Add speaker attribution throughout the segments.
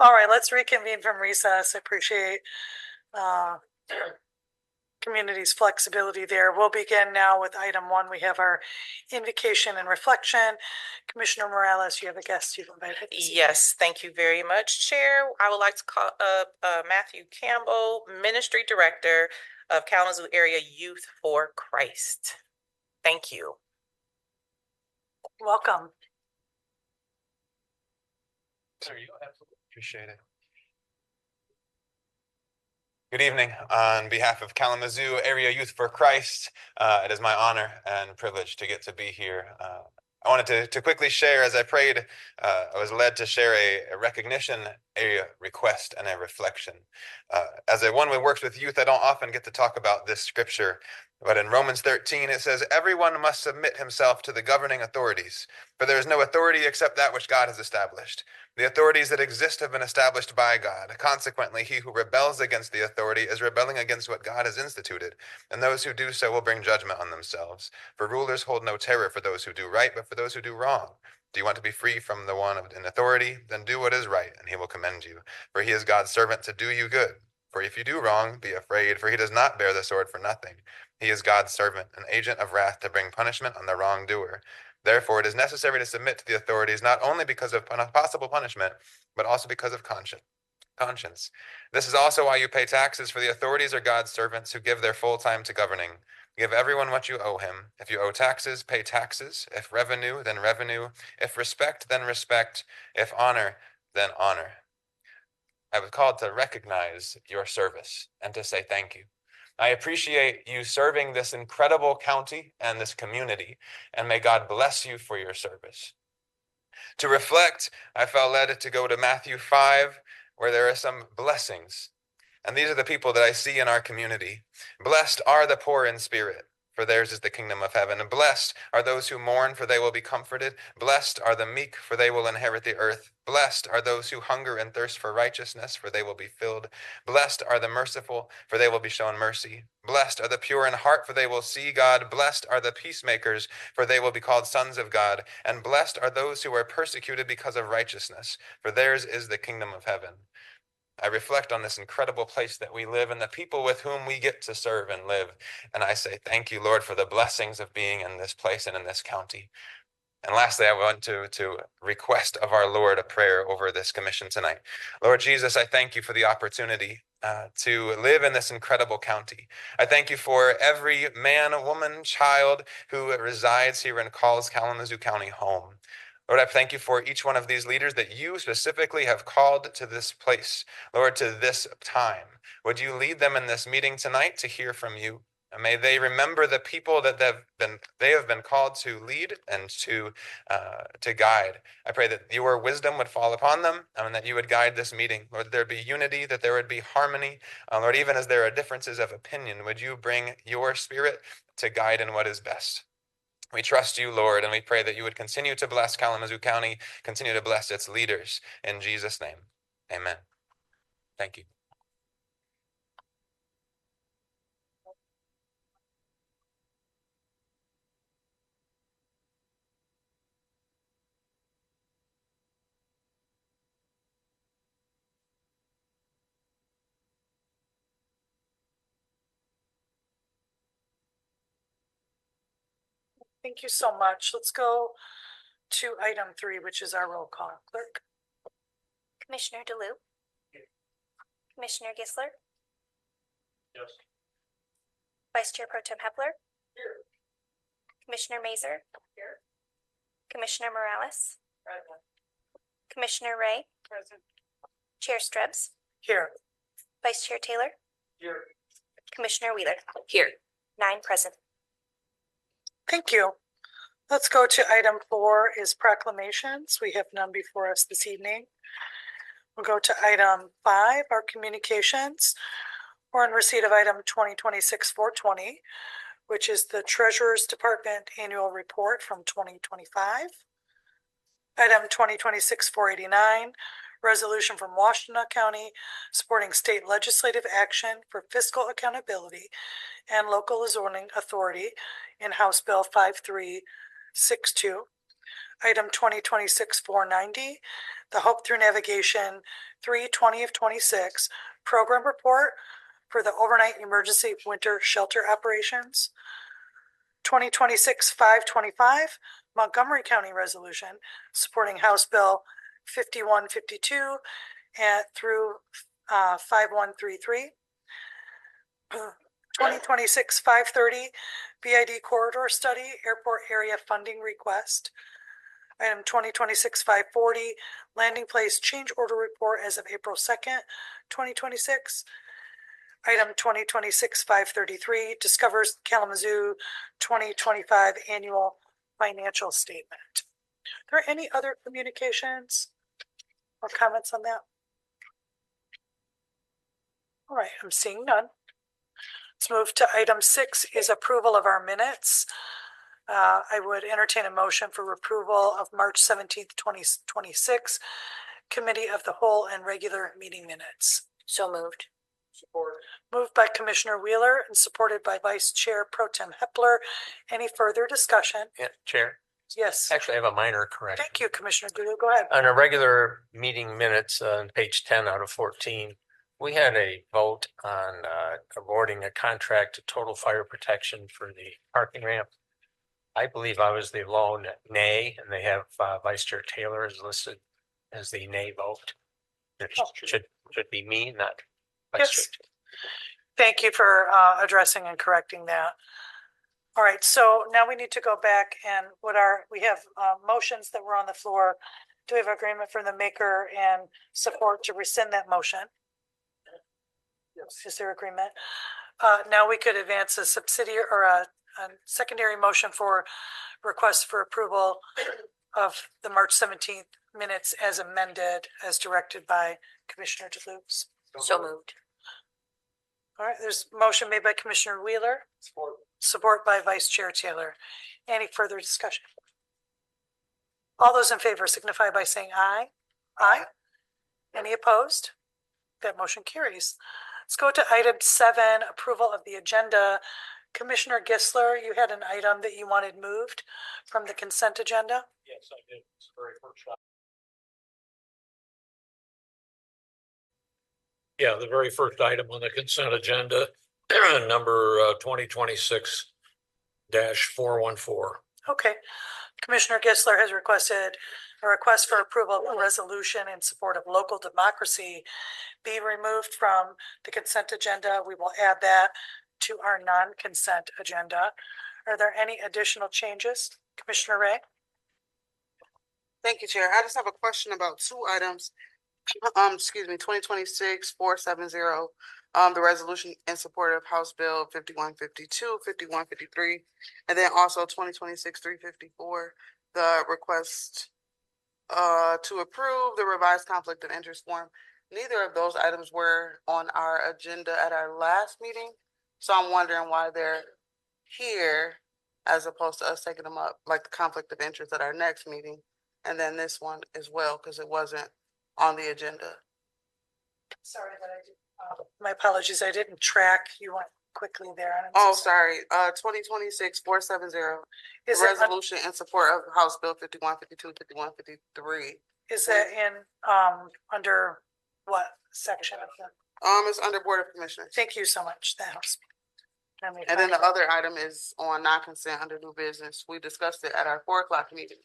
Speaker 1: All right, let's reconvene from recess. I appreciate community's flexibility there. We'll begin now with item 1. We have our invocation and reflection. Commissioner Morales, you have a guest you've invited.
Speaker 2: Yes, thank you very much, Chair. I would like to call up Matthew Campbell, Ministry Director of Kalamazoo Area Youth for Christ. Thank you.
Speaker 1: Welcome.
Speaker 3: Sir, you absolutely appreciate it. Good evening. On behalf of Kalamazoo Area Youth for Christ, it is my honor and privilege to get to be here. I wanted to quickly share, as I prayed, I was led to share a recognition, a request, and a reflection. As one who works with youth, I don't often get to talk about this scripture, but in Romans 13, it says, "Everyone must submit himself to the governing authorities, for there is no authority except that which God has established. The authorities that exist have been established by God. Consequently, he who rebels against the authority is rebelling against what God has instituted, and those who do so will bring judgment on themselves. For rulers hold no terror for those who do right, but for those who do wrong. Do you want to be free from the one in authority? Then do what is right, and he will commend you. For he is God's servant to do you good. For if you do wrong, be afraid, for he does not bear the sword for nothing. He is God's servant, an agent of wrath to bring punishment on the wrongdoer. Therefore, it is necessary to submit to the authorities, not only because of possible punishment, but also because of conscience. This is also why you pay taxes, for the authorities are God's servants who give their full time to governing. Give everyone what you owe him. If you owe taxes, pay taxes. If revenue, then revenue. If respect, then respect. If honor, then honor." I was called to recognize your service and to say thank you. I appreciate you serving this incredible county and this community, and may God bless you for your service. To reflect, I felt led to go to Matthew 5, where there are some blessings. And these are the people that I see in our community. "Blessed are the poor in spirit, for theirs is the kingdom of heaven. And blessed are those who mourn, for they will be comforted. Blessed are the meek, for they will inherit the earth. Blessed are those who hunger and thirst for righteousness, for they will be filled. Blessed are the merciful, for they will be shown mercy. Blessed are the pure in heart, for they will see God. Blessed are the peacemakers, for they will be called sons of God. And blessed are those who are persecuted because of righteousness, for theirs is the kingdom of heaven." I reflect on this incredible place that we live and the people with whom we get to serve and live. And I say, thank you, Lord, for the blessings of being in this place and in this county. And lastly, I want to request of our Lord a prayer over this commission tonight. Lord Jesus, I thank you for the opportunity to live in this incredible county. I thank you for every man, woman, child who resides here and calls Kalamazoo County home. Lord, I thank you for each one of these leaders that you specifically have called to this place, Lord, to this time. Would you lead them in this meeting tonight to hear from you? And may they remember the people that they have been called to lead and to guide. I pray that your wisdom would fall upon them and that you would guide this meeting. Lord, that there would be unity, that there would be harmony. Lord, even as there are differences of opinion, would you bring your spirit to guide in what is best? We trust you, Lord, and we pray that you would continue to bless Kalamazoo County, continue to bless its leaders. In Jesus' name, amen. Thank you.
Speaker 1: Thank you so much. Let's go to item 3, which is our roll call. Clerk.
Speaker 4: Commissioner DeLue? Commissioner Gisler?
Speaker 5: Yes.
Speaker 4: Vice Chair Pro Tem Hepler?
Speaker 5: Here.
Speaker 4: Commissioner Mazer?
Speaker 5: Here.
Speaker 4: Commissioner Morales?
Speaker 5: Present.
Speaker 4: Commissioner Ray?
Speaker 5: Present.
Speaker 4: Chair Strebs?
Speaker 1: Here.
Speaker 4: Vice Chair Taylor?
Speaker 5: Here.
Speaker 4: Commissioner Wheeler? Here. 9 present.
Speaker 1: Thank you. Let's go to item 4 is proclamations. We have none before us this evening. We'll go to item 5, our communications. We're in receipt of item 2026-420, which is the Treasurer's Department Annual Report from 2025. Item 2026-489, resolution from Washtenaw County supporting state legislative action for fiscal accountability and local zoning authority in House Bill 5362. Item 2026-490, the Hope Through Navigation 3/20 of 26 program report for the overnight emergency winter shelter operations. 2026-525 Montgomery County Resolution supporting House Bill 5152 and through 5133. 2026-530 BID corridor study airport area funding request. Item 2026-540 landing place change order report as of April 2nd, 2026. Item 2026-533 discovers Kalamazoo 2025 annual financial statement. Are there any other communications or comments on that? All right, I'm seeing none. Let's move to item 6 is approval of our minutes. I would entertain a motion for approval of March 17th, 2026 Committee of the Whole and regular meeting minutes.
Speaker 4: So moved.
Speaker 5: Support.
Speaker 1: Moved by Commissioner Wheeler and supported by Vice Chair Pro Tem Hepler. Any further discussion?
Speaker 6: Yeah, Chair.
Speaker 1: Yes.
Speaker 6: Actually, I have a minor correction.
Speaker 1: Thank you, Commissioner Goulart. Go ahead.
Speaker 6: On a regular meeting minutes on page 10 out of 14, we had a vote on awarding a contract to Total Fire Protection for the parking ramp. I believe I was the lone nay, and they have Vice Chair Taylor is listed as the nay vote. It should be me, not Vice
Speaker 1: Yes.
Speaker 6: Chair.
Speaker 1: Thank you for addressing and correcting that. All right, so now we need to go back and we have motions that were on the floor. Do we have agreement from the maker and support to rescind that motion?
Speaker 5: Yes.
Speaker 1: Is there agreement? Now we could advance a subsidiary or a secondary motion for request for approval of the March 17th minutes as amended, as directed by Commissioner DeLukes.
Speaker 4: So moved.
Speaker 1: All right, there's a motion made by Commissioner Wheeler,
Speaker 5: Support.
Speaker 1: support by Vice Chair Taylor. Any further discussion? All those in favor signify by saying aye. Aye. Any opposed? That motion carries. Let's go to item 7, approval of the agenda. Commissioner Gissler, you had an item that you wanted moved from the consent agenda.
Speaker 5: Yes, I did. It's the very first item. Yeah, the very first item on the consent agenda, number 2026-414.
Speaker 1: Okay. Commissioner Gissler has requested a request for approval of a resolution in support of local democracy be removed from the consent agenda. We will add that to our non-consent agenda. Are there any additional changes? Commissioner Ray?
Speaker 7: Thank you, Chair. I just have a question about 2 items. 2026-470, the resolution in support of House Bill 5152, 5153, and then also 2026-354, the request to approve the revised conflict of interest form. Neither of those items were on our agenda at our last meeting, so I'm wondering why they're here as opposed to us taking them up, like the conflict of interest at our next meeting, and then this one as well, because it wasn't on the agenda.
Speaker 1: Sorry that I did. My apologies. I didn't track. You went quickly there. And I'm
Speaker 7: Oh,
Speaker 1: so sorry.
Speaker 7: sorry, 2026-470,
Speaker 1: Is it,
Speaker 7: resolution in support of House Bill 5152, 5153.
Speaker 1: is that in, under what section of the?
Speaker 7: It's under Board of Commissioners.
Speaker 1: Thank you so much. That helps me. Let me
Speaker 7: And then
Speaker 1: find
Speaker 7: the other item is on non-consent under new business. We discussed it at our 4 o'clock meeting.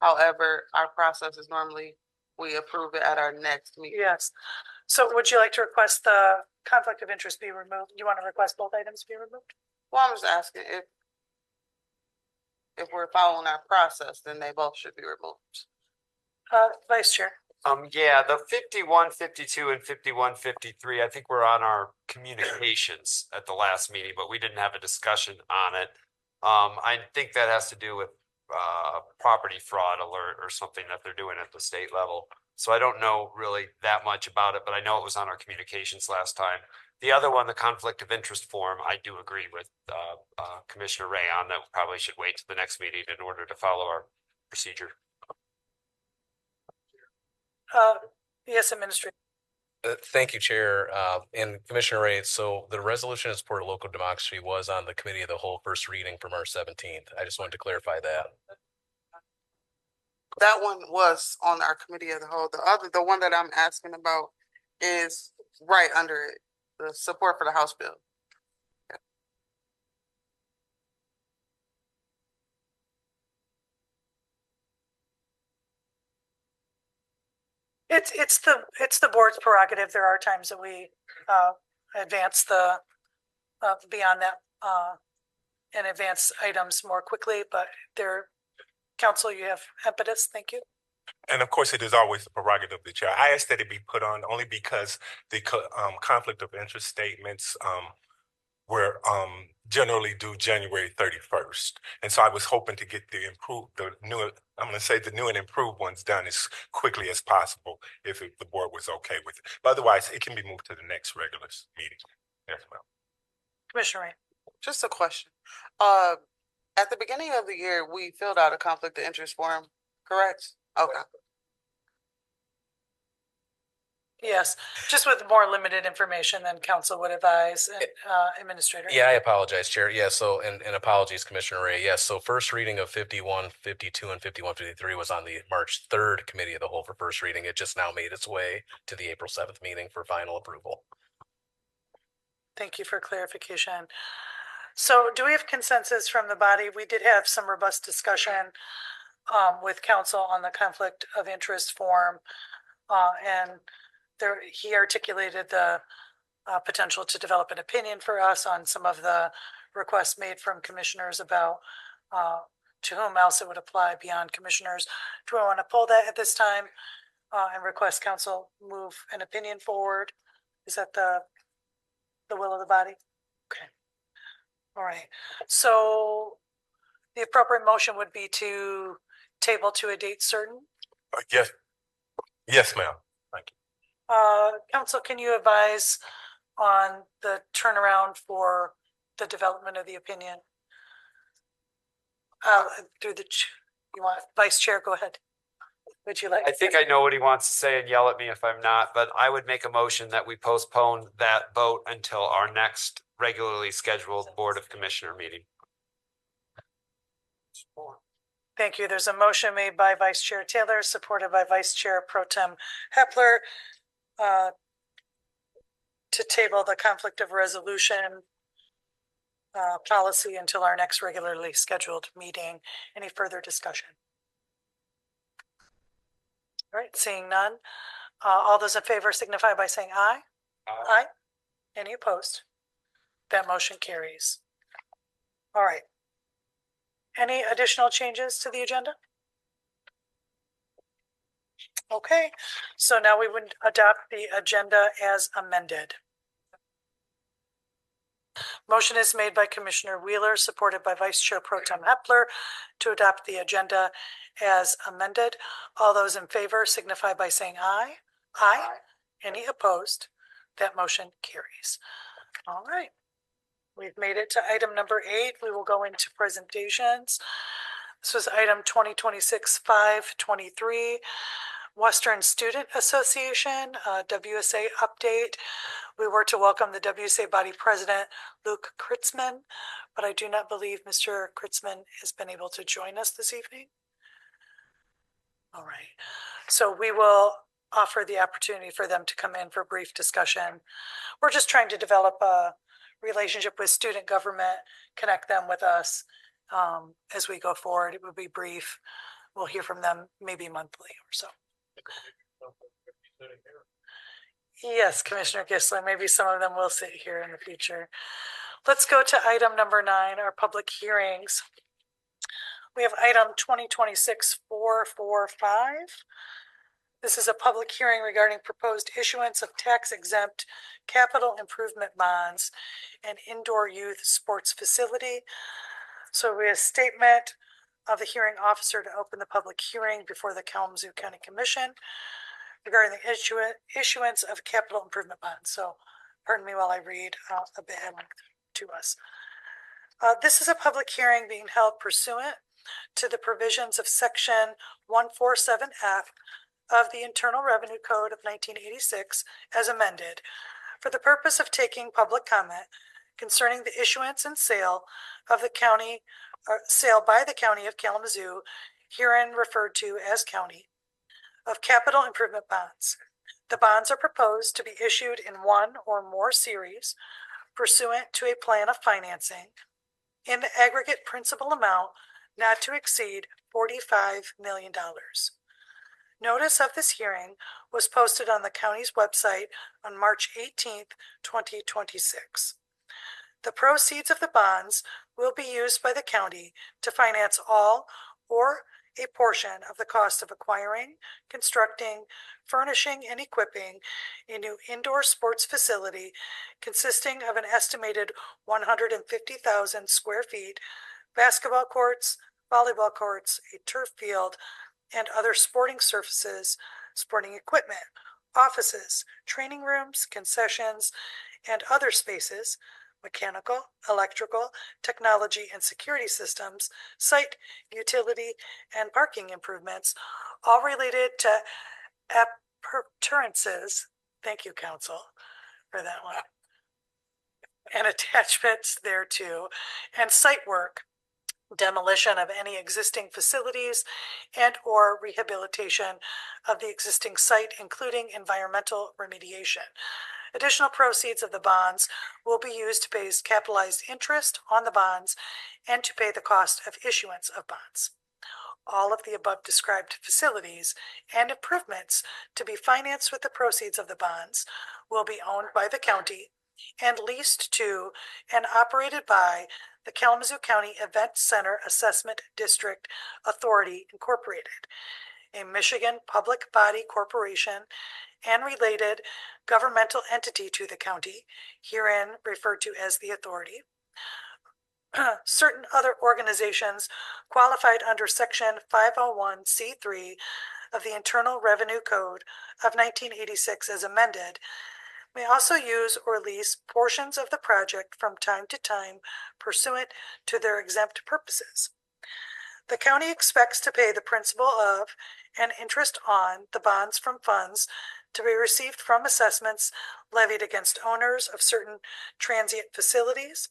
Speaker 7: However, our process is normally we approve it at our next meeting.
Speaker 1: Yes. So would you like to request the conflict of interest be removed? You want to request both items be removed?
Speaker 7: Well, I'm just asking if we're following our process, then they both should be removed.
Speaker 1: Vice Chair.
Speaker 8: Yeah, the 5152 and 5153, I think we're on our communications at the last meeting, but we didn't have a discussion on it. I think that has to do with property fraud alert or something that they're doing at the state level. So I don't know really that much about it, but I know it was on our communications last time. The other one, the conflict of interest form, I do agree with Commissioner Ray on that. We probably should wait to the next meeting in order to follow our procedure.
Speaker 1: Yes, Administrator.
Speaker 6: Thank you, Chair, and Commissioner Ray. So the resolution in support of local democracy was on the Committee of the Whole first reading for March 17th. I just wanted to clarify that.
Speaker 7: That one was on our committee of the whole. The one that I'm asking about is right under it, the support for the House bill.
Speaker 1: It's the board's prerogative. There are times that we advance the beyond that and advance items more quickly, but there, council, you have impetus. Thank you.
Speaker 9: And of course, it is always the prerogative of the chair. I asked that it be put on only because the conflict of interest statements were generally due January 31st. And so I was hoping to get the new and improved ones done as quickly as possible if the board was okay with it. But otherwise, it can be moved to the next regular meeting. Yes, ma'am.
Speaker 1: Commissioner Ray.
Speaker 7: Just a question. At the beginning of the year, we filled out a conflict of interest form, correct? Okay.
Speaker 1: Yes, just with more limited information than council would advise, and administrator.
Speaker 10: Yeah, I apologize, Chair. Yeah, so, and apologies, Commissioner Ray. Yes, so first reading of 51, 52, and 51, 53 was on the March 3rd Committee of the Whole for first reading. It just now made its way to the April 7th meeting for final approval.
Speaker 1: Thank you for clarification. So do we have consensus from the body? We did have some robust discussion with council on the conflict of interest form, and there he articulated the potential to develop an opinion for us on some of the requests made from commissioners about to whom else it would apply beyond commissioners. Do I want to pull that at this time and request council move an opinion forward? Is that the will of the body? Okay. All right. So the appropriate motion would be to table to a date certain.
Speaker 9: Yes. Yes, ma'am. Thank you.
Speaker 1: Council, can you advise on the turnaround for the development of the opinion? Through the, you want Vice Chair, go ahead. Would you like?
Speaker 8: I think I know what he wants to say and yell at me if I'm not, but I would make a motion that we postpone that vote until our next regularly scheduled Board of Commissioner meeting.
Speaker 1: Thank you. There's a motion made by Vice Chair Taylor, supported by Vice Chair Pro Tem Hepler, to table the conflict of resolution policy until our next regularly scheduled meeting. Any further discussion? All right, seeing none. All those in favor signify by saying aye.
Speaker 8: Aye.
Speaker 1: Aye. Any opposed? That motion carries. All right. Any additional changes to the agenda? Okay, so now we would adopt the agenda as amended. Motion is made by Commissioner Wheeler, supported by Vice Chair Pro Tem Hepler, to adopt the agenda as amended. All those in favor signify by saying aye. Aye. Any opposed? That motion carries. All right. We've made it to item number 8. We will go into presentations. This was item 2026-523, Western Student Association, WSA update. We were to welcome the WSA body president, Luke Kritzman, but I do not believe Mr. Kritzman has been able to join us this evening. All right. So we will offer the opportunity for them to come in for brief discussion. We're just trying to develop a relationship with student government, connect them with us as we go forward. It would be brief. We'll hear from them maybe monthly or so. Yes, Commissioner Gisler, maybe some of them will sit here in the future. Let's go to item number 9, our public hearings. We have item 2026-445. This is a public hearing regarding proposed issuance of tax-exempt capital improvement bonds and indoor youth sports facility. So we have a statement of the hearing officer to open the public hearing before the Kalamazoo County Commission regarding the issuance of capital improvement bonds. So pardon me while I read a bit to us. This is a public hearing being held pursuant to the provisions of section 147F of the Internal Revenue Code of 1986 as amended for the purpose of taking public comment concerning the issuance and sale of the county, sale by the County of Kalamazoo herein referred to as county, of capital improvement bonds. The bonds are proposed to be issued in one or more series pursuant to a plan of financing in the aggregate principal amount not to exceed $45 million. Notice of this hearing was posted on the county's website on March 18th, 2026. The proceeds of the bonds will be used by the county to finance all or a portion of the cost of acquiring, constructing, furnishing, and equipping a new indoor sports facility consisting of an estimated 150,000 square feet, basketball courts, volleyball courts, a turf field, and other sporting surfaces, sporting equipment, offices, training rooms, concessions, and other spaces, mechanical, electrical, technology, and security systems, site, utility, and parking improvements, all related to appurtenances. Thank you, Council, for that one. And attachments thereto, and site work, demolition of any existing facilities and or rehabilitation of the existing site, including environmental remediation. Additional proceeds of the bonds will be used to pay capitalized interest on the bonds and to pay the cost of issuance of bonds. All of the above described facilities and improvements to be financed with the proceeds of the bonds will be owned by the county and leased to and operated by the Kalamazoo County Event Center Assessment District Authority Incorporated, a Michigan public body corporation and related governmental entity to the county, herein referred to as the authority. Certain other organizations qualified under Section 501c3 of the Internal Revenue Code of 1986 as amended may also use or lease portions of the project from time to time pursuant to their exempt purposes. The county expects to pay the principal of and interest on the bonds from funds to be received from assessments levied against owners of certain transient facilities.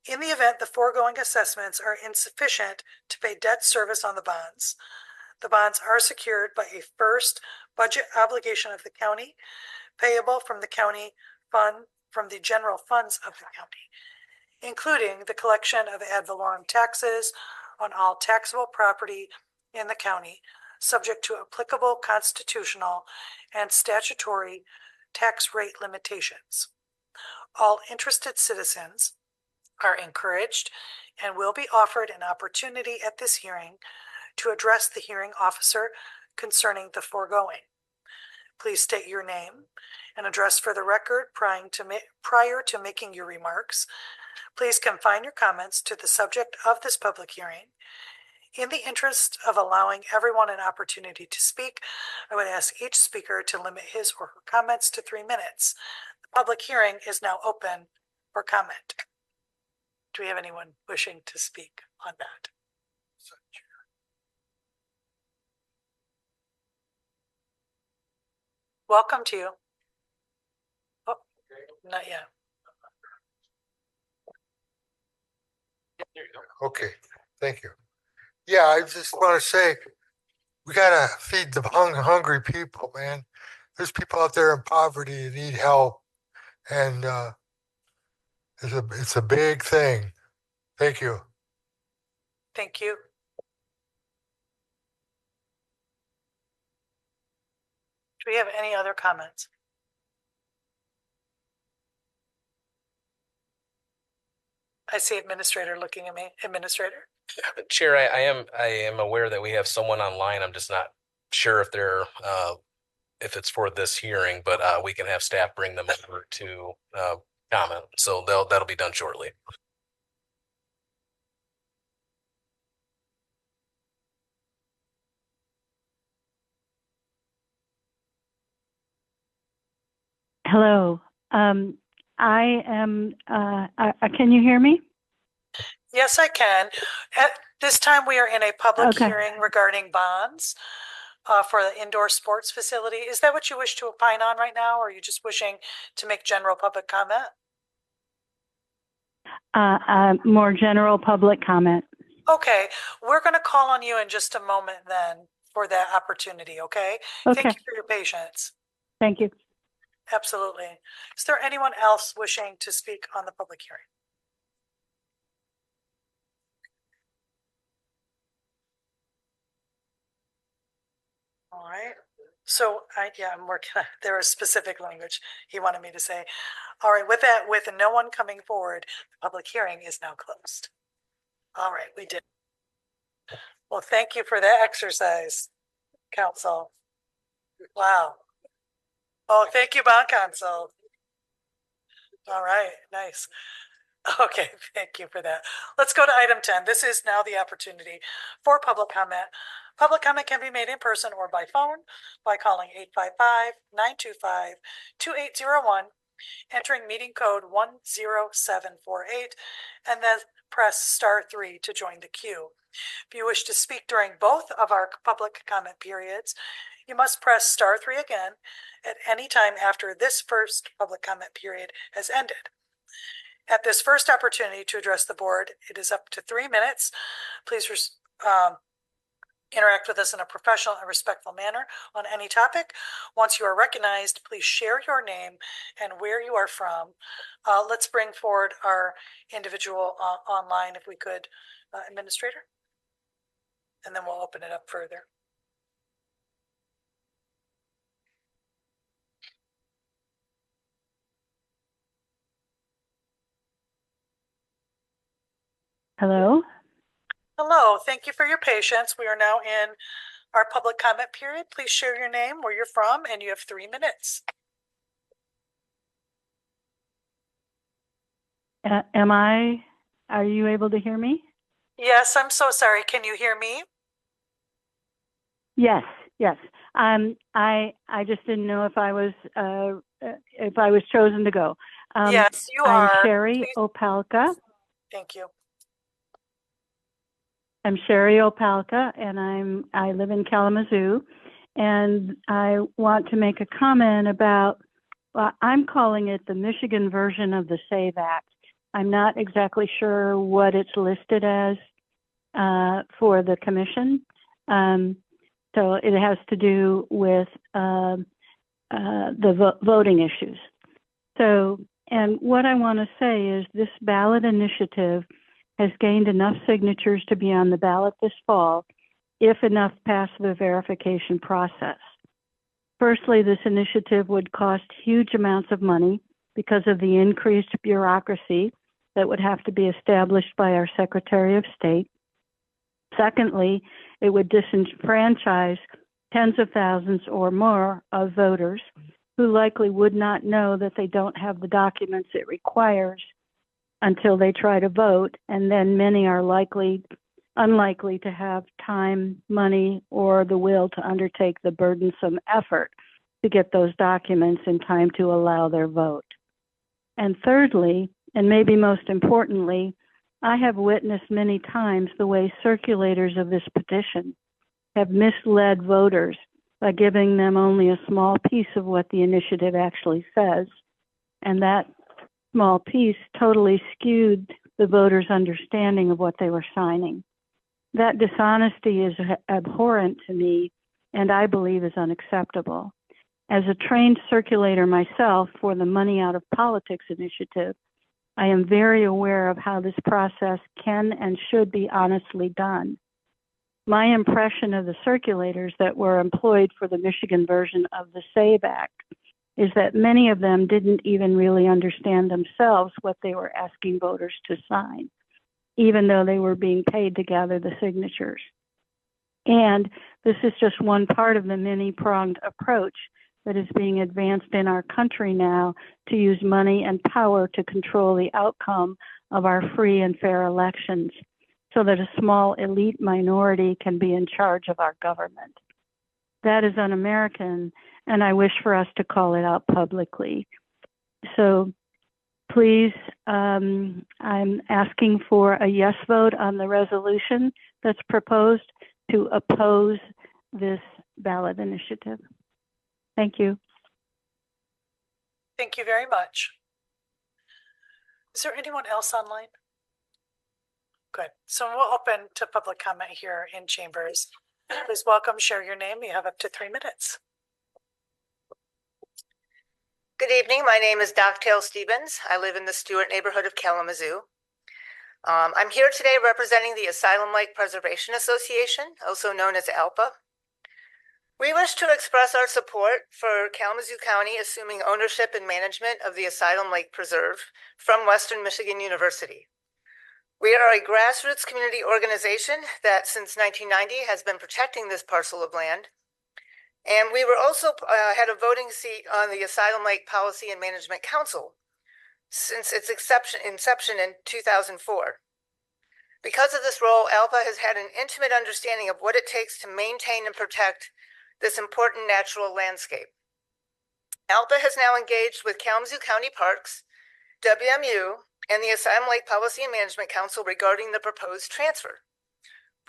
Speaker 1: In the event the foregoing assessments are insufficient to pay debt service on the bonds are secured by a first budget obligation of the county, payable from the county fund, from the general funds of the county, including the collection of ad valorem taxes on all taxable property in the county, subject to applicable constitutional and statutory tax rate limitations. All interested citizens are encouraged and will be offered an opportunity at this hearing to address the hearing officer concerning the foregoing. Please state your name and address for the record prior to making your remarks. Please confine your comments to the subject of this public hearing. In the interest of allowing everyone an opportunity to speak, I would ask each speaker to limit his or her comments to 3 minutes. The public hearing is now open for comment. Do we have anyone wishing to speak on that? Welcome to you. Oh, not yet.
Speaker 11: Okay, thank you. Yeah, I just want to say, we gotta feed the hungry people, man. There's people out there in poverty that need help, and it's a big thing. Thank you.
Speaker 1: Thank you. Do we have any other comments? I see Administrator looking at me. Administrator?
Speaker 10: Chair, I am aware that we have someone online. I'm just not sure if they're if it's for this hearing, but we can have staff bring them over to comment. So that'll be done shortly.
Speaker 12: Hello. I am, can you hear me?
Speaker 1: Yes, I can. At this time, we are in a public
Speaker 12: Okay.
Speaker 1: hearing regarding bonds for the indoor sports facility. Is that what you wish to opine on right now, or are you just wishing to make general public comment?
Speaker 12: More general public comment.
Speaker 1: Okay, we're going to call on you in just a moment then for that opportunity, okay? Thank
Speaker 12: Okay,
Speaker 1: you for your patience.
Speaker 12: thank you.
Speaker 1: Absolutely. Is there anyone else wishing to speak on the public hearing? All right. So I'm working, there was specific language he wanted me to say. All right, with that, with no one coming forward, the public hearing is now closed. All right, we did. Well, thank you for that exercise, council. Wow. Oh, thank you, bond council. All right, nice. Okay, thank you for that. Let's go to item 10. This is now the opportunity for public comment. Public comment can be made in person or by phone by calling 855-925-2801, entering meeting code 10748, and then press *3 to join the queue. If you wish to speak during both of our public comment periods, you must press *3 again at any time after this first public comment period has ended. At this first opportunity to address the board, it is up to 3 minutes. Please interact with us in a professional and respectful manner on any topic. Once you are recognized, please share your name and where you are from. Let's bring forward our individual online, if we could, administrator. And then we'll open it up further.
Speaker 12: Hello?
Speaker 1: Hello, thank you for your patience. We are now in our public comment period. Please share your name, where you're from, and you have 3 minutes.
Speaker 12: Are you able to hear me?
Speaker 1: Yes, I'm so sorry. Can you hear me?
Speaker 12: Yes, yes. I just didn't know if I was chosen to go.
Speaker 1: Yes, you
Speaker 12: I'm
Speaker 1: are.
Speaker 12: Sherry
Speaker 1: Please.
Speaker 12: Opalka.
Speaker 1: Thank you.
Speaker 12: I'm Sherry Opalka, and I live in Kalamazoo, and I want to make a comment about. I'm calling it the Michigan version of the SAVE Act. I'm not exactly sure what it's listed as for the commission. So it has to do with the voting issues. So, and what I want to say is this ballot initiative has gained enough signatures to be on the ballot this fall, if enough pass the verification process. Firstly, this initiative would cost huge amounts of money because of the increased bureaucracy that would have to be established by our Secretary of State. Secondly, it would disenfranchise tens of thousands or more of voters who likely would not know that they don't have the documents it requires until they try to vote, and then many are unlikely to have time, money, or the will to undertake the burdensome effort to get those documents in time to allow their vote. And thirdly, and maybe most importantly, I have witnessed many times the way circulators of this petition have misled voters by giving them only a small piece of what the initiative actually says, and that small piece totally skewed the voters' understanding of what they were signing. That dishonesty is abhorrent to me, and I believe is unacceptable. As a trained circulator myself for the Money Out of Politics initiative, I am very aware of how this process can and should be honestly done. My impression of the circulators that were employed for the Michigan version of the SAVE Act is that many of them didn't even really understand themselves what they were asking voters to sign, even though they were being paid to gather the signatures. And this is just one part of the many-pronged approach that is being advanced in our country now to use money and power to control the outcome of our free and fair elections so that a small elite minority can be in charge of our government. That is un-American, and I wish for us to call it out publicly. So please, I'm asking for a yes vote on the resolution that's proposed to oppose this ballot initiative. Thank you.
Speaker 1: Thank you very much. Is there anyone else online? Good. So we'll open to public comment here in chambers. Please welcome, share your name. You have up to 3 minutes.
Speaker 13: Good evening. My name is Doctail Stevens. I live in the Stewart neighborhood of Kalamazoo. I'm here today representing the Asylum Lake Preservation Association, also known as ALPA. We wish to express our support for Kalamazoo County assuming ownership and management of the Asylum Lake Preserve from Western Michigan University. We are a grassroots community organization that since 1990 has been protecting this parcel of land. And we were also had a voting seat on the Asylum Lake Policy and Management Council since its inception in 2004. Because of this role, ALPA has had an intimate understanding of what it takes to maintain and protect this important natural landscape. ALPA has now engaged with Kalamazoo County Parks, WMU, and the Asylum Lake Policy and Management Council regarding the proposed transfer.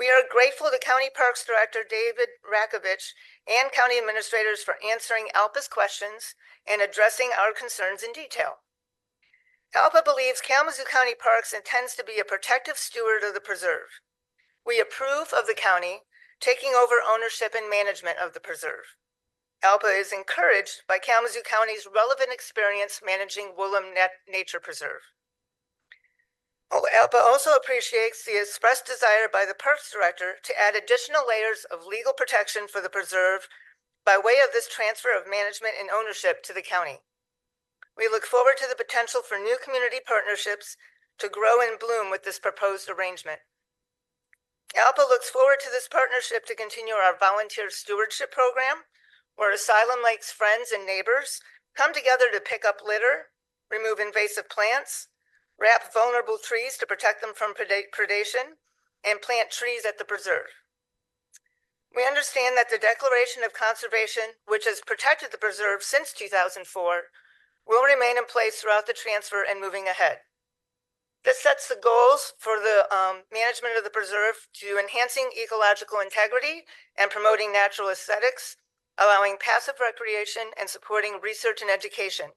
Speaker 13: We are grateful to County Parks Director David Rakovich and county administrators for answering ALPA's questions and addressing our concerns in detail. ALPA believes Kalamazoo County Parks intends to be a protective steward of the preserve. We approve of the county taking over ownership and management of the preserve. ALPA is encouraged by Kalamazoo County's relevant experience managing Woolham Nature Preserve. ALPA also appreciates the expressed desire by the Parks Director to add additional layers of legal protection for the preserve by way of this transfer of management and ownership to the county. We look forward to the potential for new community partnerships to grow and bloom with this proposed arrangement. ALPA looks forward to this partnership to continue our volunteer stewardship program, where Asylum Lake's friends and neighbors come together to pick up litter, remove invasive plants, wrap vulnerable trees to protect them from predation, and plant trees at the preserve. We understand that the Declaration of Conservation, which has protected the preserve since 2004, will remain in place throughout the transfer and moving ahead. This sets the goals for the management of the preserve to enhancing ecological integrity and promoting natural aesthetics, allowing passive recreation and supporting research and education.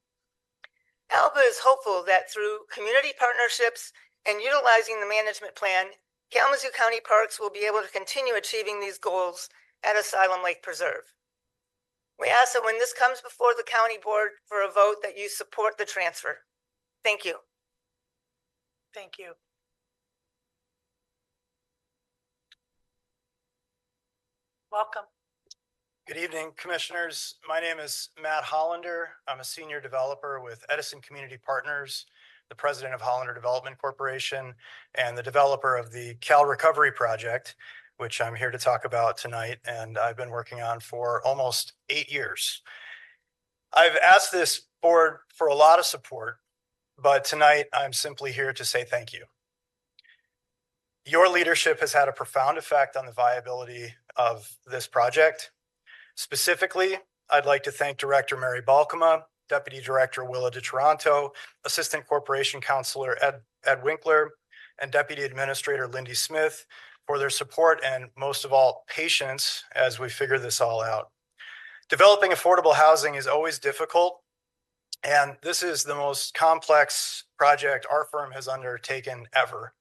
Speaker 13: ALPA is hopeful that through community partnerships and utilizing the management plan, Kalamazoo County Parks will be able to continue achieving these goals at Asylum Lake Preserve. We ask that when this comes before the county board for a vote that you support the transfer. Thank you.
Speaker 1: Thank you. Welcome.
Speaker 14: Good evening, commissioners. My name is Matt Hollander. I'm a senior developer with Edison Community Partners, the president of Hollander Development Corporation, and the developer of the Cal Recovery Project, which I'm here to talk about tonight, and I've been working on for almost 8 years. I've asked this board for a lot of support, but tonight I'm simply here to say thank you. Your leadership has had a profound effect on the viability of this project. Specifically, I'd like to thank Director Mary Balkema, Deputy Director Willa DeToronto, Assistant Corporation Counselor Ed Winkler, and Deputy Administrator Lindy Smith for their support and, most of all, patience as we figure this all out. Developing affordable housing is always difficult, and this is the most complex project our firm has undertaken ever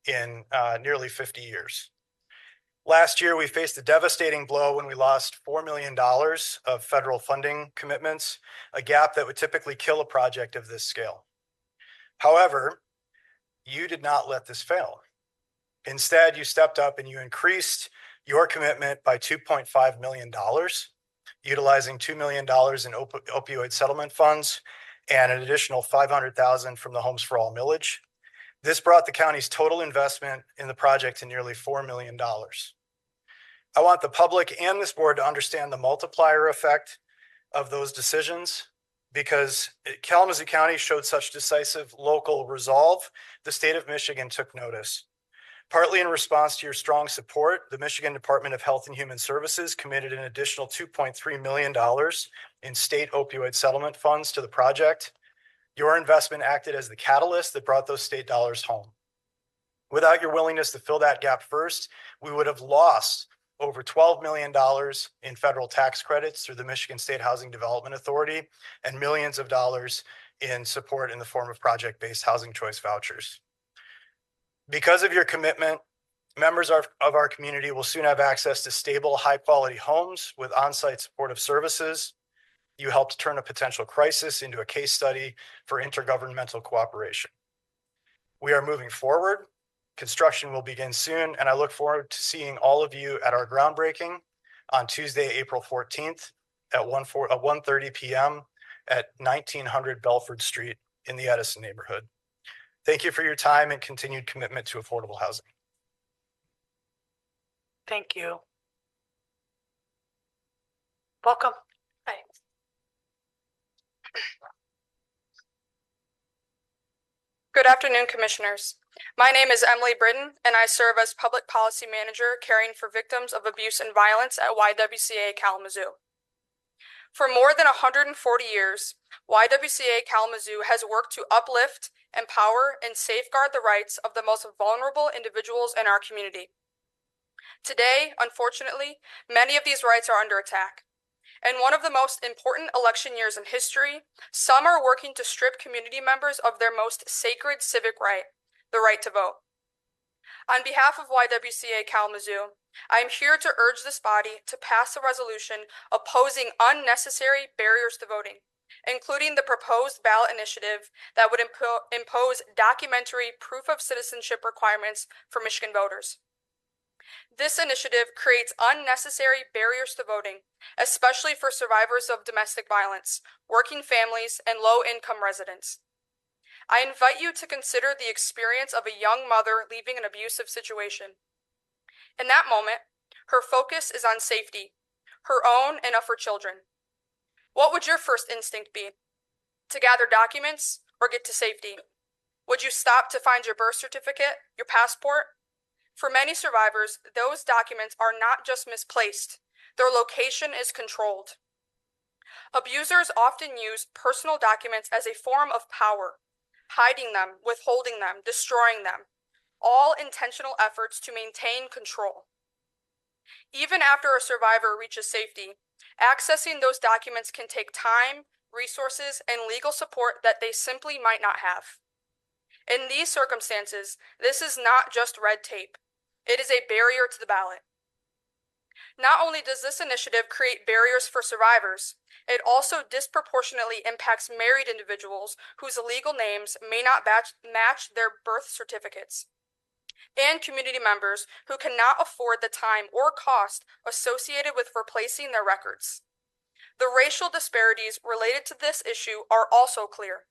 Speaker 14: in nearly 50 years. Last year, we faced a devastating blow when we lost $4 million of federal funding commitments, a gap that would typically kill a project of this scale. However, you did not let this fail. Instead, you stepped up and you increased your commitment by $2.5 million, utilizing $2 million in opioid settlement funds and an additional $500,000 from the Homes for All millage. This brought the county's total investment in the project to nearly $4 million. I want the public and this board to understand the multiplier effect of those decisions, because Kalamazoo County showed such decisive local resolve, the state of Michigan took notice. Partly in response to your strong support, the Michigan Department of Health and Human Services committed an additional $2.3 million in state opioid settlement funds to the project. Your investment acted as the catalyst that brought those state dollars home. Without your willingness to fill that gap first, we would have lost over $12 million in federal tax credits through the Michigan State Housing Development Authority and millions of dollars in support in the form of project-based housing choice vouchers. Because of your commitment, members of our community will soon have access to stable, high-quality homes with on-site supportive services. You helped turn a potential crisis into a case study for intergovernmental cooperation. We are moving forward. Construction will begin soon, and I look forward to seeing all of you at our groundbreaking on Tuesday, April 14th at 1:30 p.m. at 1900 Belford Street in the Edison neighborhood. Thank you for your time and continued commitment to affordable housing.
Speaker 1: Thank you. Welcome.
Speaker 15: Hi. Good afternoon, Commissioners. My name is Emily Britton, and I serve as Public Policy Manager caring for victims of abuse and violence at YWCA Kalamazoo. For more than 140 years, YWCA Kalamazoo has worked to uplift, empower, and safeguard the rights of the most vulnerable individuals in our community. Today, unfortunately, many of these rights are under attack. In one of the most important election years in history, some are working to strip community members of their most sacred civic right, the right to vote. On behalf of YWCA Kalamazoo, I am here to urge this body to pass a resolution opposing unnecessary barriers to voting, including the proposed ballot initiative that would impose documentary proof of citizenship requirements for Michigan voters. This initiative creates unnecessary barriers to voting, especially for survivors of domestic violence, working families, and low-income residents. I invite you to consider the experience of a young mother leaving an abusive situation. In that moment, her focus is on safety, her own and of her children. What would your first instinct be? To gather documents or get to safety? Would you stop to find your birth certificate, your passport? For many survivors, those documents are not just misplaced, their location is controlled. Abusers often use personal documents as a form of power, hiding them, withholding them, destroying them, all intentional efforts to maintain control. Even after a survivor reaches safety, accessing those documents can take time, resources, and legal support that they simply might not have. In these circumstances, this is not just red tape. It is a barrier to the ballot. Not only does this initiative create barriers for survivors, it also disproportionately impacts married individuals whose legal names may not match their birth certificates, and community members who cannot afford the time or cost associated with replacing their records. The racial disparities related to this issue are also clear.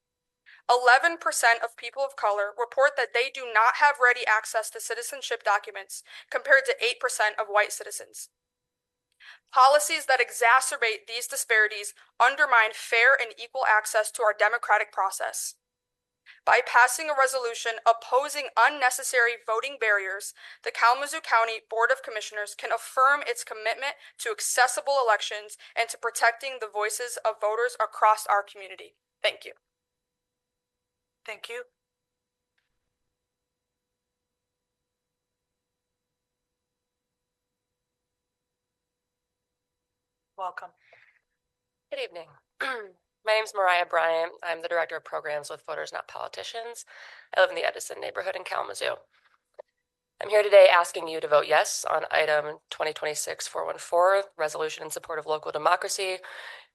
Speaker 15: 11% of people of color report that they do not have ready access to citizenship documents, compared to 8% of white citizens. Policies that exacerbate these disparities undermine fair and equal access to our democratic process. By passing a resolution opposing unnecessary voting barriers, the Kalamazoo County Board of Commissioners can affirm its commitment to accessible elections and to protecting the voices of voters across our community. Thank you.
Speaker 1: Thank you. Welcome.
Speaker 16: Good evening. My name is Mariah Bryant. I'm the Director of Programs with Voters Not Politicians. I live in the Edison neighborhood in Kalamazoo. I'm here today asking you to vote yes on item 2026-414, resolution in support of local democracy,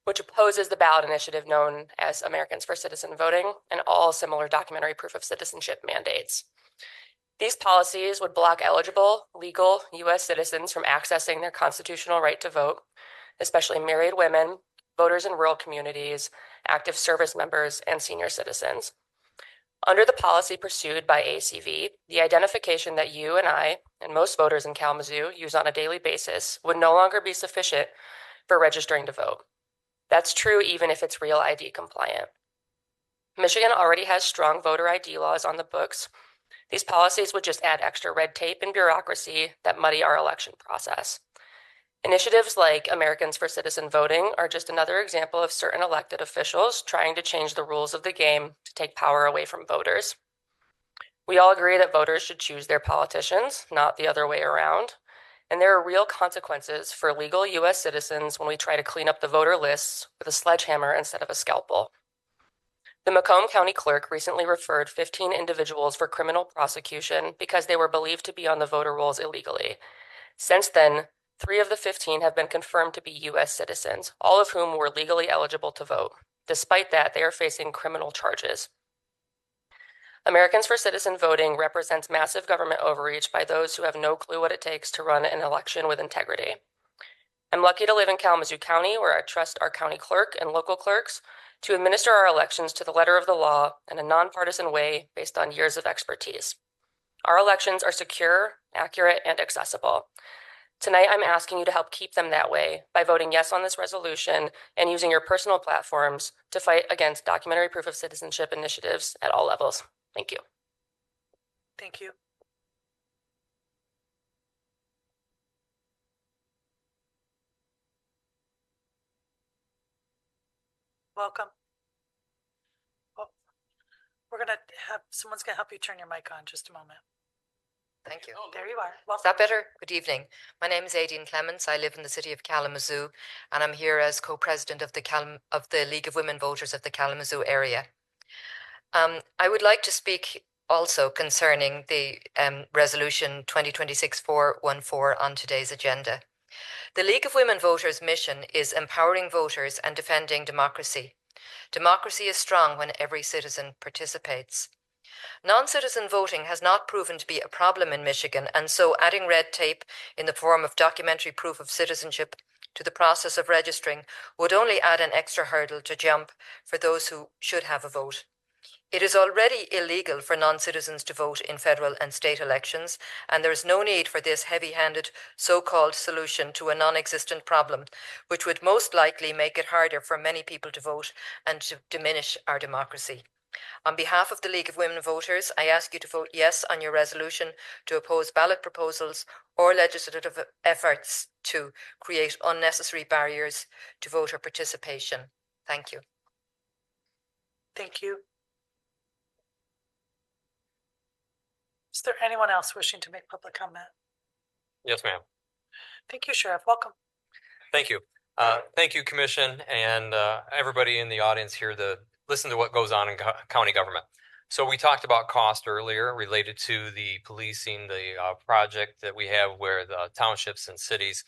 Speaker 16: which opposes the ballot initiative known as Americans for Citizen Voting and all similar documentary proof of citizenship mandates. These policies would block eligible, legal U.S. citizens from accessing their constitutional right to vote, especially married women, voters in rural communities, active service members, and senior citizens. Under the policy pursued by ACV, the identification that you and I, and most voters in Kalamazoo, use on a daily basis would no longer be sufficient for registering to vote. That's true even if it's Real ID compliant. Michigan already has strong voter ID laws on the books. These policies would just add extra red tape and bureaucracy that muddy our election process. Initiatives like Americans for Citizen Voting are just another example of certain elected officials trying to change the rules of the game to take power away from voters. We all agree that voters should choose their politicians, not the other way around. And there are real consequences for legal U.S. citizens when we try to clean up the voter lists with a sledgehammer instead of a scalpel. The Macomb County Clerk recently referred 15 individuals for criminal prosecution because they were believed to be on the voter rolls illegally. Since then, 3 of the 15 have been confirmed to be U.S. citizens, all of whom were legally eligible to vote. Despite that, they are facing criminal charges. Americans for Citizen Voting represents massive government overreach by those who have no clue what it takes to run an election with integrity. I'm lucky to live in Kalamazoo County, where I trust our county clerk and local clerks to administer our elections to the letter of the law in a nonpartisan way based on years of expertise. Our elections are secure, accurate, and accessible. Tonight, I'm asking you to help keep them that way by voting yes on this resolution and using your personal platforms to fight against documentary proof of citizenship initiatives at all levels. Thank you.
Speaker 1: Thank you. Welcome. Oh, someone's gonna help you turn your mic on, just a moment.
Speaker 17: Thank you.
Speaker 1: There you are. Welcome.
Speaker 17: Is that better? Good evening. My name is Aideen Clements. I live in the city of Kalamazoo, and I'm here as co-president of the League of Women Voters of the Kalamazoo area. I would like to speak also concerning the resolution 2026-414 on today's agenda. The League of Women Voters' mission is empowering voters and defending democracy. Democracy is strong when every citizen participates. Non-citizen voting has not proven to be a problem in Michigan, and so adding red tape in the form of documentary proof of citizenship to the process of registering would only add an extra hurdle to jump for those who should have a vote. It is already illegal for non-citizens to vote in federal and state elections, and there is no need for this heavy-handed so-called solution to a non-existent problem, which would most likely make it harder for many people to vote and to diminish our democracy. On behalf of the League of Women Voters, I ask you to vote yes on your resolution to oppose ballot proposals or legislative efforts to create unnecessary barriers to voter participation. Thank you.
Speaker 1: Thank you. Is there anyone else wishing to make public comment?
Speaker 6: Yes, ma'am.
Speaker 1: Thank you, Sheriff. Welcome.
Speaker 6: Thank you. Thank you, Commission, and everybody in the audience here to listen to what goes on in county government. So we talked about cost earlier related to the policing, the project that we have where the townships and cities,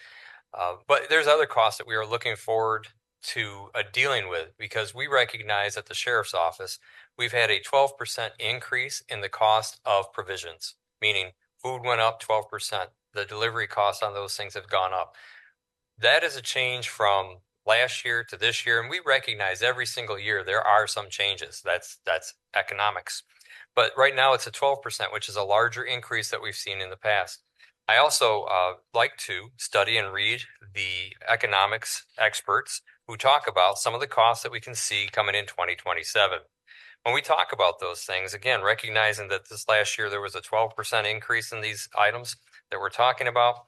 Speaker 6: but there's other costs that we are looking forward to dealing with, because we recognize at the Sheriff's Office, we've had a 12% increase in the cost of provisions, meaning food went up 12%. The delivery costs on those things have gone up. That is a change from last year to this year, and we recognize every single year there are some changes. That's economics. But right now it's a 12%, which is a larger increase that we've seen in the past. I also like to study and read the economics experts who talk about some of the costs that we can see coming in 2027. When we talk about those things, again, recognizing that this last year there was a 12% increase in these items that we're talking about.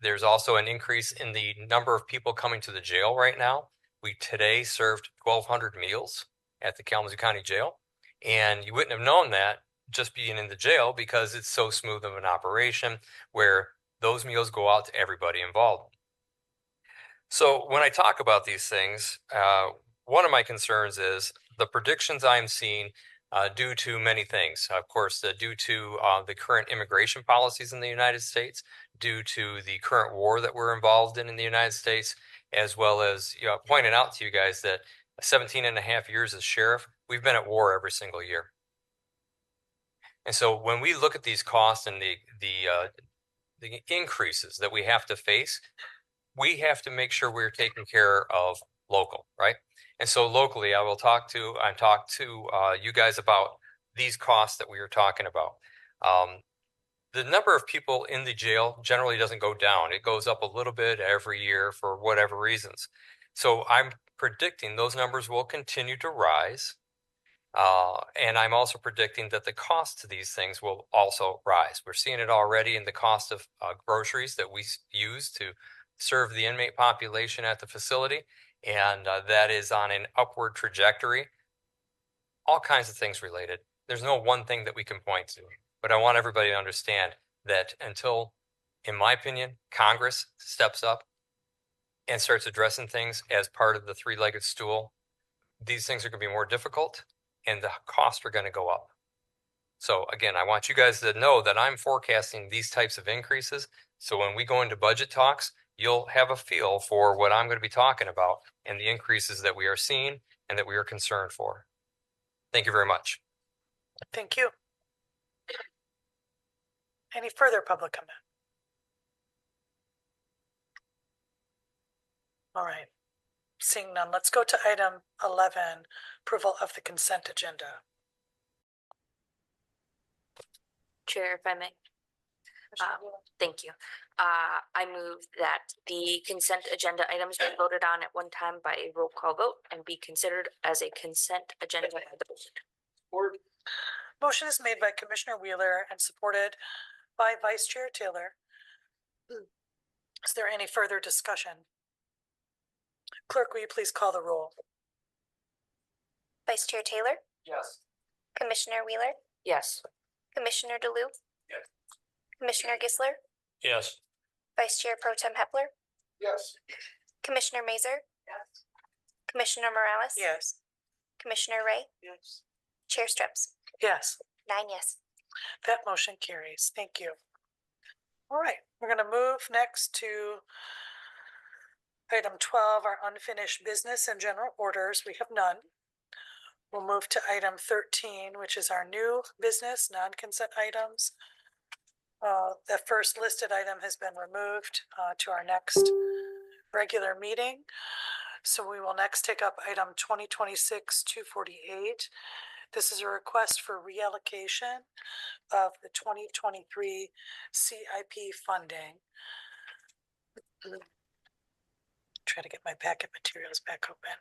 Speaker 6: There's also an increase in the number of people coming to the jail right now. We today served 1,200 meals at the Kalamazoo County Jail, and you wouldn't have known that just being in the jail because it's so smooth of an operation where those meals go out to everybody involved. So when I talk about these things, one of my concerns is the predictions I'm seeing due to many things. Of course, due to the current immigration policies in the United States, due to the current war that we're involved in the United States, as well as pointing out to you guys that 17 and a half years as sheriff, we've been at war every single year. And so when we look at these costs and the increases that we have to face, we have to make sure we're taking care of local, right? And so locally, I talk to you guys about these costs that we are talking about. The number of people in the jail generally doesn't go down. It goes up a little bit every year for whatever reasons. So I'm predicting those numbers will continue to rise. And I'm also predicting that the cost to these things will also rise. We're seeing it already in the cost of groceries that we use to serve the inmate population at the facility. And that is on an upward trajectory. All kinds of things related. There's no one thing that we can point to, but I want everybody to understand that until, in my opinion, Congress steps up and starts addressing things as part of the three-legged stool,
Speaker 18: these things are going to be more difficult and the costs are going to go up. So again, I want you guys to know that I'm forecasting these types of increases. So when we go into budget talks, you'll have a feel for what I'm going to be talking about and the increases that we are seeing and that we are concerned for. Thank you very much.
Speaker 1: Thank you. Any further public comment? All right. Seeing none, let's go to item 11, approval of the consent agenda.
Speaker 19: Chair, if I may. Thank you. I move that the consent agenda items be voted on at one time by a roll call vote and be considered as a consent agenda by the board.
Speaker 1: Motion is made by Commissioner Wheeler and supported by Vice Chair Taylor. Is there any further discussion? Clerk, will you please call the roll?
Speaker 4: Vice Chair Taylor,
Speaker 8: Yes.
Speaker 4: Commissioner Wheeler,
Speaker 19: Yes.
Speaker 4: Commissioner DeLu,
Speaker 8: Yes.
Speaker 4: Commissioner Gisler,
Speaker 5: Yes.
Speaker 4: Vice Chair Pro Tem Hepler,
Speaker 8: Yes.
Speaker 4: Commissioner Mazer, Commissioner Morales,
Speaker 2: Yes.
Speaker 4: Commissioner Ray,
Speaker 8: Yes.
Speaker 4: Chair Strips.
Speaker 1: Yes.
Speaker 4: 9 yes.
Speaker 1: That motion carries. Thank you. All right, we're going to move next to item 12, our unfinished business and general orders. We have none. We'll move to item 13, which is our new business, non-consent items. The first listed item has been removed to our next regular meeting. So we will next take up item 2026-248. This is a request for reallocation of the 2023 CIP funding. Try to get my packet materials back open.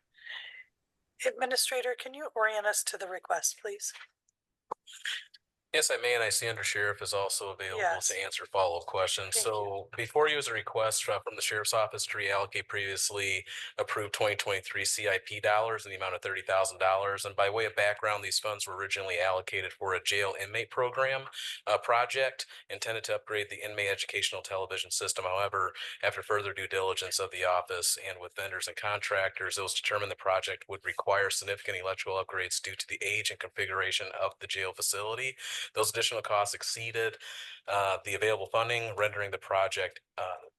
Speaker 1: Administrator, can you orient us to the request, please?
Speaker 10: Yes, I may, and I see Under Sheriff is also available
Speaker 1: Yes.
Speaker 10: to answer follow-up questions.
Speaker 1: Thank
Speaker 10: So before you is a request from the Sheriff's Office to reallocate previously approved 2023 CIP dollars in the amount of $30,000. And by way of background, these funds were originally allocated for a jail inmate program project intended to upgrade the inmate educational television system. However, after further due diligence of the office and with vendors and contractors, it was determined the project would require significant electrical upgrades due to the age and configuration of the jail facility. Those additional costs exceeded the available funding, rendering the project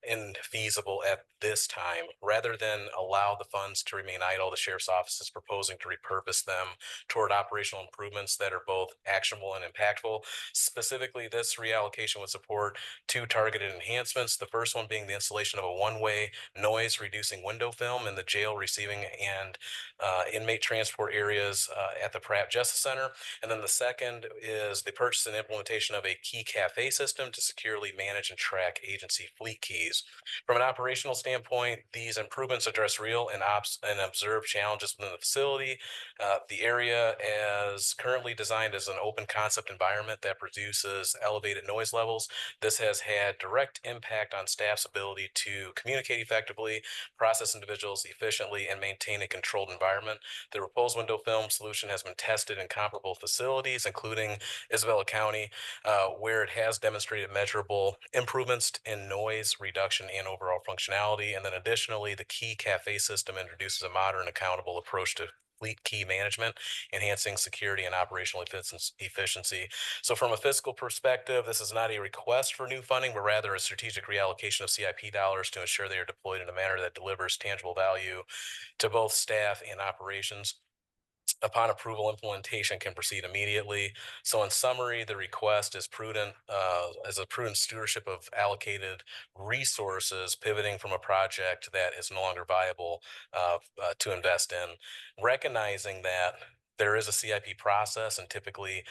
Speaker 10: infeasible at this time. Rather than allow the funds to remain idle, the Sheriff's Office is proposing to repurpose them toward operational improvements that are both actionable and impactful. Specifically, this reallocation would support two targeted enhancements. The first one being the installation of a one-way noise reducing window film in the jail receiving and inmate transport areas at the Pratt Justice Center. And then the second is the purchase and implementation of a key cafe system to securely manage and track agency fleet keys. From an operational standpoint, these improvements address real and observed challenges within the facility. The area is currently designed as an open concept environment that produces elevated noise levels. This has had direct impact on staff's ability to communicate effectively, process individuals efficiently, and maintain a controlled environment. The proposed window film solution has been tested in comparable facilities, including Isabella County, where it has demonstrated measurable improvements in noise reduction and overall functionality. And then additionally, the key cafe system introduces a modern, accountable approach to fleet key management, enhancing security and operational efficiency. So from a fiscal perspective, this is not a request for new funding, but rather a strategic reallocation of CIP dollars to ensure they are deployed in a manner that delivers tangible value to both staff and operations. Upon approval, implementation can proceed immediately. So in summary, the request is prudent, as a prudent stewardship of allocated resources, pivoting from a project that is no longer viable to invest in, recognizing that there is a CIP process, and typically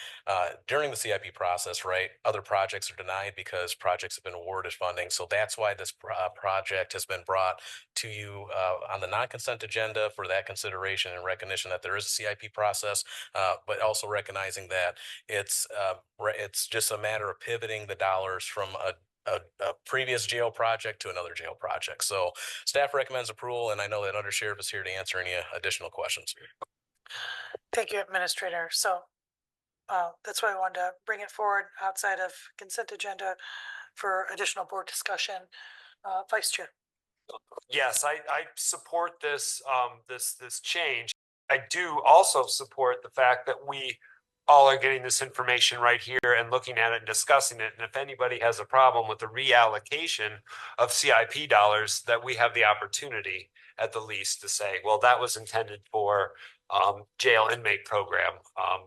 Speaker 10: during the CIP process, right, other projects are denied because projects have been awarded funding. So that's why this project has been brought to you on the non-consent agenda for that consideration and recognition that there is a CIP process, but also recognizing that it's just a matter of pivoting the dollars from a previous jail project to another jail project. So staff recommends approval, and I know that Under Sheriff is here to answer any additional questions.
Speaker 1: Thank you, Administrator. So that's why I wanted to bring it forward outside of consent agenda for additional board discussion. Vice Chair.
Speaker 8: Yes, I support this this change. I do also support the fact that we all are getting this information right here and looking at it and discussing it. And if anybody has a problem with the reallocation of CIP dollars, that we have the opportunity at the least to say, well, that was intended for jail inmate program.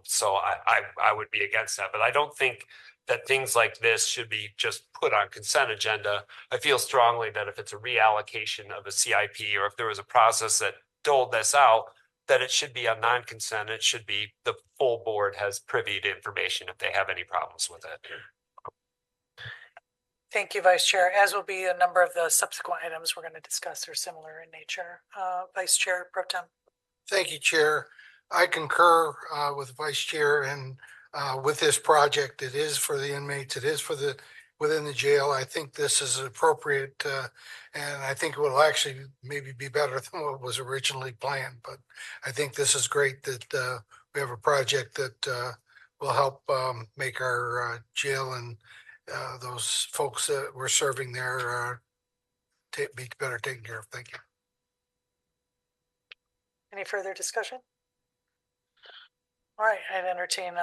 Speaker 8: So I would be against that, but I don't think that things like this should be just put on consent agenda. I feel strongly that if it's a reallocation of a CIP, or if there was a process that doled this out, that it should be on non-consent. It should be the full board has privy to information if they have any problems with it.
Speaker 1: Thank you, Vice Chair. As will be a number of the subsequent items we're going to discuss are similar in nature. Vice Chair Pro Tem.
Speaker 11: Thank you, Chair. I concur with Vice Chair and with this project. It is for the inmates. It is for the within the jail. I think this is appropriate, and I think it will actually maybe be better than what was originally planned. But I think this is great that we have a project that will help make our jail and those folks that we're serving there be better taken care of. Thank you.
Speaker 1: Any further discussion? All right, I'd entertain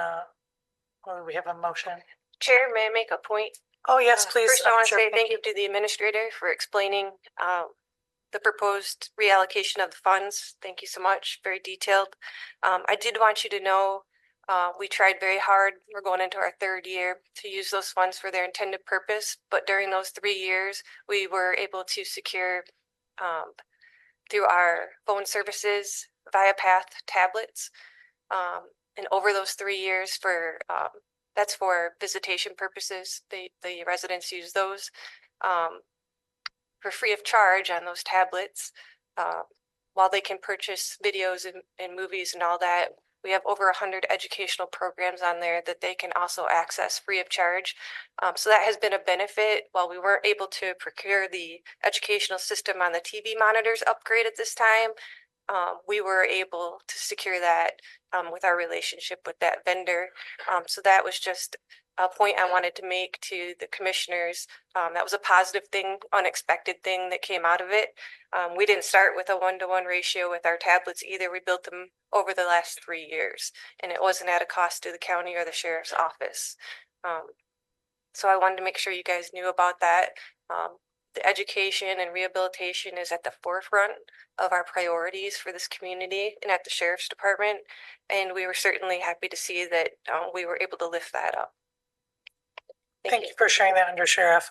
Speaker 1: well, we have a motion.
Speaker 20: Chair, may I make a point?
Speaker 1: Oh, yes, please.
Speaker 20: First, I want to say thank you to the administrator for explaining the proposed reallocation of the funds. Thank you so much. Very detailed. I did want you to know we tried very hard. We're going into our third year to use those funds for their intended purpose. But during those 3 years, we were able to secure through our phone services via Path tablets. And over those 3 years for that's for visitation purposes. The residents use those for free of charge on those tablets. While they can purchase videos and movies and all that, we have over 100 educational programs on there that they can also access free of charge. So that has been a benefit. While we weren't able to procure the educational system on the TV monitors upgrade at this time, we were able to secure that with our relationship with that vendor. So that was just a point I wanted to make to the commissioners. That was a positive thing, unexpected thing that came out of it. We didn't start with a 1-to-1 ratio with our tablets either. We built them over the last 3 years, and it wasn't at a cost to the county or the sheriff's office. So I wanted to make sure you guys knew about that. The education and rehabilitation is at the forefront of our priorities for this community and at the sheriff's department. And we were certainly happy to see that we were able to lift that up.
Speaker 1: Thank you for sharing that, Under Sheriff.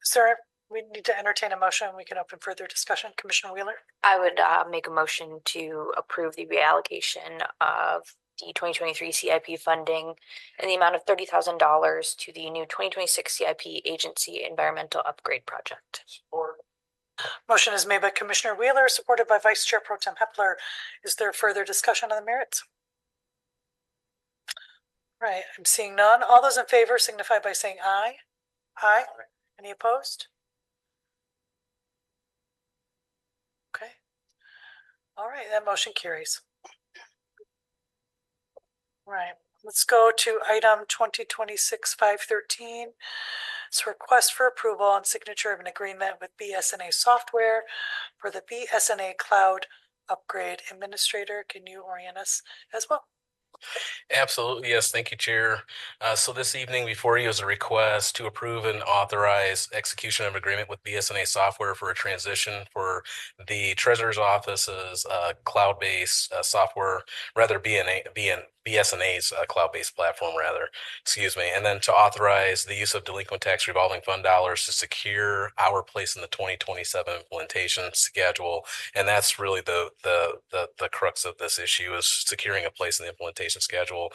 Speaker 1: Sir, we need to entertain a motion. We can open further discussion. Commissioner Wheeler.
Speaker 19: I would make a motion to approve the reallocation of the 2023 CIP funding in the amount of $30,000 to the new 2026 CIP Agency Environmental Upgrade Project.
Speaker 1: Motion is made by Commissioner Wheeler, supported by Vice Chair Pro Tem Hepler. Is there further discussion on the merits? Right, I'm seeing none. All those in favor signify by saying aye. Aye. Any opposed? Okay. All right, that motion carries. Right, let's go to item 2026-513. It's a request for approval and signature of an agreement with BSNA software for the BSNA Cloud Upgrade Administrator. Can you orient us as well?
Speaker 10: Absolutely, yes. Thank you, Chair. So this evening before you is a request to approve and authorize execution of agreement with BSNA software for a transition for the Treasurer's Office's cloud-based software, rather BSNA's cloud-based platform, and then to authorize the use of delinquent tax revolving fund dollars to secure our place in the 2027 implementation schedule. And that's really the crux of this issue, is securing a place in the implementation schedule.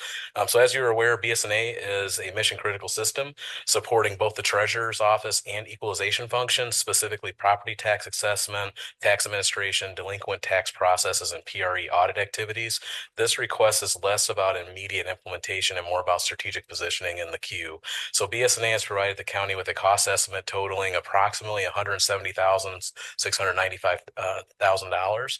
Speaker 10: So as you're aware, BSNA is a mission critical system supporting both the Treasurer's Office and equalization functions, specifically property tax assessment, tax administration, delinquent tax processes, and PRE audit activities. This request is less about immediate implementation and more about strategic positioning in the queue. So BSNA has provided the county with a cost estimate totaling approximately $170,695,000.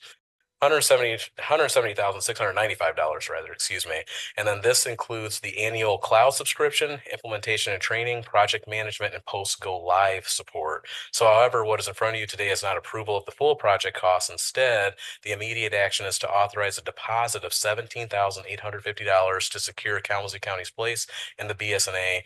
Speaker 10: $170,695 rather, excuse me. And then this includes the annual cloud subscription, implementation and training, project management, and post-go live support. So however, what is in front of you today is not approval of the full project costs. Instead, the immediate action is to authorize a deposit of $17,850 to secure Kalamazoo County's place in the BSNA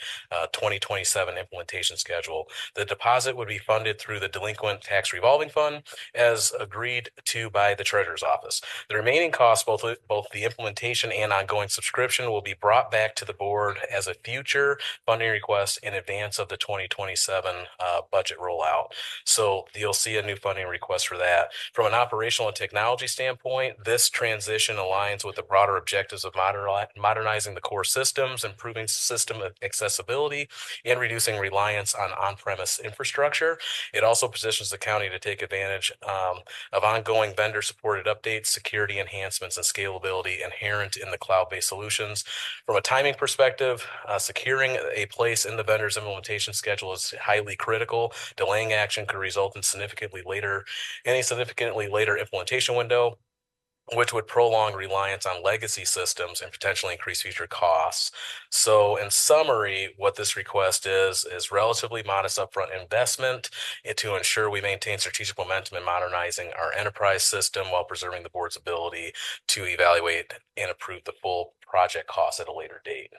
Speaker 10: 2027 implementation schedule. The deposit would be funded through the Delinquent Tax Revolving Fund as agreed to by the Treasurer's Office. The remaining costs, both the implementation and ongoing subscription, will be brought back to the board as a future funding request in advance of the 2027 budget rollout. So you'll see a new funding request for that. From an operational and technology standpoint, this transition aligns with the broader objectives of modernizing the core systems, improving system accessibility, and reducing reliance on on-premise infrastructure. It also positions the county to take advantage of ongoing vendor-supported updates, security enhancements, and scalability inherent in the cloud-based solutions. From a timing perspective, securing a place in the vendor's implementation schedule is highly critical. Delaying action could result in significantly later implementation window, which would prolong reliance on legacy systems and potentially increase future costs. So in summary, what this request is relatively modest upfront investment to ensure we maintain strategic momentum in modernizing our enterprise system while preserving the board's ability to evaluate and approve the full project cost at a later date.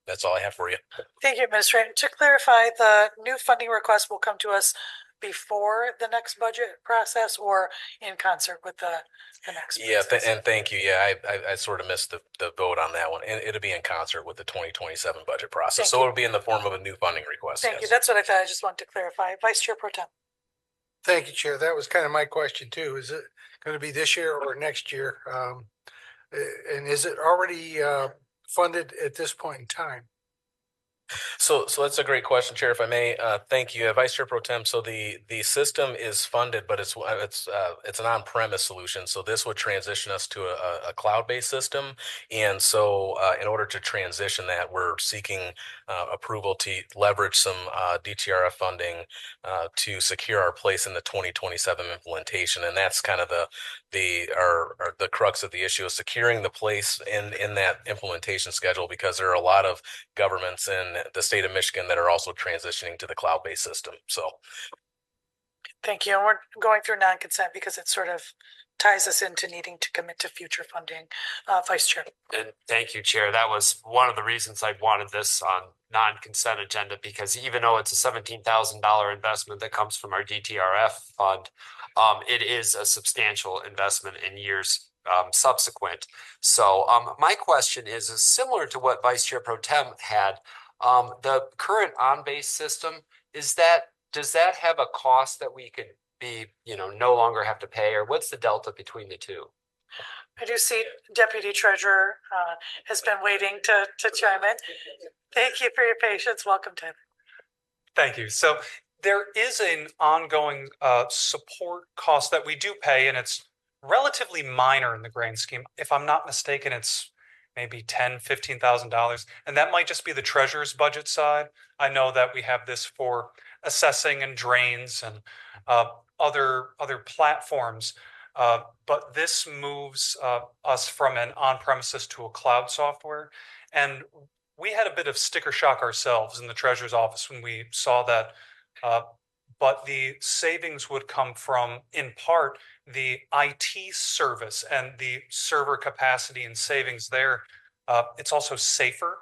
Speaker 10: That's all I have for you.
Speaker 1: Thank you, Administrator. To clarify, the new funding request will come to us before the next budget process or in concert with the next?
Speaker 10: Yeah, and thank you. Yeah, I sort of missed the vote on that one. And it'll be in concert with the 2027 budget process. So it'll be in the form of a new funding request.
Speaker 1: Thank you. That's what I thought. I just wanted to clarify. Vice Chair Pro Tem.
Speaker 11: Thank you, Chair. That was kind of my question too. Is it going to be this year or next year? And is it already funded at this point in time?
Speaker 10: So that's a great question, Chair. If I may, thank you, Vice Chair Pro Tem. So the system is funded, but it's an on-premise solution. So this would transition us to a cloud-based system. And so in order to transition that, we're seeking approval to leverage some DTRF funding to secure our place in the 2027 implementation. And that's kind of the crux of the issue, is securing the place in that implementation schedule, because there are a lot of governments in the state of Michigan that are also transitioning to the cloud-based system. So
Speaker 1: thank you. And we're going through non-consent because it sort of ties us into needing to commit to future funding. Vice Chair.
Speaker 8: And thank you, Chair. That was one of the reasons I wanted this on non-consent agenda, because even though it's a $17,000 investment that comes from our DTRF fund, it is a substantial investment in years subsequent. So my question is similar to what Vice Chair Pro Tem had. The current on-base system, does that have a cost that we could be, no longer have to pay, or what's the delta between the two?
Speaker 1: I do see Deputy Treasurer has been waiting to chime in. Thank you for your patience. Welcome, Tyler.
Speaker 14: Thank you. So there is an ongoing support cost that we do pay, and it's relatively minor in the grand scheme. If I'm not mistaken, it's maybe $10,000, $15,000, and that might just be the treasurer's budget side. I know that we have this for assessing and drains and other platforms, but this moves us from an on-premises to a cloud software. And we had a bit of sticker shock ourselves in the treasurer's office when we saw that, but the savings would come from, in part, the IT service and the server capacity and savings there. It's also safer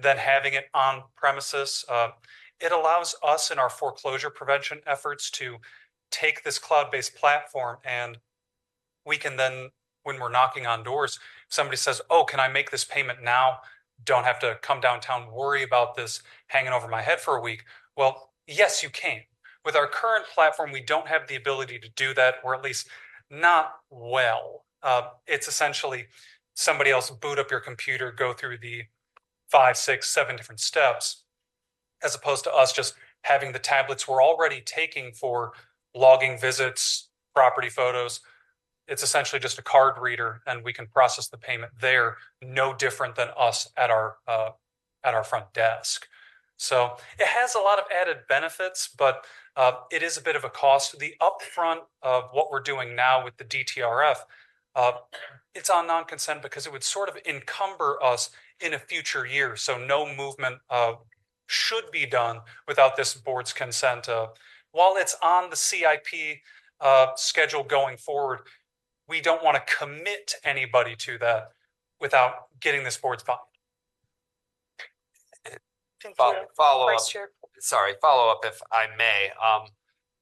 Speaker 14: than having it on premises. It allows us in our foreclosure prevention efforts to take this cloud-based platform, and we can then, when we're knocking on doors, somebody says, oh, can I make this payment now? Don't have to come downtown, worry about this hanging over my head for a week. Well, yes, you can. With our current platform, we don't have the ability to do that, or at least not well. It's essentially somebody else boot up your computer, go through the 5, 6, 7 different steps, as opposed to us just having the tablets we're already taking for logging visits, property photos. It's essentially just a card reader, and we can process the payment there, no different than us at our front desk. So it has a lot of added benefits, but it is a bit of a cost. The upfront of what we're doing now with the DTRF,
Speaker 21: It's on non-consent because it would sort of encumber us in a future year. So no movement should be done without this board's consent. While it's on the CIP schedule going forward, we don't want to commit anybody to that without getting this board's buy-in.
Speaker 8: Follow
Speaker 1: Vice
Speaker 8: up.
Speaker 1: Chair.
Speaker 8: Sorry, follow up if I may.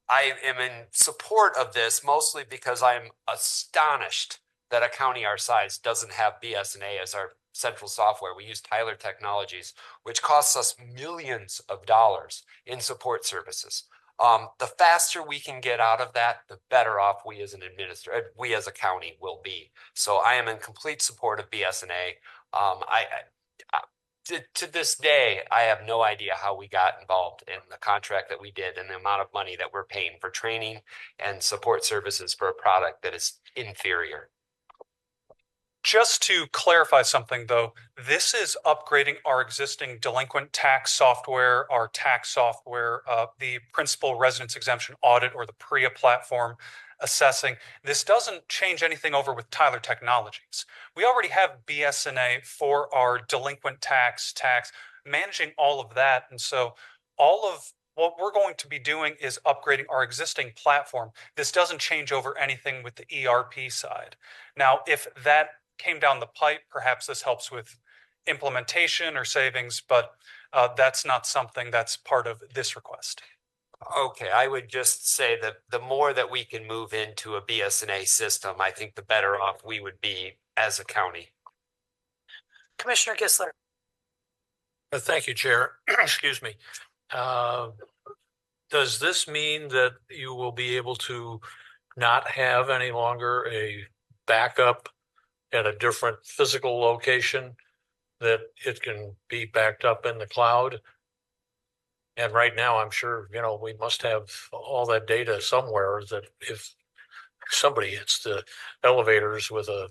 Speaker 8: I am in support of this mostly because I'm astonished that a county our size doesn't have BSNA as our central software. We use Tyler Technologies, which costs us millions of dollars in support services. The faster we can get out of that, the better off we as an we as a county will be. So I am in complete support of BSNA. To this day, I have no idea how we got involved in the contract that we did and the amount of money that we're paying for training and support services for a product that is inferior.
Speaker 21: Just to clarify something, though, this is upgrading our existing delinquent tax software, our tax software, the principal residence exemption audit or the PREA platform assessing. This doesn't change anything over with Tyler Technologies. We already have BSNA for our delinquent tax, managing all of that. And so all of what we're going to be doing is upgrading our existing platform. This doesn't change over anything with the ERP side. Now, if that came down the pipe, perhaps this helps with implementation or savings, but that's not something that's part of this request.
Speaker 8: Okay, I would just say that the more that we can move into a BSNA system, I think the better off we would be as a county.
Speaker 1: Commissioner Gisler.
Speaker 5: Thank you, Chair. Excuse me. Does this mean that you will be able to not have any longer a backup at a different physical location, that it can be backed up in the cloud? And right now, I'm sure, we must have all that data somewhere, that if somebody hits the elevators with a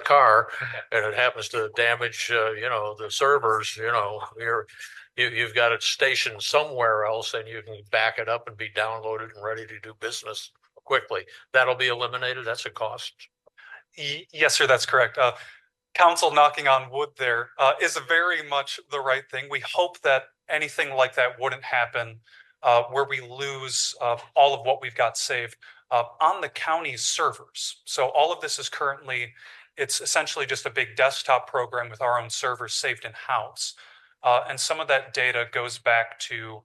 Speaker 5: car and it happens to damage, the servers, you've got it stationed somewhere else and you can back it up and be downloaded and ready to do business quickly. That'll be eliminated. That's a cost.
Speaker 21: Yes, sir, that's correct. Council knocking on wood there is very much the right thing. We hope that anything like that wouldn't happen where we lose all of what we've got saved on the county's servers. So all of this is currently, it's essentially just a big desktop program with our own servers saved in-house. And some of that data goes back to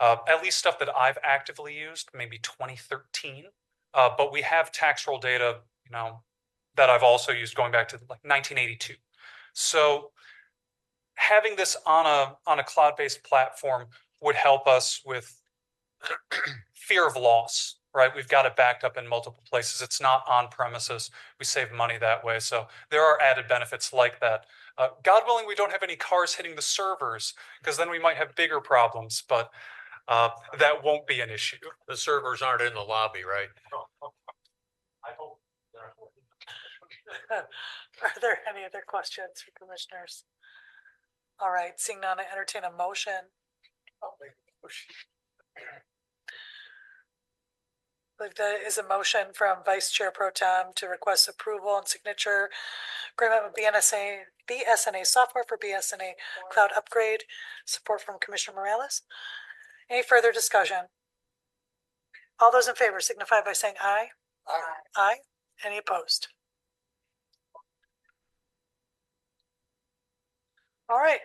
Speaker 21: at least stuff that I've actively used, maybe 2013. But we have tax roll data, that I've also used going back to like 1982. So having this on a cloud-based platform would help us with fear of loss, right? We've got it backed up in multiple places. It's not on premises. We save money that way. So there are added benefits like that. God willing, we don't have any cars hitting the servers, because then we might have bigger problems, but that won't be an issue.
Speaker 5: The servers aren't in the lobby, right?
Speaker 21: I hope. Are there any other questions for commissioners? All right, seeing none, I entertain a motion. There is a motion from Vice Chair Pro Tem to request approval and signature agreement with BSNA software for BSNA cloud upgrade. Support from Commissioner Morales. Any further discussion? All those in favor signify by saying aye. Aye. Aye. Any opposed? All right.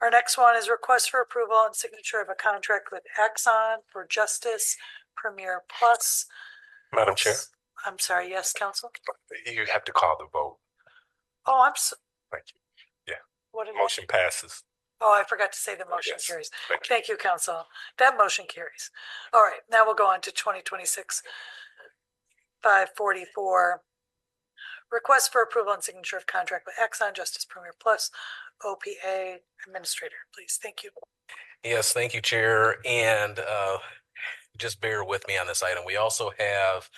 Speaker 21: Our next one is request for approval and signature of a contract with Axon for Justice Premier Plus.
Speaker 9: Madam Chair.
Speaker 1: I'm sorry. Yes, Council.
Speaker 9: You have to call the vote.
Speaker 1: Oh, I'm so.
Speaker 9: Thank you. Yeah.
Speaker 1: What did
Speaker 9: Motion passes.
Speaker 1: Oh, I forgot to say the motion
Speaker 9: Yes.
Speaker 1: carries.
Speaker 9: Thank you.
Speaker 1: You, Council. That motion carries. All right. Now we'll go on to 2026-544. Request for approval and signature of contract with Axon Justice Premier Plus OPA Administrator, please. Thank you.
Speaker 10: Yes, thank you, Chair. And just bear with me on this item. We also have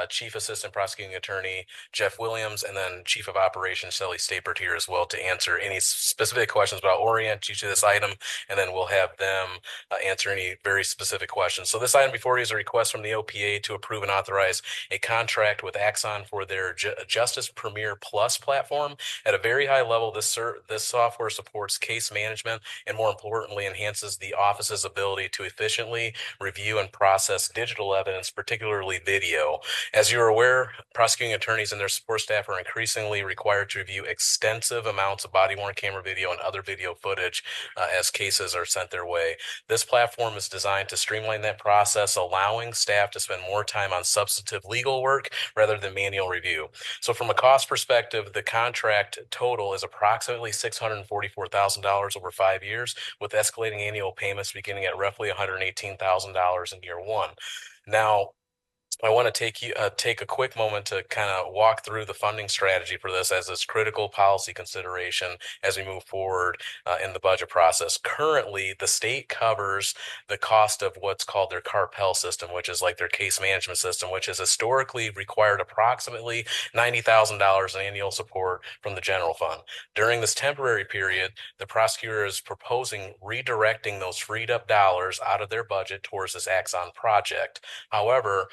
Speaker 10: Chief Assistant Prosecuting Attorney Jeff Williams, and then Chief of Operations Shelley Stapert here as well to answer any specific questions about orient you to this item, and then we'll have them answer any very specific questions. So this item before you is a request from the OPA to approve and authorize a contract with Axon for their Justice Premier Plus platform. At a very high level, this software supports case management and, more importantly, enhances the office's ability to efficiently review and process digital evidence, particularly video. As you're aware, prosecuting attorneys and their support staff are increasingly required to review extensive amounts of body-worn camera video and other video footage as cases are sent their way. This platform is designed to streamline that process, allowing staff to spend more time on substantive legal work rather than manual review. So from a cost perspective, the contract total is approximately $644,000 over 5 years, with escalating annual payments beginning at roughly $118,000 in year one. Now, I want to take a quick moment to kind of walk through the funding strategy for this as this critical policy consideration as we move forward in the budget process. Currently, the state covers the cost of what's called their Carpel system, which is like their case management system, which has historically required approximately $90,000 in annual support from the general fund. During this temporary period, the prosecutor is proposing redirecting those freed up dollars out of their budget towards this Axon project. However,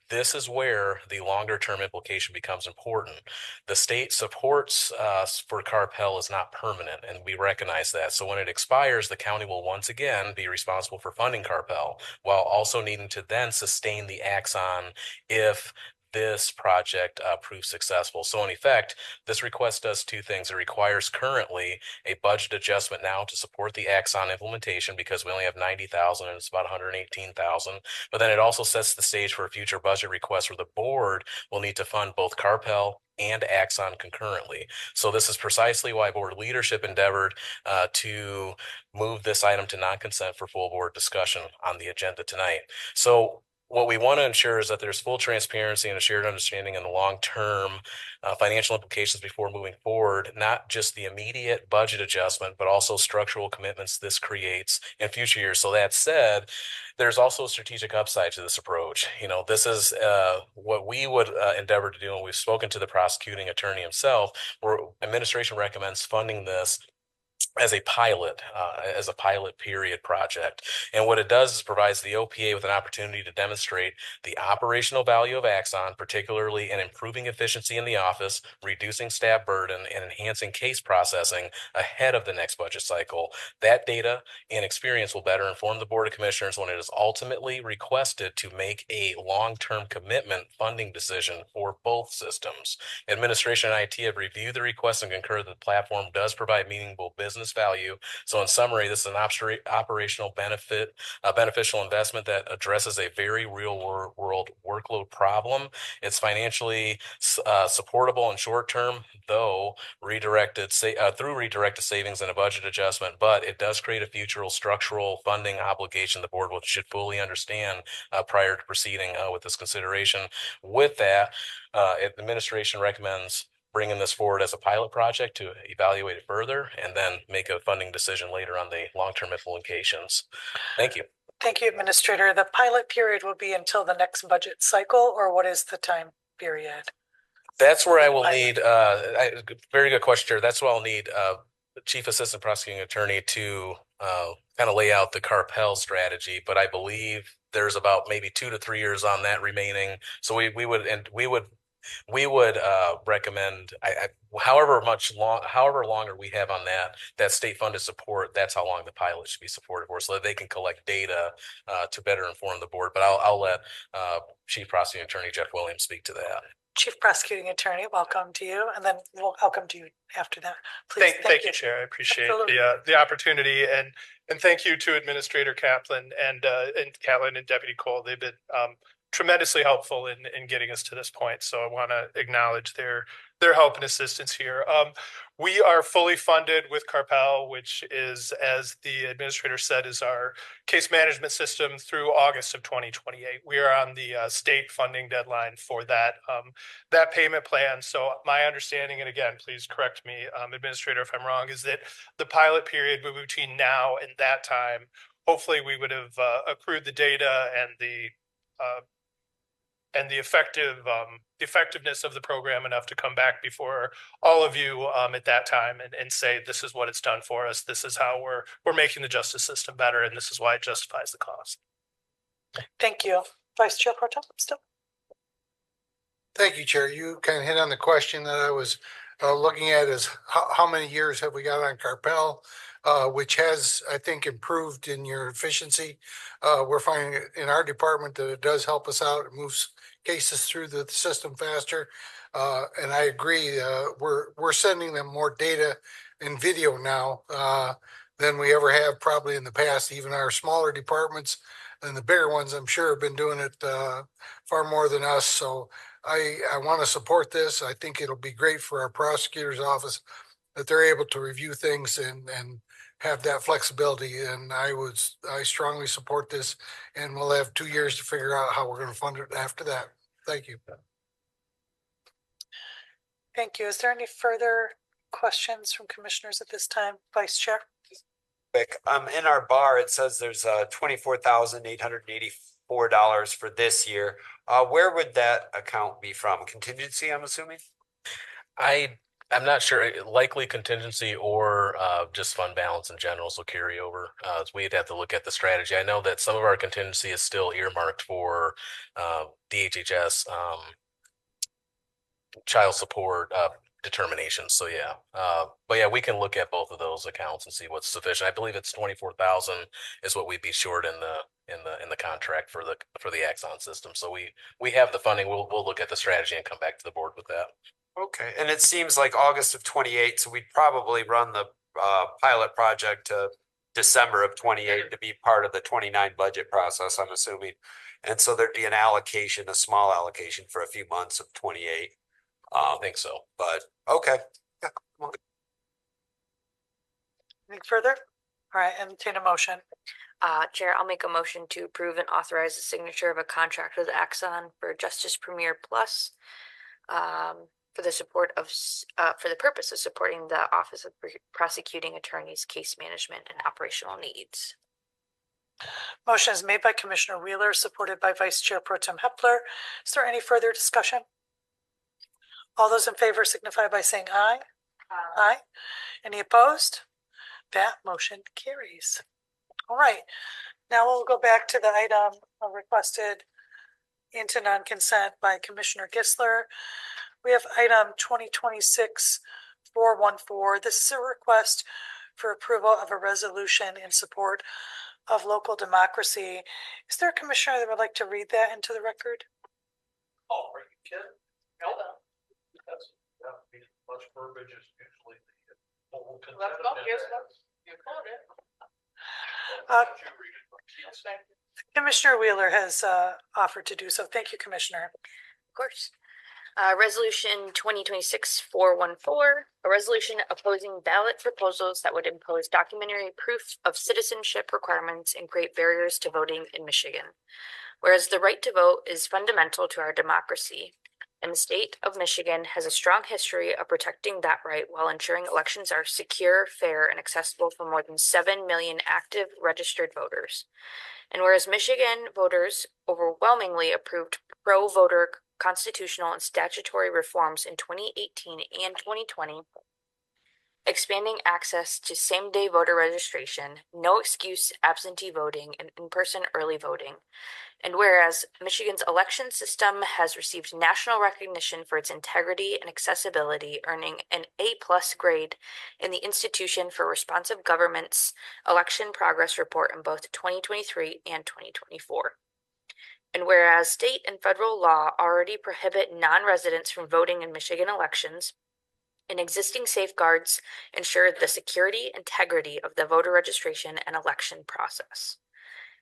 Speaker 10: this is where the longer term implication becomes important. The state supports for Carpel is not permanent, and we recognize that. So when it expires, the county will once again be responsible for funding Carpel, while also needing to then sustain the Axon if this project proves successful. So in effect, this request does two things. It requires currently a budget adjustment now to support the Axon implementation because we only have 90,000 and it's about 118,000. But then it also sets the stage for a future budget request where the board will need to fund both Carpel and Axon concurrently. So this is precisely why board leadership endeavored to move this item to non-consent for full board discussion on the agenda tonight. So what we want to ensure is that there's full transparency and a shared understanding in the long-term financial implications before moving forward, not just the immediate budget adjustment, but also structural commitments this creates in future years. So that said, there's also a strategic upside to this approach. You know, this is what we would endeavor to do, and we've spoken to the prosecuting attorney himself, where administration recommends funding this as a pilot period project. And what it does is provides the OPA with an opportunity to demonstrate the operational value of Axon, particularly in improving efficiency in the office, reducing staff burden, and enhancing case processing ahead of the next budget cycle. That data and experience will better inform the Board of Commissioners when it is ultimately requested to make a long-term commitment funding decision for both systems. Administration and IT have reviewed the request and concur that the platform does provide meaningful business value. So in summary, this is an operational beneficial investment that addresses a very real world workload problem. It's financially supportable in short term, though through redirected savings and a budget adjustment, but it does create a future structural funding obligation the board should fully understand prior to proceeding with this consideration. With that, administration recommends bringing this forward as a pilot project to evaluate it further and then make a funding decision later on the long-term implications. Thank you.
Speaker 1: Thank you, Administrator. The pilot period will be until the next budget cycle, or what is the time period?
Speaker 10: That's where I will need, very good question, Chair. That's where I'll need the Chief Assistant Prosecuting Attorney to kind of lay out the Carpel strategy, but I believe there's about maybe 2 to 3 years on that remaining. So we would recommend however longer we have on that state funded support. That's how long the pilot should be supported for, so that they can collect data to better inform the board. But I'll let Chief Prosecuting Attorney Jeff Williams speak to that.
Speaker 1: Chief Prosecuting Attorney, welcome to you, and then I'll come to you after that. Please.
Speaker 3: Thank you, Chair. I appreciate the opportunity, and thank you to Administrator Catlin and Catlin and Deputy Cole. They've been tremendously helpful in getting us to this point. So I want to acknowledge their help and assistance here. We are fully funded with Carpel, which is, as the administrator said, is our case management system through August of 2028. We are on the state funding deadline for that payment plan. So my understanding, and again, please correct me, Administrator, if I'm wrong, is that the pilot period will be between now and that time. Hopefully we would have accrued the data and the and the effectiveness of the program enough to come back before all of you at that time and say, this is what it's done for us. This is how we're making the justice system better, and this is why it justifies the cost.
Speaker 1: Thank you. Vice Chair Pro Tem still.
Speaker 11: Thank you, Chair. You kind of hit on the question that I was looking at is how many years have we got on Carpel, which has, I think, improved in your efficiency. We're finding in our department that it does help us out. It moves cases through the system faster. And I agree, we're sending them more data and video now than we ever have probably in the past. Even our smaller departments and the bigger ones, I'm sure, have been doing it far more than us. So I want to support this. I think it'll be great for our prosecutor's office that they're able to review things and have that flexibility. And I strongly support this, and we'll have 2 years to figure out how we're going to fund it after that. Thank you.
Speaker 1: Thank you. Is there any further questions from commissioners at this time? Vice Chair?
Speaker 8: In our bar, it says there's $24,884 for this year. Where would that account be from? Contingency, I'm assuming?
Speaker 10: I'm not sure, likely contingency or just fund balance in general, so carryover. We'd have to look at the strategy. I know that some of our contingency is still earmarked for DHHS, child support determination. So yeah, but yeah, we can look at both of those accounts and see what's sufficient. I believe it's 24,000 is what we'd be short in the contract for the Axon system. So we have the funding. We'll look at the strategy and come back to the board with that.
Speaker 8: Okay, and it seems like August of 28, so we'd probably run the pilot project to December of 28 to be part of the 29 budget process, I'm assuming. And so there'd be an allocation, a small allocation for a few months of 28.
Speaker 10: I think so.
Speaker 8: But okay. Yeah.
Speaker 1: Any further? All right, entertain a motion.
Speaker 19: Chair, I'll make a motion to approve and authorize the signature of a contract with Axon for Justice Premier Plus for the purpose of supporting the Office of Prosecuting Attorneys' case management and operational needs.
Speaker 1: Motion is made by Commissioner Wheeler, supported by Vice Chair Pro Tem Hepler. Is there any further discussion? All those in favor signify by saying aye. Aye. Any opposed? That motion carries. All right. Now we'll go back to the item requested into non-consent by Commissioner Gisler. We have item 2026-414. This is a request for approval of a resolution in support of local democracy. Is there a commissioner that would like to read that into the record?
Speaker 5: Oh, are you kidding? Hold on. That means much verbiage is usually the whole consent agenda.
Speaker 1: Commissioner Wheeler has offered to do so. Thank you, Commissioner.
Speaker 19: Of course. Resolution 2026-414, a resolution opposing ballot proposals that would impose documentary proof of citizenship requirements and create barriers to voting in Michigan. Whereas the right to vote is fundamental to our democracy, and the state of Michigan has a strong history of protecting that right while ensuring elections are secure, fair, and accessible for more than 7 million active registered voters. And whereas Michigan voters overwhelmingly approved pro-voter constitutional and statutory reforms in 2018 and 2020, expanding access to same-day voter registration, no excuse absentee voting, and in-person early voting. And whereas Michigan's election system has received national recognition for its integrity and accessibility, earning an A+ grade in the Institution for Responsive Government's Election Progress Report in both 2023 and 2024. And whereas state and federal law already prohibit non-residents from voting in Michigan elections, and existing safeguards ensure the security, integrity of the voter registration and election process.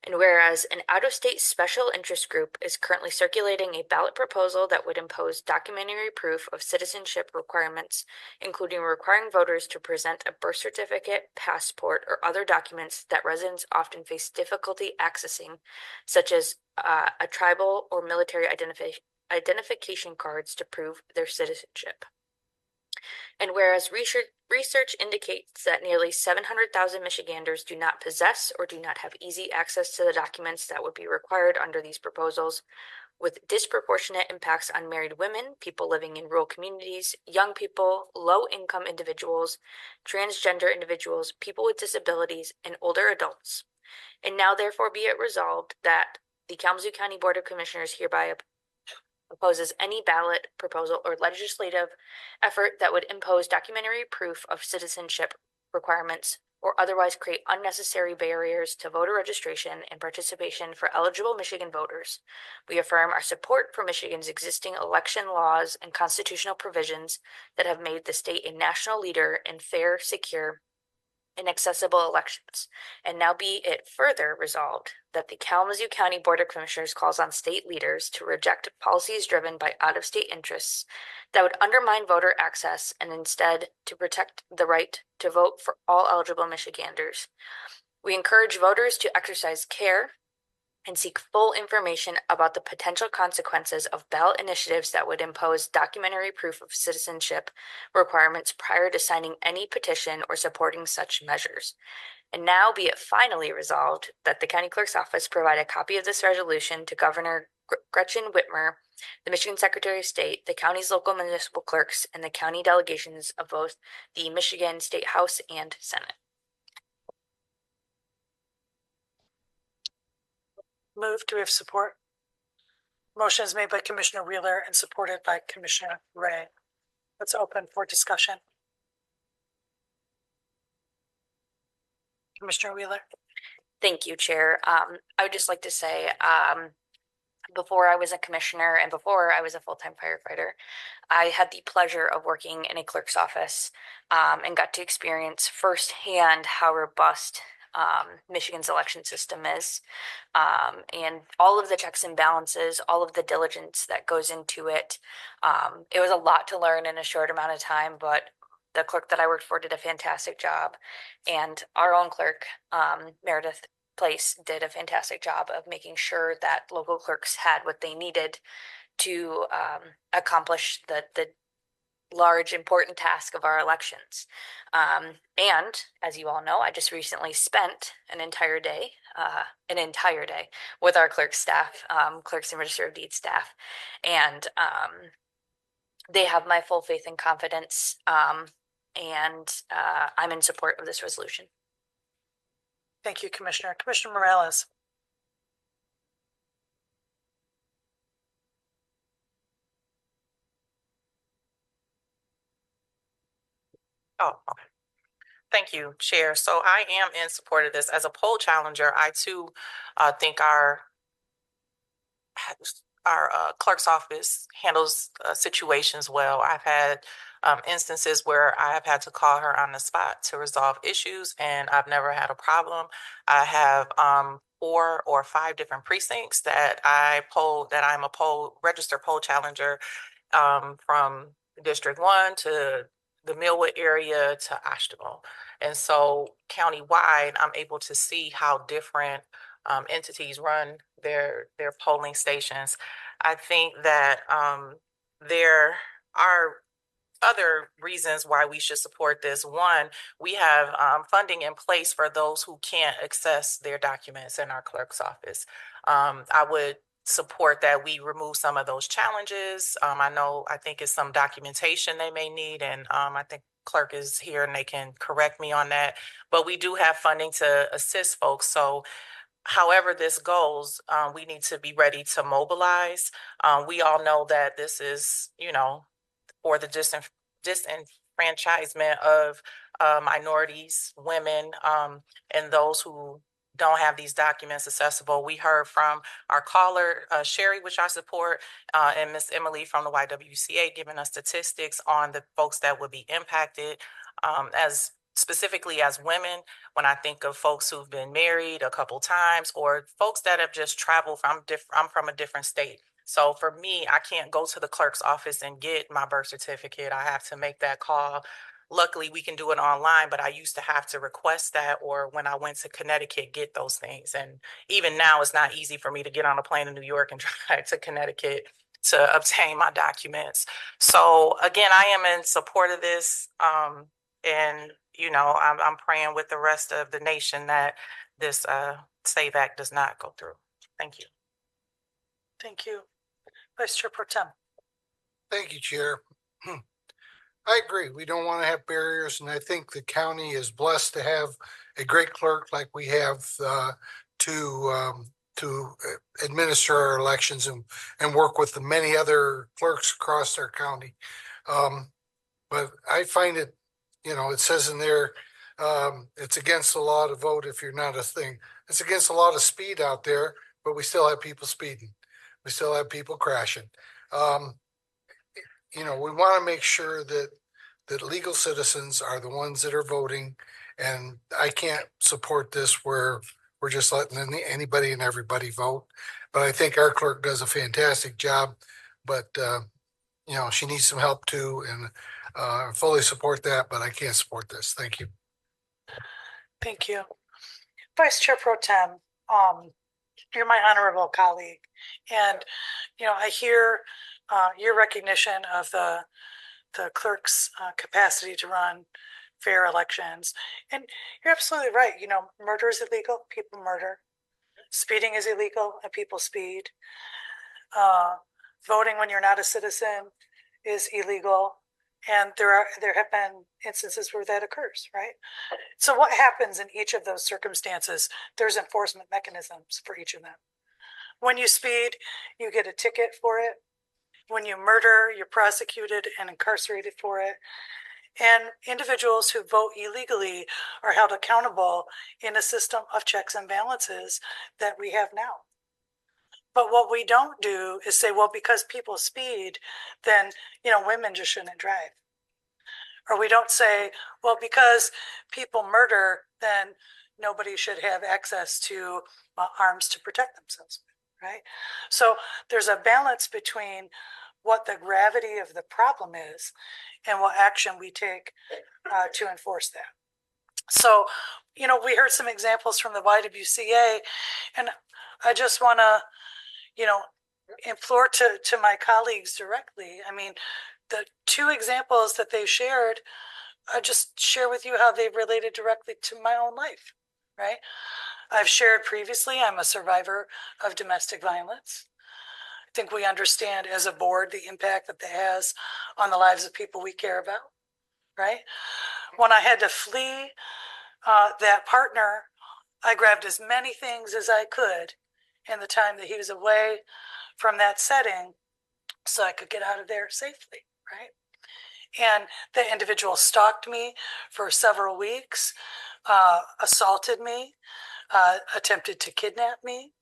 Speaker 19: And whereas an out-of-state special interest group is currently circulating a ballot proposal that would impose documentary proof of citizenship requirements, including requiring voters to present a birth certificate, passport, or other documents that residents often face difficulty accessing, such as a tribal or military identification cards to prove their citizenship. And whereas research indicates that nearly 700,000 Michiganders do not possess or do not have easy access to the documents that would be required under these proposals, with disproportionate impacts on married women, people living in rural communities, young people, low-income individuals, transgender individuals, people with disabilities, and older adults. And now therefore be it resolved that the Kalamazoo County Board of Commissioners hereby opposes any ballot proposal or legislative effort that would impose documentary proof of citizenship requirements or otherwise create unnecessary barriers to voter registration and participation for eligible Michigan voters. We affirm our support for Michigan's existing election laws and constitutional provisions that have made the state a national leader in fair, secure, and accessible elections. And now be it further resolved that the Kalamazoo County Board of Commissioners calls on state leaders to reject policies driven by out-of-state interests that would undermine voter access and instead to protect the right to vote for all eligible Michiganders. We encourage voters to exercise care and seek full information about the potential consequences of ballot initiatives that would impose documentary proof of citizenship requirements prior to signing any petition or supporting such measures. And now be it finally resolved that the County Clerk's Office provide a copy of this resolution to Governor Gretchen Whitmer, the Michigan Secretary of State, the county's local municipal clerks, and the county delegations of both the Michigan State House and Senate.
Speaker 1: Move. Do we have support? Motion is made by Commissioner Wheeler and supported by Commissioner Ray. Let's open for discussion. Commissioner Wheeler.
Speaker 19: Thank you, Chair. I would just like to say, before I was a commissioner and before I was a full-time firefighter, I had the pleasure of working in a clerk's office and got to experience firsthand how robust Michigan's election system is, and all of the checks and balances, all of the diligence that goes into it. It was a lot to learn in a short amount of time, but the clerk that I worked for did a fantastic job, and our own clerk, Meredith Place, did a fantastic job of making sure that local clerks had what they needed to accomplish the large, important task of our elections. And as you all know, I just recently spent an entire day with our clerk staff, clerks and register of deeds staff, and they have my full faith and confidence, and I'm in support of this resolution.
Speaker 1: Thank you, Commissioner. Commissioner Morales.
Speaker 2: Oh, okay. Thank you, Chair. So I am in support of this. As a poll challenger, I too think our clerk's office handles situations well. I've had instances where I have had to call her on the spot to resolve issues, and I've never had a problem. I have 4 or 5 different precincts that I'm a registered poll challenger, from District 1 to the Millwood area to Ashtimo. And so countywide, I'm able to see how different entities run their polling stations. I think that there are other reasons why we should support this. One, we have funding in place for those who can't access their documents in our clerk's office. I would support that we remove some of those challenges. I think it's some documentation they may need, and I think clerk is here and they can correct me on that. But we do have funding to assist folks. So however this goes, we need to be ready to mobilize. We all know that this is, for the disenfranchisement of minorities, women, and those who don't have these documents accessible. We heard from our caller, Sherry, which I support, and Miss Emily from the YWCA, giving us statistics on the folks that would be impacted, specifically as women. When I think of folks who've been married a couple times, or folks that have just traveled I'm from a different state. So for me, I can't go to the clerk's office and get my birth certificate. I have to make that call. Luckily, we can do it online, but I used to have to request that, or when I went to Connecticut, get those things. And even now, it's not easy for me to get on a plane in New York and drive to Connecticut to obtain my documents. So again, I am in support of this. And I'm praying with the rest of the nation that this SAVE Act does not go through. Thank you.
Speaker 1: Thank you. Vice Chair Pro Tem.
Speaker 11: Thank you, Chair. I agree. We don't want to have barriers, and I think the county is blessed to have a great clerk like we have to administer our elections and work with the many other clerks across our county. But I find it, it says in there, it's against the law to vote if you're not a thing. It's against the law to speed out there, but we still have people speeding. We still have people crashing. We want to make sure that legal citizens are the ones that are voting, and I can't support this where we're just letting anybody and everybody vote. But I think our clerk does a fantastic job, but she needs some help too, and fully support that, but I can't support this. Thank you.
Speaker 1: Thank you. Vice Chair Pro Tem, you're my honorable colleague, and I hear your recognition of the clerk's capacity to run fair elections, and you're absolutely right. Murder is illegal. People murder. Speeding is illegal, and people speed. Voting when you're not a citizen is illegal, and there have been instances where that occurs, right? So what happens in each of those circumstances? There's enforcement mechanisms for each of them. When you speed, you get a ticket for it. When you murder, you're prosecuted and incarcerated for it. And individuals who vote illegally are held accountable in a system of checks and balances that we have now. But what we don't do is say, well, because people speed, then, women just shouldn't drive. Or we don't say, well, because people murder, then nobody should have access to arms to protect themselves, right? So there's a balance between what the gravity of the problem is and what action we take to enforce that. So, we heard some examples from the YWCA, and I just want to, implore to my colleagues directly. I mean, the two examples that they shared, I just share with you how they related directly to my own life, right? I've shared previously, I'm a survivor of domestic violence. I think we understand as a board the impact that has on the lives of people we care about, right? When I had to flee that partner, I grabbed as many things as I could in the time that he was away from that setting so I could get out of there safely, right? And the individual stalked me for several weeks, assaulted me, attempted to kidnap me.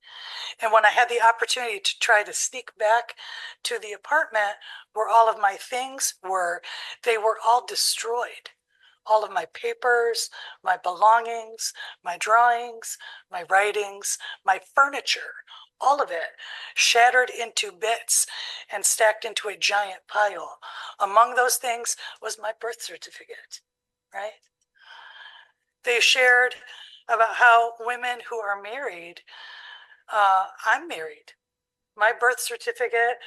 Speaker 1: And when I had the opportunity to try to sneak back to the apartment where all of my things were, they were all destroyed. All of my papers, my belongings, my drawings, my writings, my furniture, all of it shattered into bits and stacked into a giant pile. Among those things was my birth certificate, right? They shared about how women who are married, I'm married. My birth certificate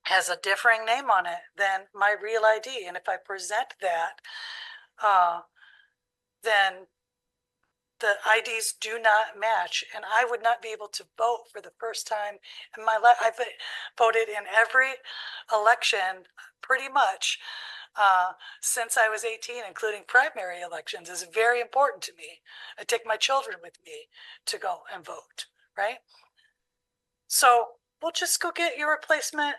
Speaker 1: has a differing name on it than my real ID. And if I present that, then the IDs do not match, and I would not be able to vote for the first time in my life. I've voted in every election pretty much since I was 18, including primary elections. Is very important to me. I take my children with me to go and vote, right? So we'll just go get your replacement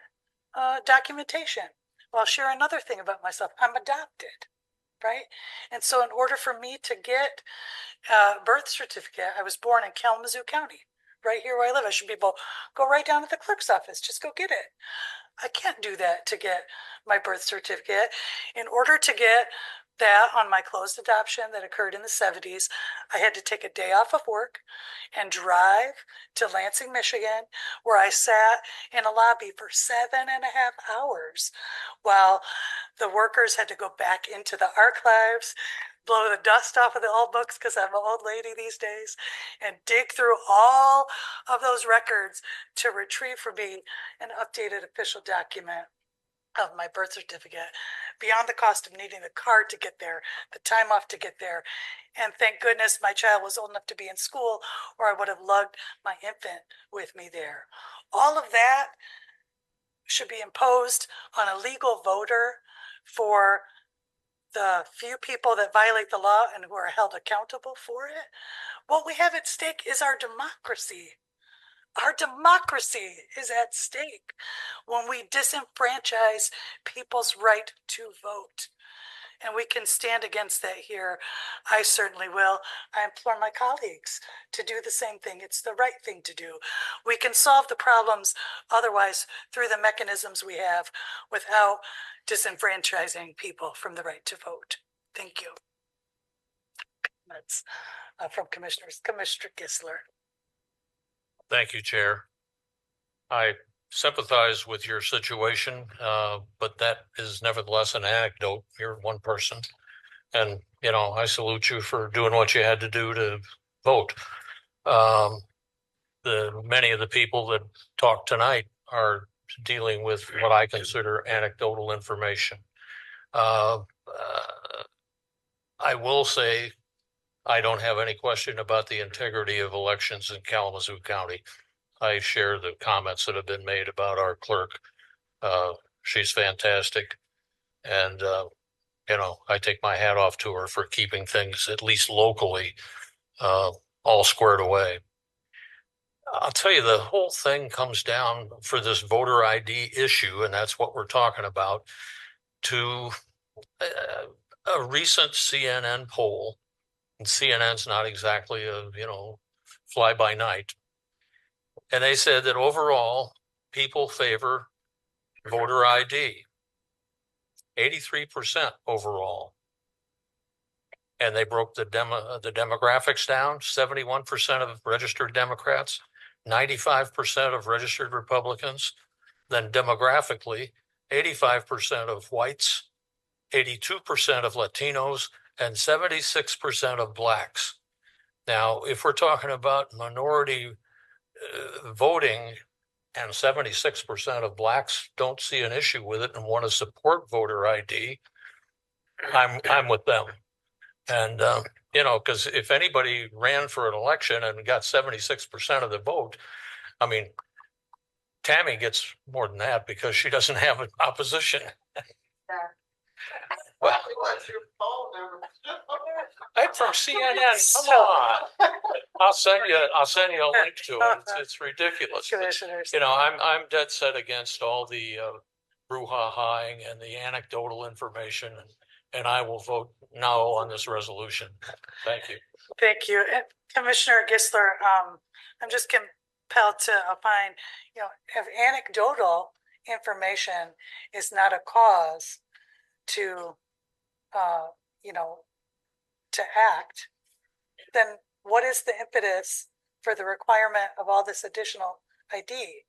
Speaker 1: documentation. Well, I'll share another thing about myself. I'm adopted, right? And so in order for me to get a birth certificate, I was born in Kalamazoo County, right here where I live. I should be able to go right down to the clerk's office, just go get it. I can't do that to get my birth certificate. In order to get that on my closed adoption that occurred in the 70s, I had to take a day off of work and drive to Lansing, Michigan, where I sat in a lobby for 7.5 hours while the workers had to go back into the archives, blow the dust off of the old books because I'm an old lady these days, and dig through all of those records to retrieve for me an updated official document of my birth certificate, beyond the cost of needing the car to get there, the time off to get there. And thank goodness my child was old enough to be in school, or I would have lugged my infant with me there. All of that should be imposed on a legal voter for the few people that violate the law and who are held accountable for it. What we have at stake is our democracy. Our democracy is at stake when we disenfranchise people's right to vote. And we can stand against that here. I certainly will. I implore my colleagues to do the same thing. It's the right thing to do. We can solve the problems otherwise through the mechanisms we have without disenfranchising people from the right to vote. Thank you. That's from Commissioner Gisler.
Speaker 5: Thank you, Chair. I sympathize with your situation, but that is nevertheless an anecdote. You're one person. And, you know, I salute you for doing what you had to do to vote. Many of the people that talked tonight are dealing with what I consider anecdotal information. I will say I don't have any question about the integrity of elections in Kalamazoo County. I share the comments that have been made about our clerk. She's fantastic. And, you know, I take my hat off to her for keeping things, at least locally, all squared away. I'll tell you, the whole thing comes down for this voter ID issue, and that's what we're talking about, to a recent CNN poll. And CNN's not exactly a, you know, fly by night. And they said that overall, people favor voter ID. 83% overall. And they broke the demographics down. 71% of registered Democrats, 95% of registered Republicans. Then demographically, 85% of whites, 82% of Latinos, and 76% of blacks. Now, if we're talking about minority voting, and 76% of blacks don't see an issue with it and want to support voter ID, I'm with them. And, you know, because if anybody ran for an election and got 76% of the vote, I mean, Tammy gets more than that because she doesn't have an opposition. Well, I'm from CNN. Come on. I'll send you a link to it. It's ridiculous.
Speaker 1: Commissioners.
Speaker 5: You know, I'm dead set against all the brouhahaing and the anecdotal information, and I will vote no on this resolution. Thank you.
Speaker 1: Thank you. And Commissioner Gisler, I'm just compelled to opine, you know, if anecdotal information is not a cause to, you know, to act, then what is the impetus for the requirement of all this additional ID?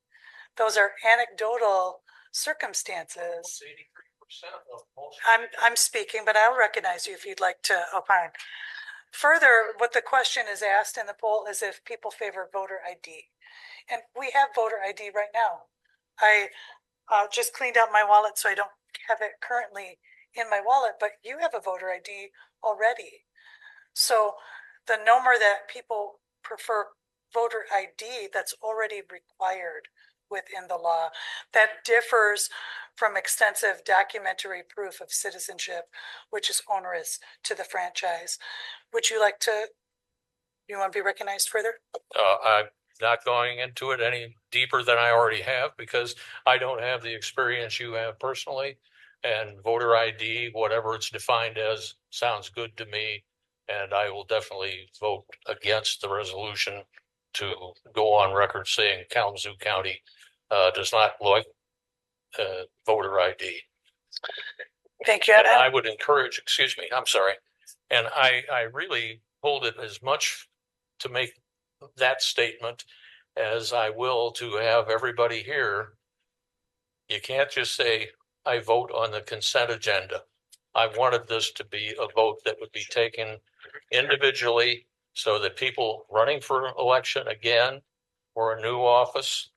Speaker 1: Those are anecdotal circumstances.
Speaker 5: 83% of most.
Speaker 1: I'm speaking, but I'll recognize you if you'd like to opine. Further, what the question is asked in the poll is if people favor voter ID. And we have voter ID right now. I just cleaned out my wallet, so I don't have it currently in my wallet, but you have a voter ID already. So the number that people prefer voter ID, that's already required within the law, that differs from extensive documentary proof of citizenship, which is onerous to the franchise. Would you like to, you want to be recognized further?
Speaker 5: I'm not going into it any deeper than I already have because I don't have the experience you have personally. And voter ID, whatever it's defined as, sounds good to me. And I will definitely vote against the resolution to go on record saying Kalamazoo County does not like voter ID.
Speaker 1: Thank you.
Speaker 5: And I would encourage, excuse me, I'm sorry. And I really hold it as much to make that statement as I will to have everybody here. You can't just say, I vote on the consent agenda. I wanted this to be a vote that would be taken individually so that people running for election again or a new office,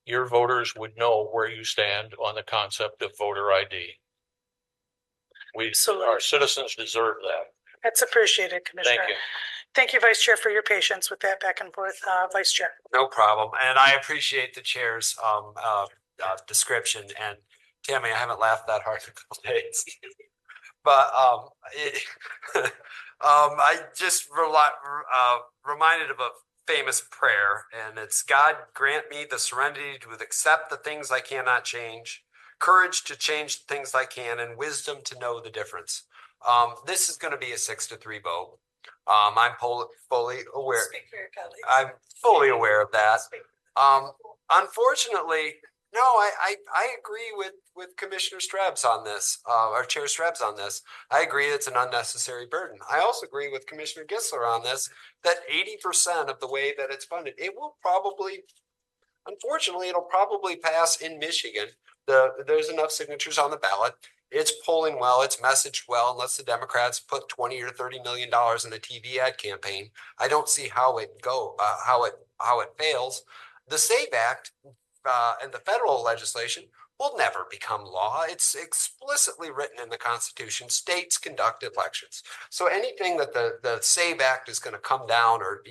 Speaker 5: your voters would know where you stand on the concept of voter ID. Our citizens deserve that.
Speaker 1: That's appreciated, Commissioner.
Speaker 5: Thank you.
Speaker 1: Thank you, Vice Chair, for your patience with that back and forth, Vice Chair.
Speaker 8: No problem. And I appreciate the chair's description. And Tammy, I haven't laughed that hard in a couple days. But I just reminded of a famous prayer, and it's, God grant me the serenity to accept the things I cannot change, courage to change the things I can, and wisdom to know the difference. This is going to be a 6-3 vote. I'm fully aware.
Speaker 1: Speak for your colleagues.
Speaker 8: I'm fully aware of that. Unfortunately, no, I agree with Commissioner Strebs on this, or Chair Strebs on this. I agree it's an unnecessary burden. I also agree with Commissioner Gissler on this, that 80% of the way that it's funded, it will probably, unfortunately, it'll probably pass in Michigan. There's enough signatures on the ballot. It's polling well, it's messaged well, unless the Democrats put $20 or $30 million in a TV ad campaign. I don't see how it fails. The SAVE Act and the federal legislation will never become law. It's explicitly written in the Constitution. States conduct elections. So anything that the SAVE Act is going to come down, or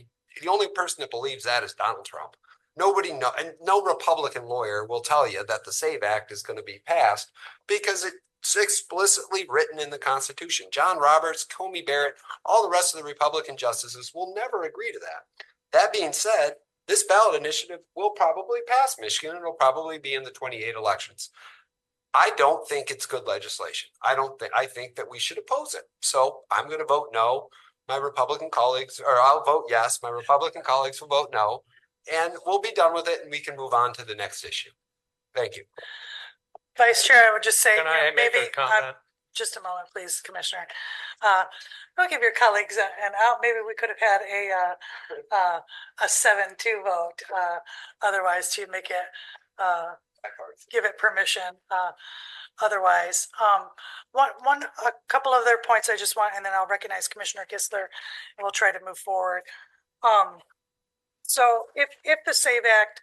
Speaker 8: the only person that believes that is Donald Trump. Nobody know, and no Republican lawyer will tell you that the SAVE Act is going to be passed because it's explicitly written in the Constitution. John Roberts, Comey Barrett, all the rest of the Republican justices will never agree to that. That being said, this ballot initiative will probably pass Michigan, and it'll probably be in the 28 elections. I don't think it's good legislation. I think that we should oppose it. So I'm going to vote no. My Republican colleagues, or I'll vote yes. My Republican colleagues will vote no. And we'll be done with it, and we can move on to the next issue. Thank you.
Speaker 1: Vice Chair, I would just say,
Speaker 5: Can I make
Speaker 1: maybe,
Speaker 5: a comment?
Speaker 1: just a moment, please, Commissioner. I'll give your colleagues an out. Maybe we could have had a 7-2 vote, otherwise to make it, give it permission. Otherwise, a couple of other points I just want, and then I'll recognize Commissioner Gissler, and we'll try to move forward. So if the SAVE Act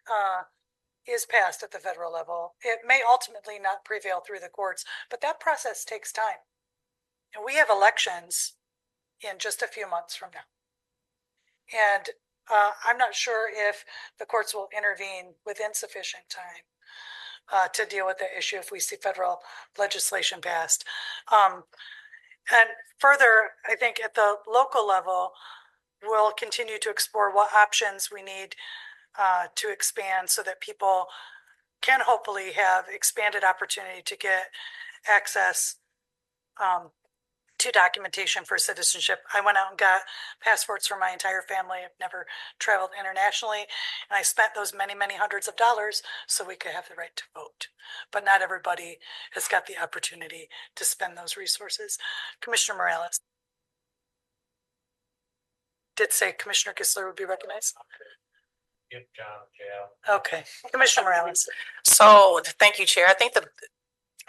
Speaker 1: is passed at the federal level, it may ultimately not prevail through the courts, but that process takes time. And we have elections in just a few months from now. And I'm not sure if the courts will intervene within sufficient time to deal with the issue if we see federal legislation passed. And further, I think at the local level, we'll continue to explore what options we need to expand so that people can hopefully have expanded opportunity to get access to documentation for citizenship. I went out and got passports for my entire family. I've never traveled internationally, and I spent those many, many hundreds of dollars so we could have the right to vote. But not everybody has got the opportunity to spend those resources. Commissioner Morales did say Commissioner Gissler would be recognized. Okay, Commissioner Morales.
Speaker 2: So thank you, Chair. I think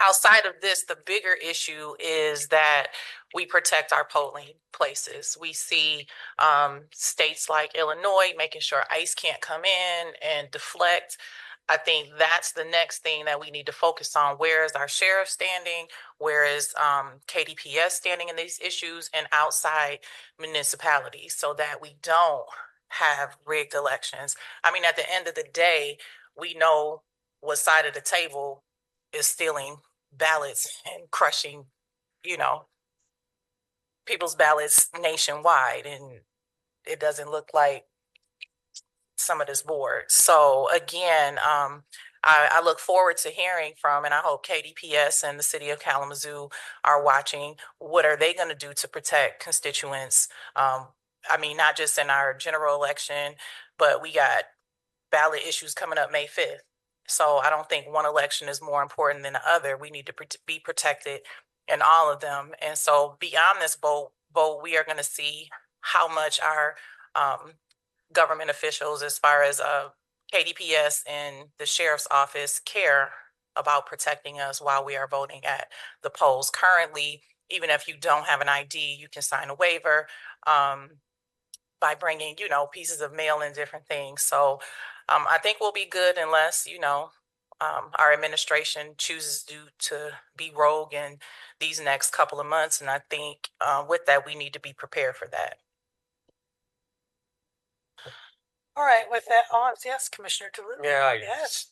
Speaker 2: outside of this, the bigger issue is that we protect our polling places. We see states like Illinois making sure ICE can't come in and deflect. I think that's the next thing that we need to focus on. Where is our sheriff standing? Where is KDPS standing in these issues and outside municipalities so that we don't have rigged elections? I mean, at the end of the day, we know what side of the table is stealing ballots and crushing, people's ballots nationwide. And it doesn't look like some of this board. So again, I look forward to hearing from, and I hope KDPS and the city of Kalamazoo are watching, what are they going to do to protect constituents? I mean, not just in our general election, but we got ballot issues coming up May 5th. So I don't think one election is more important than the other. We need to be protected in all of them. And so beyond this vote, we are going to see how much our government officials, as far as KDPS and the sheriff's office, care about protecting us while we are voting at the polls. Currently, even if you don't have an ID, you can sign a waiver by bringing, pieces of mail and different things. So I think we'll be good unless, our administration chooses to be rogue in these next couple of months. And I think with that, we need to be prepared for that.
Speaker 1: All right, with that, yes, Commissioner Duluth.
Speaker 6: Yeah,
Speaker 1: Yes.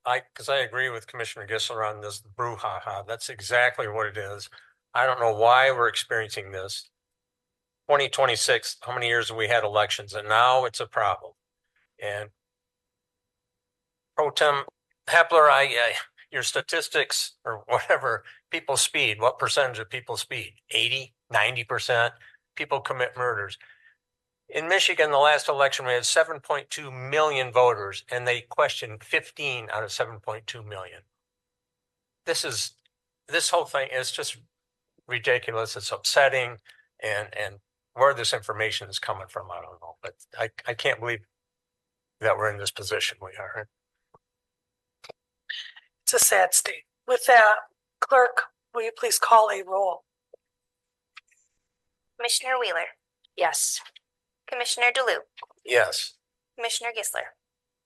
Speaker 6: because I agree with Commissioner Gissler on this brouhaha. That's exactly what it is. I don't know why we're experiencing this. 2026, how many years have we had elections, and now it's a problem. And Pro Tem Hepler, your statistics or whatever, people speed, what percentage of people speed? 80, 90%? People commit murders. In Michigan, the last election, we had 7.2 million voters, and they questioned 15 out of 7.2 million. This whole thing is just ridiculous. It's upsetting, and where this information is coming from, I don't know. But I can't believe that we're in this position we are.
Speaker 1: It's a sad state. With that, clerk, will you please call a roll?
Speaker 4: Commissioner Wheeler,
Speaker 19: Yes.
Speaker 4: Commissioner DeLue,
Speaker 6: Yes.
Speaker 4: Commissioner Gissler,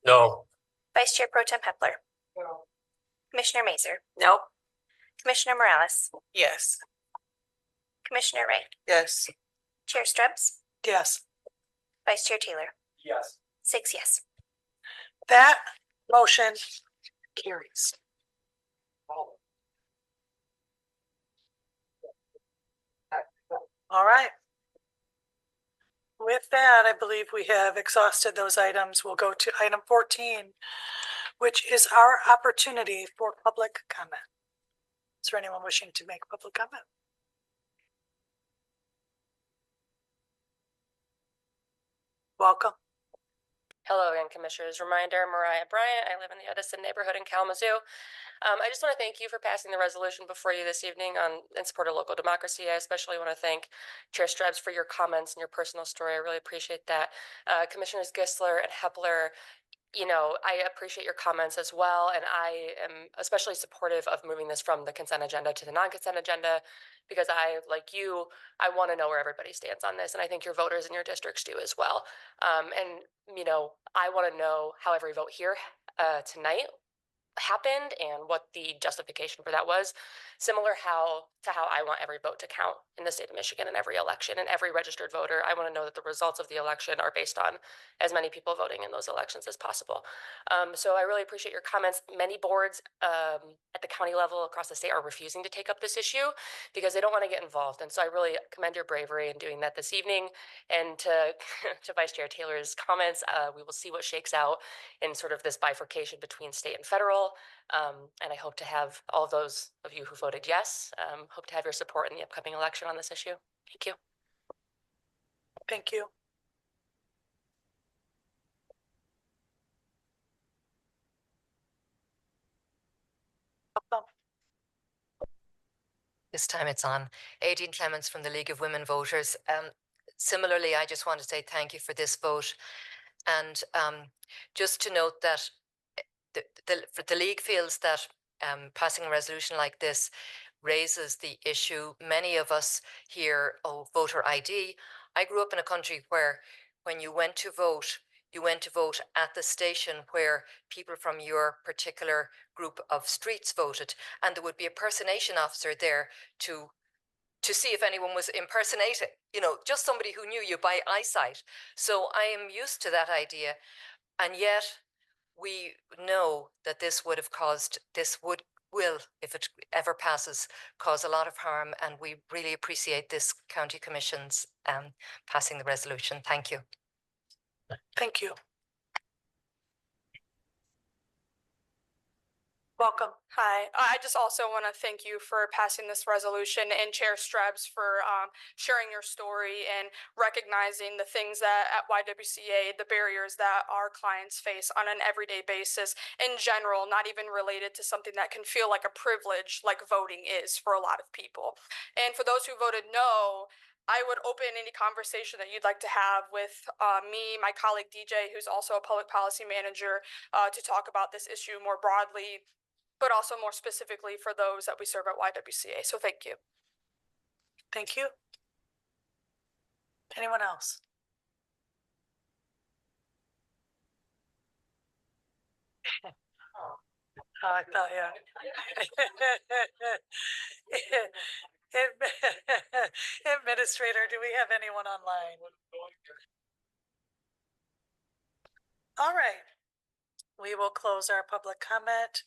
Speaker 6: No.
Speaker 4: Vice Chair Pro Tem Hepler, Commissioner Mazer,
Speaker 19: Nope.
Speaker 4: Commissioner Morales,
Speaker 2: Yes.
Speaker 4: Commissioner Ray,
Speaker 2: Yes.
Speaker 4: Chair Strubs,
Speaker 1: Yes.
Speaker 4: Vice Chair Taylor,
Speaker 3: Yes.
Speaker 4: 6 yes.
Speaker 1: That motion carries. All right. With that, I believe we have exhausted those items. We'll go to item 14, which is our opportunity for public comment. Is there anyone wishing to make public comment? Welcome.
Speaker 16: Hello again, Commissioners. Reminder, Mariah Bryant. I live in the Edison neighborhood in Kalamazoo. I just want to thank you for passing the resolution before you this evening in support of local democracy. I especially want to thank Chair Strubs for your comments and your personal story. I really appreciate that. Commissioners Gissler and Hepler, I appreciate your comments as well, and I am especially supportive of moving this from the consent agenda to the non-consent agenda because I, like you, I want to know where everybody stands on this, and I think your voters in your districts do as well. I want to know how every vote here tonight happened and what the justification for that was, similar to how I want every vote to count in the state of Michigan in every election and every registered voter. I want to know that the results of the election are based on as many people voting in those elections as possible. So I really appreciate your comments. Many boards at the county level across the state are refusing to take up this issue because they don't want to get involved. And so I really commend your bravery in doing that this evening. And to to Vice Chair Taylor's comments, we will see what shakes out in sort of this bifurcation between state and federal. And I hope to have all those of you who voted yes, hope to have your support in the upcoming election on this issue. Thank you.
Speaker 1: Thank you.
Speaker 17: This time it's on. Aideen Clements from the League of Women Voters. Similarly, I just want to say thank you for this vote. And just to note that the League feels that passing a resolution like this raises the issue. Many of us here, voter ID. I grew up in a country where when you went to vote at the station where people from your particular group of streets voted, and there would be a impersonation officer there to see if anyone was impersonating, just somebody who knew you by eyesight. So I am used to that idea, and yet we know that this will, if it ever passes, cause a lot of harm, and we really appreciate this county commission's passing the resolution. Thank you.
Speaker 1: Thank you. Welcome.
Speaker 15: Hi, I just also want to thank you for passing this resolution and Chair Strubs for sharing your story and recognizing the things that at YWCA, the barriers that our clients face on an everyday basis in general, not even related to something that can feel like a privilege like voting is for a lot of people. And for those who voted no, I would open any conversation that you'd like to have with me, my colleague DJ, who's also a public policy manager, to talk about this issue more broadly, but also more specifically for those that we serve at YWCA. So thank you.
Speaker 1: Thank you. Anyone else? Oh, I thought, yeah. Administrator, do we have anyone online? All right. we will close our public comment.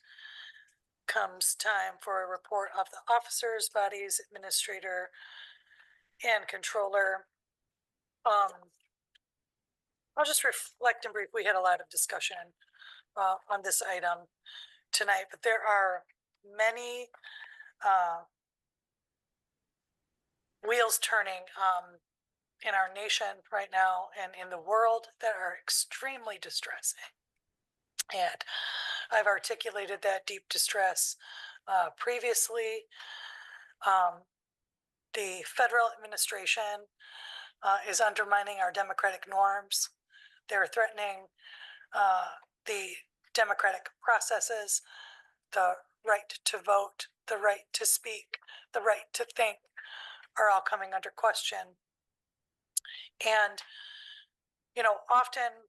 Speaker 1: Comes time for a report of the officers, bodies, administrator, and controller. I'll just reflect and brief. We had a lot of discussion on this item tonight, but there are many wheels turning in our nation right now and in the world that are extremely distressing. And I've articulated that deep distress previously. The federal administration is undermining our democratic norms. They're threatening the democratic processes, the right to vote, the right to speak, the right to think are all coming under question. And, you know, often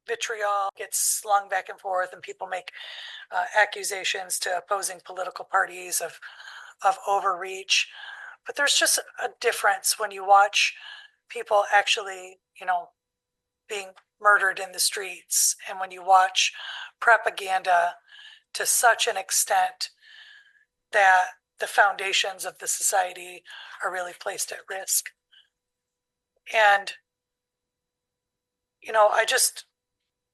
Speaker 1: vitriol gets slung back and forth and people make accusations to opposing political parties of overreach. But there's just a difference when you watch people actually, you know, being murdered in the streets, and when you watch propaganda to such an extent that the foundations of the society are really placed at risk. And, you know, I just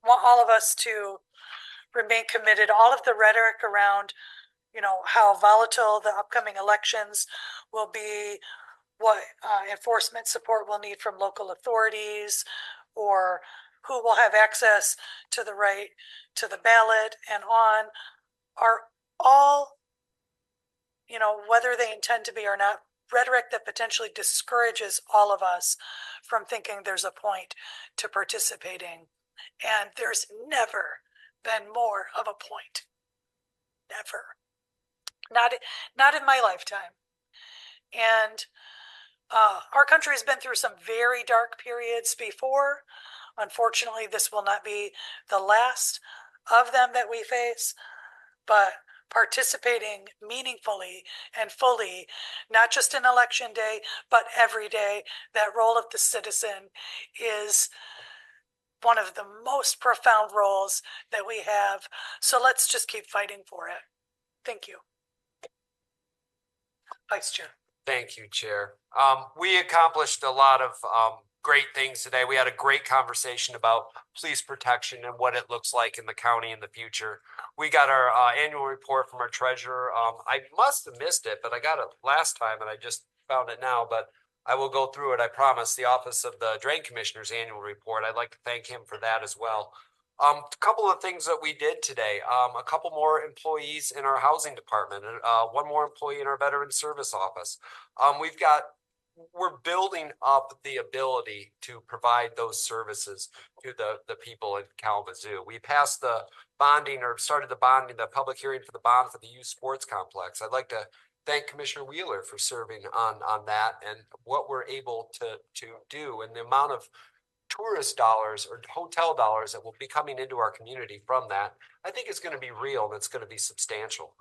Speaker 1: want all of us to remain committed. All of the rhetoric around, you know, how volatile the upcoming elections will be, what enforcement support we'll need from local authorities, or who will have access to the right to the ballot and on, are all, you know, whether they intend to be or not, rhetoric that potentially discourages all of us from thinking there's a point to participating. And there's never been more of a point. Never. Not in my lifetime. And our country has been through some very dark periods before. Unfortunately, this will not be the last of them that we face, but participating meaningfully and fully, not just in election day, but every day, that role of the citizen is one of the most profound roles that we have. So let's just keep fighting for it. Thank you. Vice Chair.
Speaker 8: Thank you, Chair. We accomplished a lot of great things today. We had a great conversation about police protection and what it looks like in the county in the future. We got our annual report from our treasurer. I must have missed it, but I got it last time and I just found it now, but I will go through it. I promise. The Office of the Drain Commissioner's annual report. I'd like to thank him for that as well. A couple of things that we did today. A couple more employees in our housing department, one more employee in our veteran service office. We're building up the ability to provide those services to the people in Kalamazoo. We passed the bonding, or started the bonding, the public hearing for the bond for the youth sports complex. I'd like to thank Commissioner Wheeler for serving on that, and what we're able to do, and the amount of tourist dollars or hotel dollars that will be coming into our community from that. I think it's going to be real and it's going to be substantial.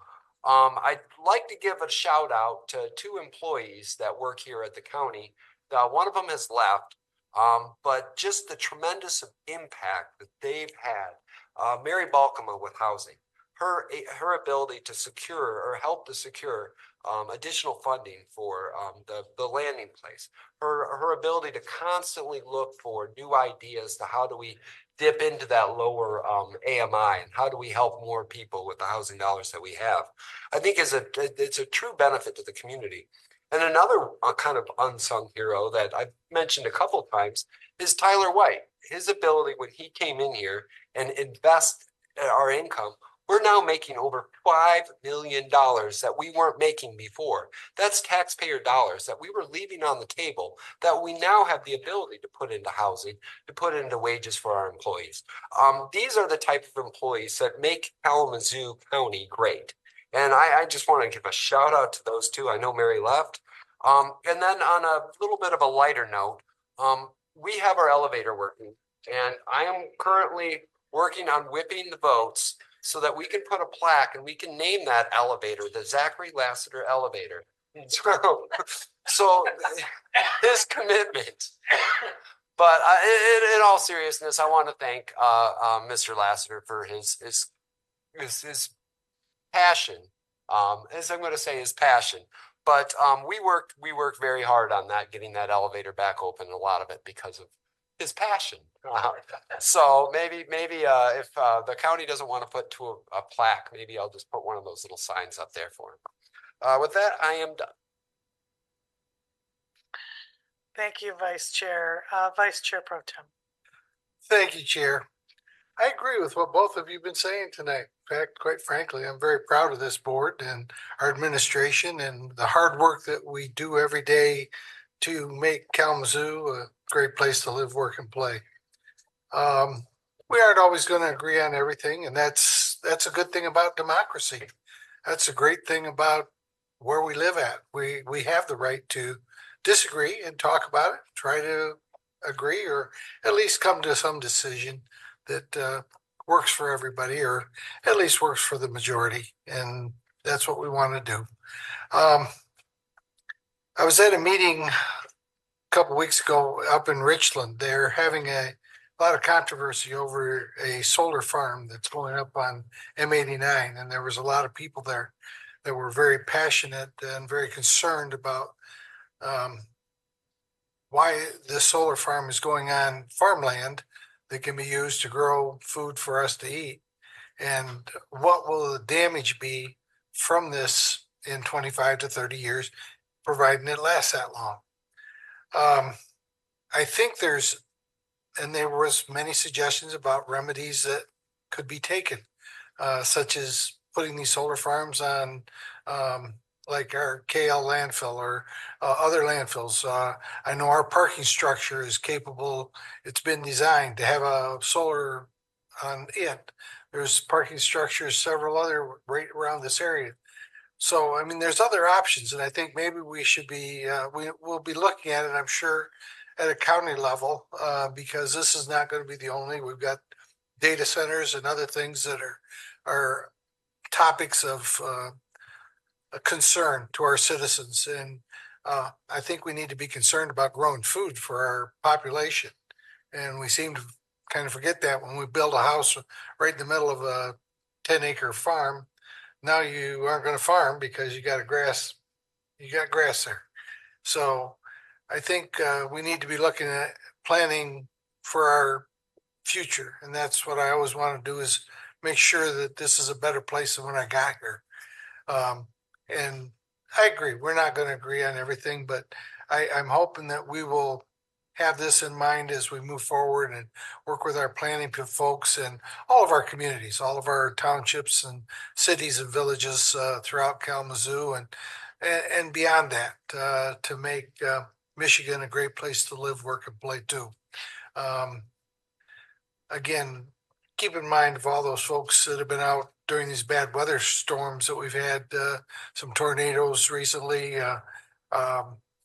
Speaker 8: I'd like to give a shout out to two employees that work here at the county. One of them has left, but just the tremendous impact that they've had. Mary Balkema with housing, her ability to secure or help to secure additional funding for the landing place, her ability to constantly look for new ideas to how do we dip into that lower AMI, and how do we help more people with the housing dollars that we have, I think it's a true benefit to the community. And another kind of unsung hero that I've mentioned a couple of times is Tyler White. His ability when he came in here and invest our income, we're now making over $5 million that we weren't making before. That's taxpayer dollars that we were leaving on the table that we now have the ability to put into housing, to put into wages for our employees. These are the type of employees that make Kalamazoo County great. And I just want to give a shout out to those two. I know Mary left. And then on a little bit of a lighter note, we have our elevator working, and I am currently working on whipping the votes so that we can put a plaque and we can name that elevator the Zachary Lassiter elevator. So his commitment But in all seriousness, I want to thank Mr. Lassiter for his passion. As I'm going to say, his passion. But we worked very hard on that, getting that elevator back open. A lot of it because of his passion. So maybe if the county doesn't want to put to a plaque, maybe I'll just put one of those little signs up there for him. With that, I am done.
Speaker 1: Thank you, Vice Chair. Vice Chair Pro Tem.
Speaker 11: Thank you, Chair. I agree with what both of you have been saying tonight. In fact, quite frankly, I'm very proud of this board and our administration and the hard work that we do every day to make Kalamazoo a great place to live, work, and play. We aren't always going to agree on everything, and that's a good thing about democracy. That's a great thing about where we live at. We have the right to disagree and talk about it, try to agree, or at least come to some decision that works for everybody, or at least works for the majority. And that's what we want to do. I was at a meeting a couple weeks ago up in Richland. They're having a lot of controversy over a solar farm that's going up on M89. And there was a lot of people there that were very passionate and very concerned about why this solar farm is going on farmland that can be used to grow food for us to eat. And what will the damage be from this in 25 to 30 years, providing it lasts that long? I think there was many suggestions about remedies that could be taken, such as putting these solar farms on like our KL landfill or other landfills. I know our parking structure is capable. It's been designed to have a solar on it. There's parking structures, several other right around this area. So, I mean, there's other options, and I think maybe we should be, we'll be looking at it, I'm sure, at a county level, because this is not going to be the only. We've got data centers and other things that are topics of a concern to our citizens. And I think we need to be concerned about growing food for our population. And we seem to kind of forget that when we build a house right in the middle of a 10-acre farm. Now you aren't going to farm because you got grass there. So I think we need to be looking at planning for our future. And that's what I always want to do, is make sure that this is a better place than when I got here. And I agree, we're not going to agree on everything, but I'm hoping that we will have this in mind as we move forward and work with our planning folks and all of our communities, all of our townships and cities and villages throughout Kalamazoo and beyond that, to make Michigan a great place to live, work, and play too. Again, keep in mind of all those folks that have been out during these bad weather storms that we've had, some tornadoes recently.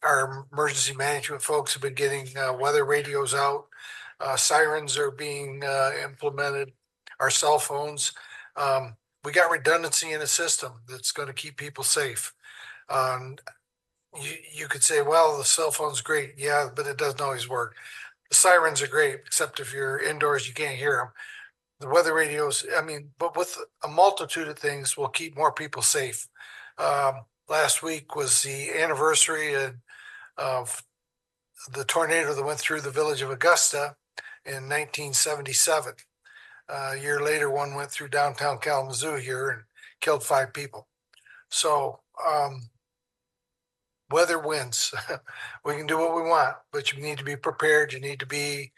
Speaker 11: Our emergency management folks have been getting weather radios out. Sirens are being implemented. Our cell phones. We got redundancy in a system that's going to keep people safe. You could say, well, the cell phone's great. Yeah, but it doesn't always work. The sirens are great, except if you're indoors, you can't hear them. The weather radios, I mean, but with a multitude of things will keep more people safe. Last week was the anniversary of the tornado that went through the village of Augusta in 1977. A year later, one went through downtown Kalamazoo here and killed 5 people. So weather wins. We can do what we want, but you need to be prepared. You need to be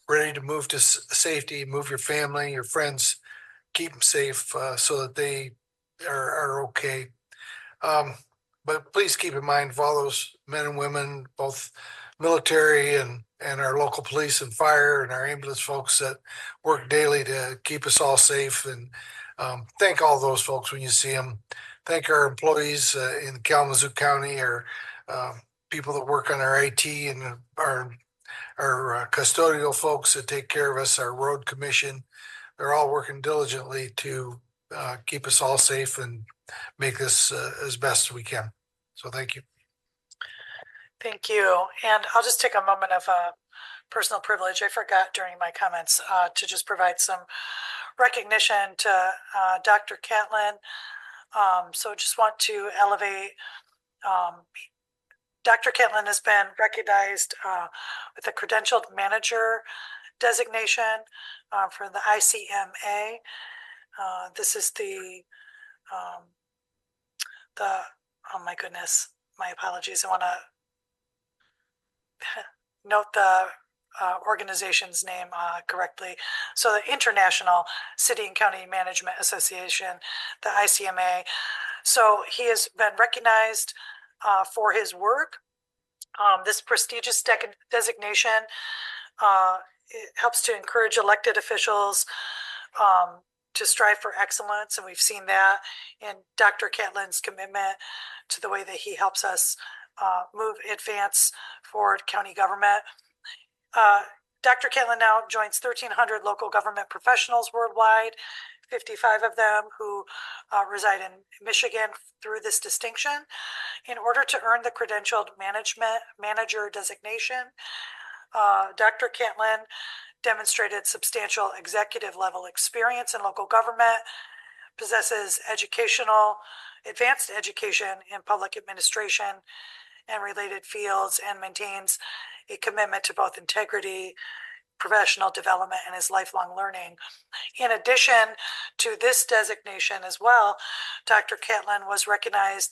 Speaker 11: ready to move to safety, move your family, your friends, keep them safe so that they are okay. But please keep in mind of all those men and women, both military and our local police and fire and our ambulance folks that work daily to keep us all safe. And thank all those folks when you see them. Thank our employees in Kalamazoo County, our people that work on our IT and our custodial folks that take care of us, our road commission. They're all working diligently to keep us all safe and make this as best we can. So thank you.
Speaker 1: Thank you. And I'll just take a moment of personal privilege. I forgot during my comments to just provide some recognition to Dr. Catlin. So just want to elevate. Dr. Catlin has been recognized with a credentialed manager designation for the ICMA. This is the oh my goodness, my apologies. I want to note the organization's name correctly. So the International City and County Management Association, the ICMA. So he has been recognized for his work. This prestigious designation it helps to encourage elected officials to strive for excellence, and we've seen that in Dr. Catlin's commitment to the way that he helps us advance forward county government. Dr. Catlin now joins 1,300 local government professionals worldwide, 55 of them who reside in Michigan through this distinction. In order to earn the credentialed manager designation, Dr. Catlin demonstrated substantial executive level experience in local government, possesses advanced education in public administration and related fields, and maintains a commitment to both integrity, professional development, and his lifelong learning. In addition to this designation as well, Dr. Catlin was recognized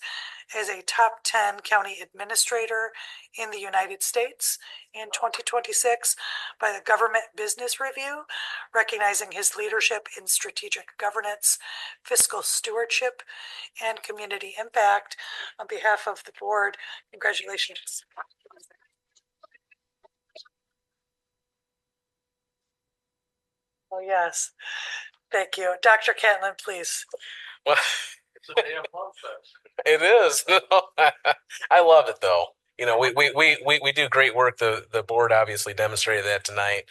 Speaker 1: as a top 10 county administrator in the United States in 2026 by the Government Business Review, recognizing his leadership in strategic governance, fiscal stewardship, and community impact. On behalf of the board, congratulations. Oh, yes. Thank you. Dr. Catlin, please.
Speaker 10: Well, it is. I love it though. You know, we do great work. The board obviously demonstrated that tonight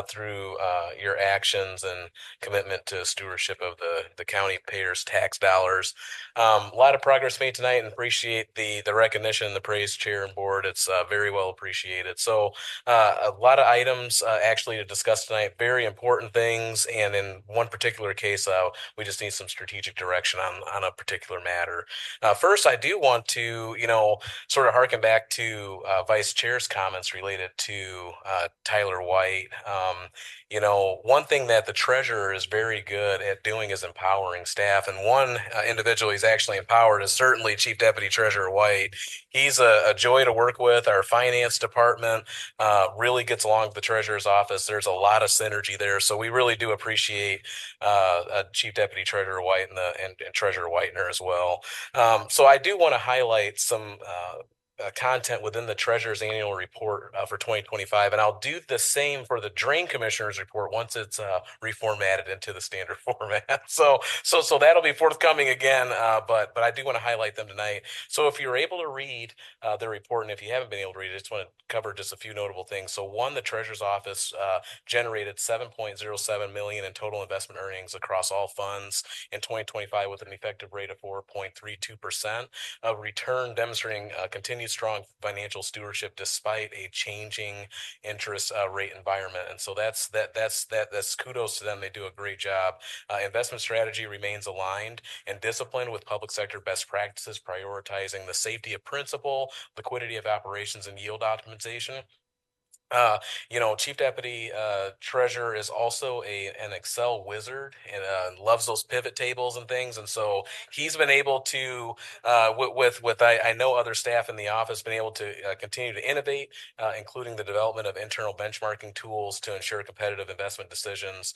Speaker 10: through your actions and commitment to stewardship of the county payers' tax dollars. A lot of progress made tonight, and appreciate the recognition and the praise, chair and board. It's very well appreciated. So a lot of items actually to discuss tonight, very important things. And in one particular case, we just need some strategic direction on a particular matter. First, I do want to, sort of harken back to Vice Chair's comments related to Tyler White. One thing that the treasurer is very good at doing is empowering staff. And one individual he's actually empowered is certainly Chief Deputy Treasurer White. He's a joy to work with. Our finance department really gets along with the treasurer's office. There's a lot of synergy there. So we really do appreciate Chief Deputy Treasurer White and Treasurer Whitener as well. So I do want to highlight some content within the treasurer's annual report for 2025, and I'll do the same for the drain commissioner's report once it's reformatted into the standard format. So that'll be forthcoming again, but I do want to highlight them tonight. So if you're able to read the report, and if you haven't been able to read it, I just want to cover just a few notable things. So one, the treasurer's office generated $7.07 million in total investment earnings across all funds in 2025 with an effective rate of 4.32%, of return demonstrating continued strong financial stewardship despite a changing interest rate environment. And so that's kudos to them. They do a great job. Investment strategy remains aligned and disciplined with public sector best practices, prioritizing the safety of principal, liquidity of operations, and yield optimization. Chief Deputy Treasurer is also an Excel wizard and loves those pivot tables and things. And so he's been able to, I know other staff in the office, been able to continue to innovate, including the development of internal benchmarking tools to ensure competitive investment decisions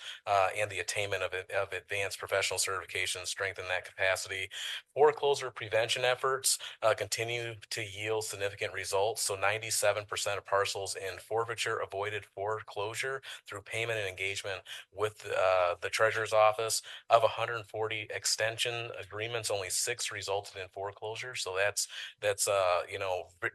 Speaker 10: and the attainment of advanced professional certifications, strengthen that capacity. Foreclosure prevention efforts continue to yield significant results. So 97% of parcels in forfeiture avoided foreclosure through payment and engagement with the treasurer's office. Of 140 extension agreements, only 6 resulted in foreclosure. So that's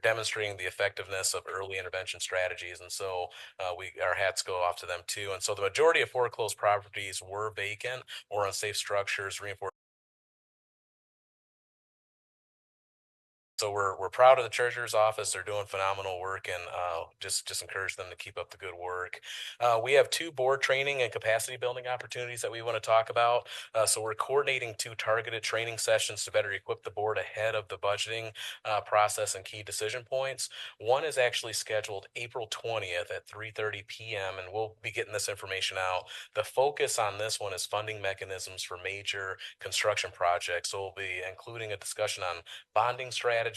Speaker 10: demonstrating the effectiveness of early intervention strategies. And so our hats go off to them too. And so the majority of foreclosed properties were vacant or unsafe structures, reinforced So we're proud of the treasurer's office. They're doing phenomenal work, and just encourage them to keep up the good work. We have 2 board training and capacity building opportunities that we want to talk about. So we're coordinating 2 targeted training sessions to better equip the board ahead of the budgeting process and key decision points. One is actually scheduled April 20th at 3:30 p.m. and we'll be getting this information out. The focus on this one is funding mechanisms for major construction projects. So we'll be including a discussion on bonding strategies,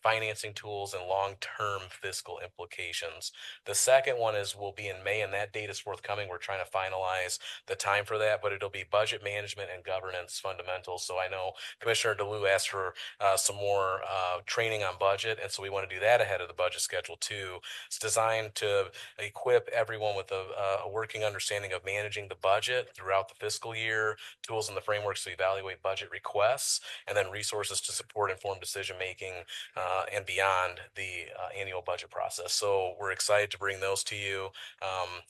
Speaker 10: financing tools, and long-term fiscal implications. The second one will be in May, and that date is forthcoming. We're trying to finalize the time for that, but it'll be budget management and governance fundamentals. So I know Commissioner DeLue asked for some more training on budget, and so we want to do that ahead of the budget schedule too. It's designed to equip everyone with a working understanding of managing the budget throughout the fiscal year, tools and the frameworks to evaluate budget requests, and then resources to support informed decision making and beyond the annual budget process. So we're excited to bring those to you.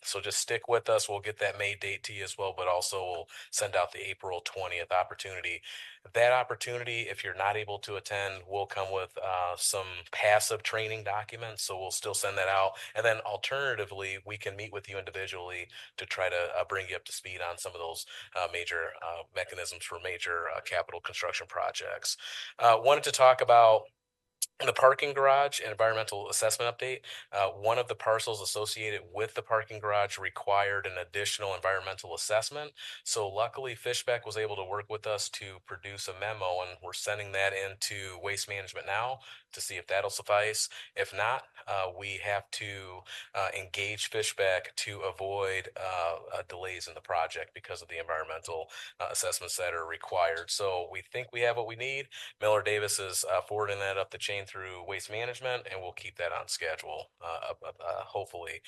Speaker 10: So just stick with us. We'll get that May date to you as well, but also we'll send out the April 20th opportunity. That opportunity, if you're not able to attend, will come with some passive training documents. So we'll still send that out. And then alternatively, we can meet with you individually to try to bring you up to speed on some of those major mechanisms for major capital construction projects. Wanted to talk about the parking garage and environmental assessment update. One of the parcels associated with the parking garage required an additional environmental assessment. So luckily Fishbeck was able to work with us to produce a memo, and we're sending that into Waste Management now to see if that'll suffice. If not, we have to engage Fishbeck to avoid delays in the project because of the environmental assessments that are required. So we think we have what we need. Miller Davis is forwarding that up the chain through Waste Management, and we'll keep that on schedule, hopefully.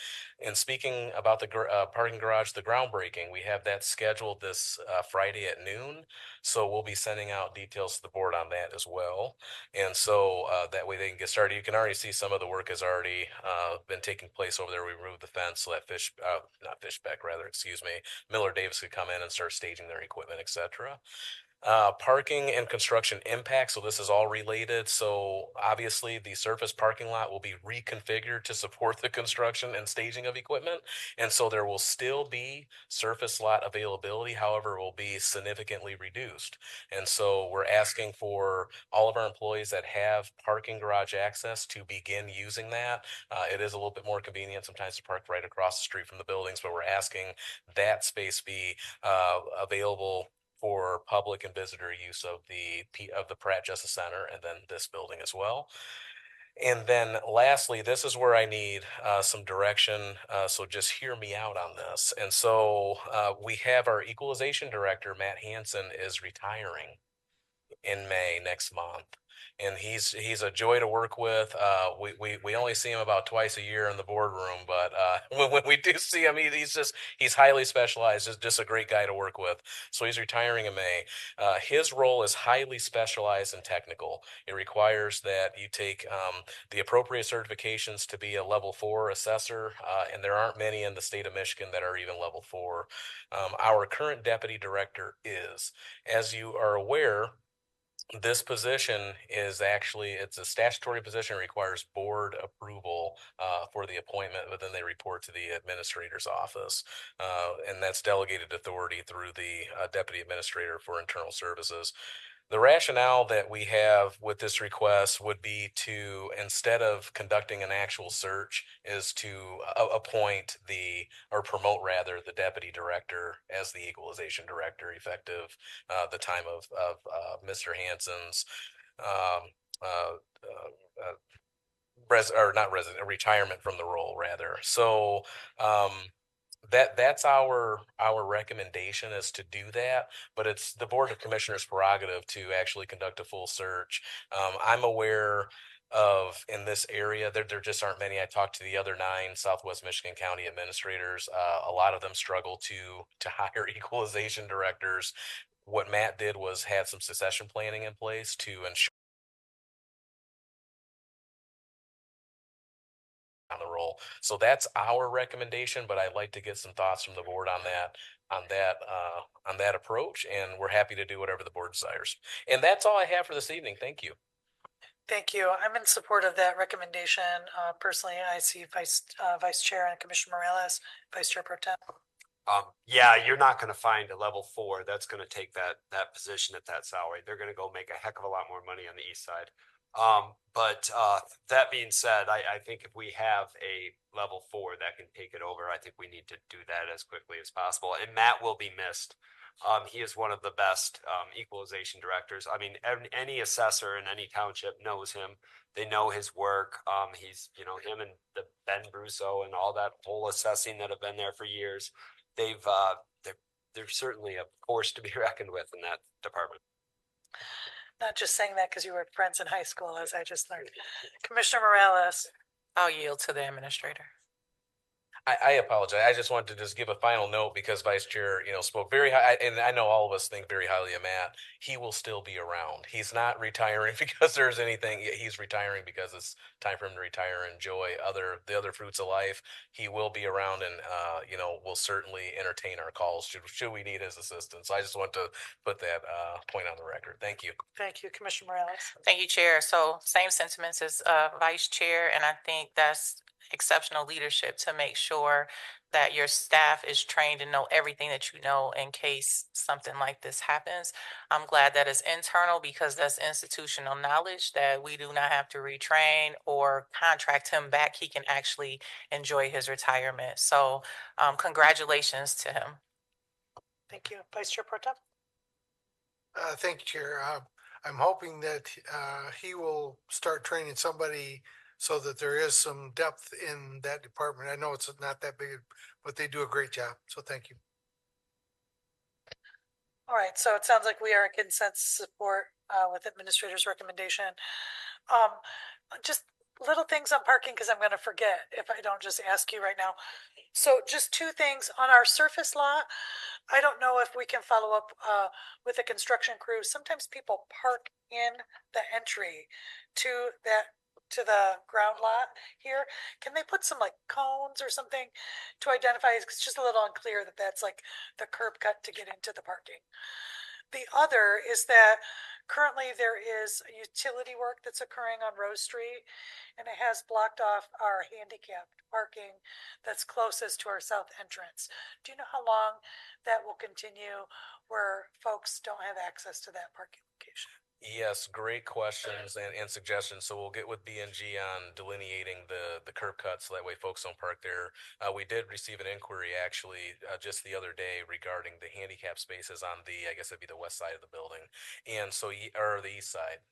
Speaker 10: And speaking about the parking garage, the groundbreaking, we have that scheduled this Friday at noon. So we'll be sending out details to the board on that as well. And so that way they can get started. You can already see some of the work has already been taking place over there. We removed the fence so that Miller Davis could come in and start staging their equipment, etc. Parking and construction impact. So this is all related. So obviously the surface parking lot will be reconfigured to support the construction and staging of equipment. And so there will still be surface lot availability. However, it will be significantly reduced. And so we're asking for all of our employees that have parking garage access to begin using that. It is a little bit more convenient sometimes to park right across the street from the buildings, but we're asking that space be available for public and visitor use of the Pratt Justice Center and then this building as well. And then lastly, this is where I need some direction. So just hear me out on this. And so we have our Equalization Director, Matt Hansen, is retiring in May next month. And he's a joy to work with. We only see him about twice a year in the boardroom, but when we do see him, he's highly specialized. Just a great guy to work with. So he's retiring in May. His role is highly specialized and technical. It requires that you take the appropriate certifications to be a level 4 assessor, and there aren't many in the state of Michigan that are even level 4. Our current deputy director is, as you are aware, this position is it's a statutory position, requires board approval for the appointment, but then they report to the administrator's office. And that's delegated authority through the deputy administrator for internal services. The rationale that we have with this request would be to, instead of conducting an actual search, is to promote the deputy director as the equalization director effective the time of Mr. Hansen's retirement from the role rather. So that's our recommendation, is to do that, but it's the Board of Commissioners' prerogative to actually conduct a full search. I'm aware of, in this area, there just aren't many. I talked to the other 9 Southwest Michigan County administrators. A lot of them struggle to hire equalization directors. What Matt did was had some succession planning in place to ensure on the role. So that's our recommendation, but I'd like to get some thoughts from the board on that approach, and we're happy to do whatever the board desires. And that's all I have for this evening. Thank you.
Speaker 1: Thank you. I'm in support of that recommendation. Personally, I see Vice Chair and Commissioner Morales, Vice Chair Pro Tem.
Speaker 8: Yeah, you're not going to find a level 4 that's going to take that position at that salary. They're going to go make a heck of a lot more money on the east side. But that being said, I think if we have a level 4 that can take it over, I think we need to do that as quickly as possible. And Matt will be missed. He is one of the best equalization directors. I mean, any assessor in any township knows him. They know his work. He's, you know, him and the Ben Brusso and all that whole assessing that have been there for years. They're certainly a force to be reckoned with in that department.
Speaker 1: Not just saying that because you were friends in high school, as I just learned. Commissioner Morales.
Speaker 2: I'll yield to the administrator.
Speaker 10: I apologize. I just wanted to just give a final note because Vice Chair, spoke very high, and I know all of us think very highly of Matt. He will still be around. He's not retiring because there's anything. He's retiring because it's time for him to retire and enjoy the other fruits of life. He will be around, and will certainly entertain our calls should we need his assistance. So I just want to put that point on the record. Thank you.
Speaker 1: Thank you, Commissioner Morales.
Speaker 2: Thank you, Chair. So same sentiments as Vice Chair, and I think that's exceptional leadership to make sure that your staff is trained and know everything that you know in case something like this happens. I'm glad that it's internal because that's institutional knowledge that we do not have to retrain or contract him back. He can actually enjoy his retirement. So congratulations to him.
Speaker 1: Thank you. Vice Chair Pro Tem.
Speaker 11: Thank you, Chair. I'm hoping that he will start training somebody so that there is some depth in that department. I know it's not that big, but they do a great job. So thank you.
Speaker 1: All right, so it sounds like we are in consensus support with administrator's recommendation. Just little things on parking because I'm going to forget if I don't just ask you right now. So just two things on our surface lot. I don't know if we can follow up with the construction crew. Sometimes people park in the entry to the ground lot here. Can they put some like cones or something to identify? It's just a little unclear that that's like the curb cut to get into the parking. The other is that currently there is utility work that's occurring on Rose Street, and it has blocked off our handicapped parking that's closest to our south entrance. Do you know how long that will continue where folks don't have access to that parking location?
Speaker 10: Yes, great questions and suggestions. So we'll get with BNG on delineating the curb cut so that way folks don't park there. We did receive an inquiry actually just the other day regarding the handicap spaces on I guess it'd be the west side of the building. And so, or the east side.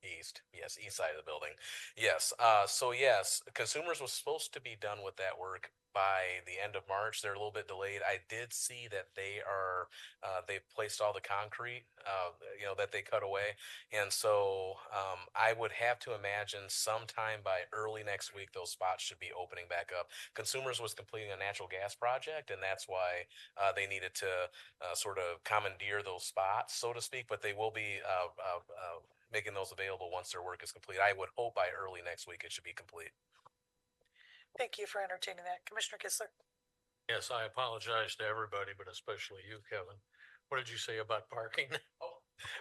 Speaker 10: East side of the building. Yes. So yes, consumers was supposed to be done with that work by the end of March. They're a little bit delayed. I did see that they've placed all the concrete, that they cut away. And so I would have to imagine sometime by early next week, those spots should be opening back up. Consumers was completing a natural gas project, and that's why they needed to sort of commandeer those spots, so to speak, but they will be making those available once their work is complete. I would hope by early next week it should be complete.
Speaker 1: Thank you for entertaining that. Commissioner Kistler.
Speaker 5: Yes, I apologize to everybody, but especially you, Kevin. What did you say about parking?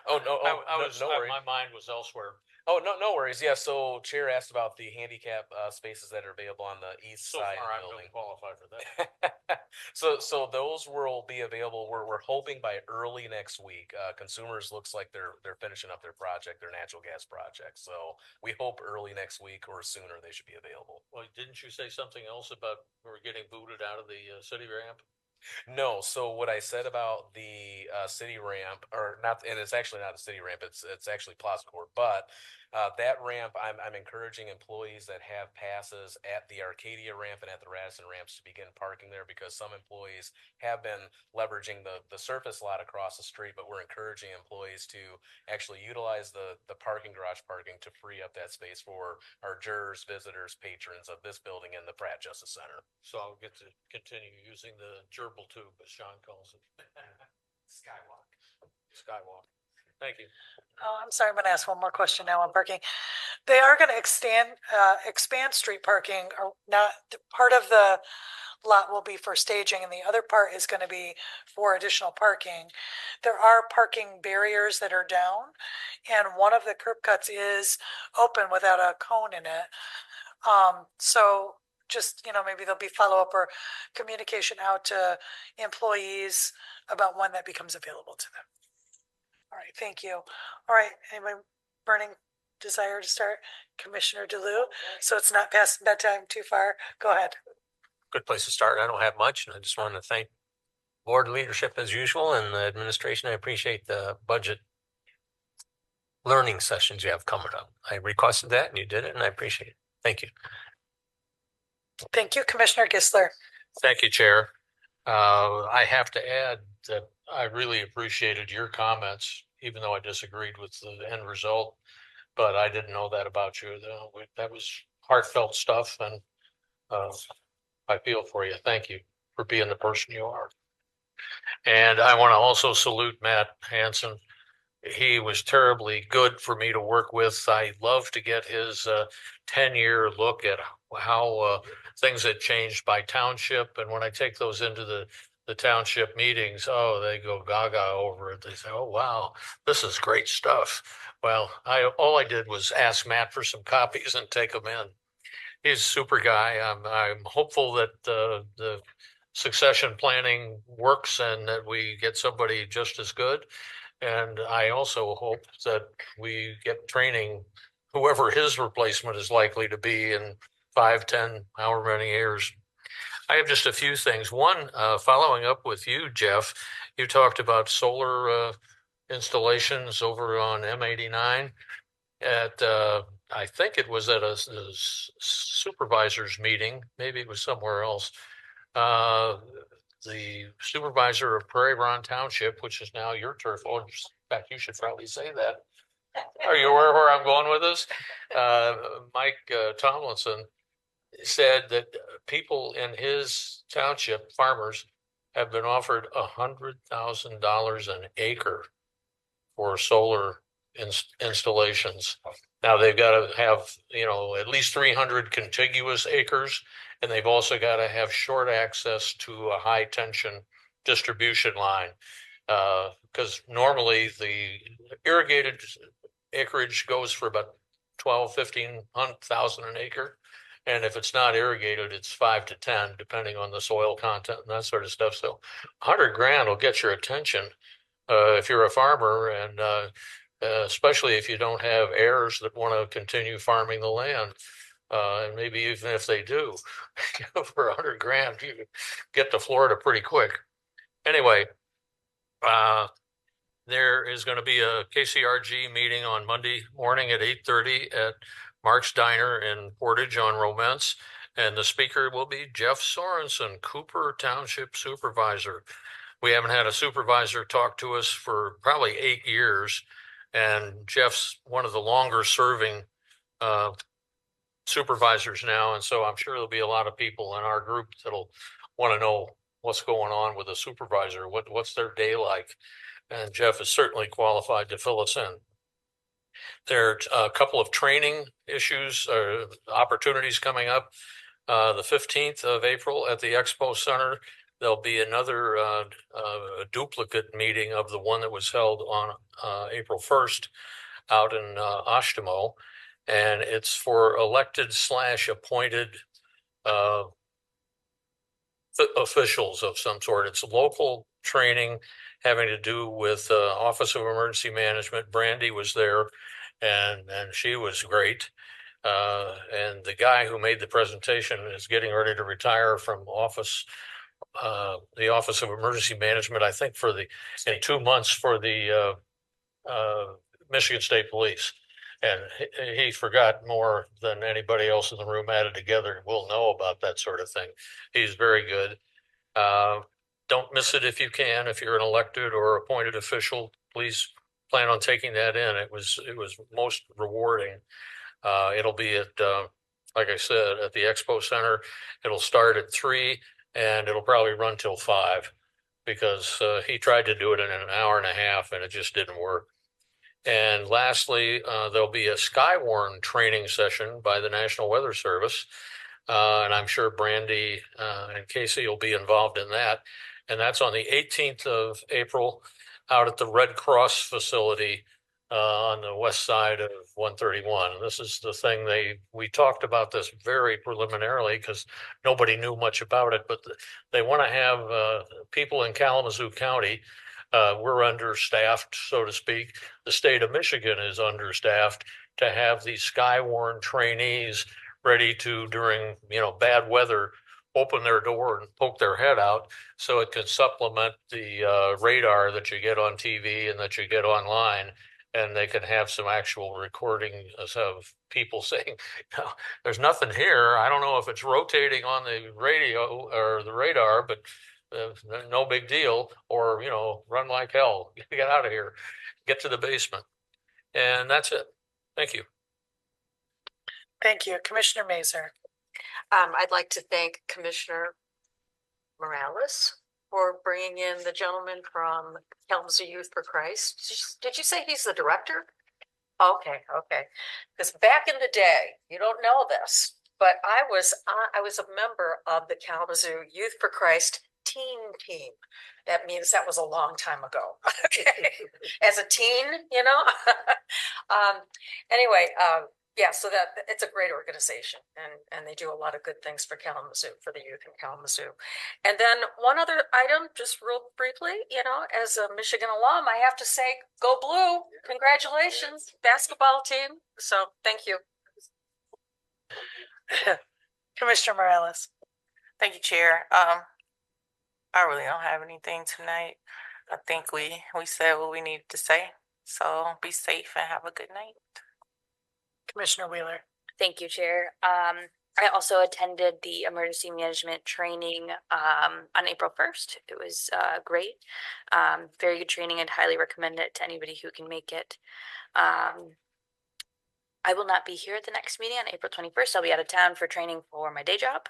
Speaker 10: Oh, no, no worries.
Speaker 5: My mind was elsewhere.
Speaker 10: Oh, no worries. Yeah, so Chair asked about the handicap spaces that are available on the east side
Speaker 5: far,
Speaker 10: of the building.
Speaker 5: I don't qualify for that.
Speaker 10: So those will be available. We're hoping by early next week. Consumers looks like they're finishing up their project, their natural gas project. So we hope early next week or sooner they should be available.
Speaker 5: Well, didn't you say something else about we're getting booted out of the city ramp?
Speaker 10: No. So what I said about the city ramp, or not, and it's actually not a city ramp. It's actually Plaza Court, but that ramp, I'm encouraging employees that have passes at the Arcadia ramp and at the Radisson ramps to begin parking there because some employees have been leveraging the surface lot across the street, but we're encouraging employees to actually utilize the parking garage parking to free up that space for our jurors, visitors, patrons of this building and the Pratt Justice Center.
Speaker 5: So I'll get to continue using the gerbil tube, as Sean calls it. Skywalk. Thank you.
Speaker 1: Oh, I'm sorry. I'm going to ask one more question now on parking. They are going to expand street parking, or not, part of the lot will be for staging and the other part is going to be for additional parking. There are parking barriers that are down, and one of the curb cuts is open without a cone in it. So just, maybe there'll be follow-up or communication out to employees about when that becomes available to them. All right, thank you. All right, anyone burning desire to start? Commissioner DeLue, so it's not past bedtime too far. Go ahead.
Speaker 6: Good place to start. I don't have much, and I just want to thank board leadership as usual and the administration. I appreciate the budget learning sessions you have coming up. I requested that and you did it, and I appreciate it. Thank you.
Speaker 1: Thank you, Commissioner Gisler.
Speaker 5: Thank you, Chair. I have to add that I really appreciated your comments, even though I disagreed with the end result. But I didn't know that about you. That was heartfelt stuff, and I feel for you. Thank you for being the person you are. And I want to also salute Matt Hansen. He was terribly good for me to work with. I love to get his 10-year look at how things had changed by township. And when I take those into the township meetings, oh, they go gaga over it. They say, oh, wow, this is great stuff. Well, all I did was ask Matt for some copies and take them in. He's a super guy. I'm hopeful that the succession planning works and that we get somebody just as good. And I also hope that we get training whoever his replacement is likely to be in 5, 10, however many years. I have just a few things. One, following up with you, Jeff, you talked about solar installations over on M89 at, I think it was at a supervisor's meeting. Maybe it was somewhere else. The supervisor of Prairie Ron Township, which is now your turf. Oh, in fact, you should probably say that. Are you aware where I'm going with this? Mike Tomlinson said that people in his township, farmers, have been offered $100,000 an acre for solar installations. Now they've got to have, at least 300 contiguous acres, and they've also got to have short access to a high tension distribution line. Because normally the irrigated acreage goes for about 12, 15,000 an acre. And if it's not irrigated, it's 5 to 10, depending on the soil content and that sort of stuff. So 100 grand will get your attention if you're a farmer, and especially if you don't have heirs that want to continue farming the land. And maybe even if they do, for 100 grand, you get to Florida pretty quick. Anyway, there is going to be a KCRG meeting on Monday morning at 8:30 at Mark's Diner in Portage on Romance. And the speaker will be Jeff Sorensen, Cooper Township Supervisor. We haven't had a supervisor talk to us for probably 8 years. And Jeff's one of the longer serving supervisors now. And so I'm sure there'll be a lot of people in our group that'll want to know what's going on with a supervisor, what's their day like. And Jeff is certainly qualified to fill us in. There are a couple of training issues or opportunities coming up. The 15th of April at the Expo Center, there'll be another duplicate meeting of the one that was held on April 1st out in Ashtimo. And it's for elected/appointed officials of some sort. It's local training having to do with Office of Emergency Management. Brandy was there, and she was great. And the guy who made the presentation is getting ready to retire from the Office of Emergency Management, I think in 2 months for the Michigan State Police. And he forgot more than anybody else in the room added together. We'll know about that sort of thing. He's very good. Don't miss it if you can. If you're an elected or appointed official, please plan on taking that in. It was most rewarding. It'll be at, like I said, at the Expo Center. It'll start at 3 and it'll probably run till 5 because he tried to do it in an hour and a half and it just didn't work. And lastly, there'll be a Skywarn training session by the National Weather Service. And I'm sure Brandy and Casey will be involved in that. And that's on the 18th of April out at the Red Cross facility on the west side of 131. This is the thing we talked about this very preliminarily because nobody knew much about it, but they want to have people in Kalamazoo County. We're understaffed, so to speak. The state of Michigan is understaffed to have these Skywarn trainees ready to, during bad weather, open their door and poke their head out so it can supplement the radar that you get on TV and that you get online. And they can have some actual recording of people saying, there's nothing here. I don't know if it's rotating on the radio or the radar, but no big deal. Or, run like hell, get out of here, get to the basement. And that's it. Thank you.
Speaker 1: Thank you. Commissioner Mazer.
Speaker 7: I'd like to thank Commissioner Morales for bringing in the gentleman from Kalamazoo Youth for Christ. Did you say he's the director? Okay. Because back in the day, you don't know this, but I was a member of the Kalamazoo Youth for Christ teen team. That means that was a long time ago. Okay, as a teen, Anyway, yeah, so that it's a great organization, and they do a lot of good things for Kalamazoo, for the youth in Kalamazoo. And then one other item, just real briefly, as a Michigan alum, I have to say, go blue! Congratulations, basketball team. So thank you,
Speaker 1: Commissioner Morales.
Speaker 2: Thank you, Chair. I really don't have anything tonight. I think we said what we needed to say. So be safe and have a good night.
Speaker 1: Commissioner Wheeler.
Speaker 19: Thank you, Chair. I also attended the emergency management training on April 1st. It was great. Very good training. I'd highly recommend it to anybody who can make it. I will not be here at the next meeting on April 21st. I'll be out of town for training for my day job.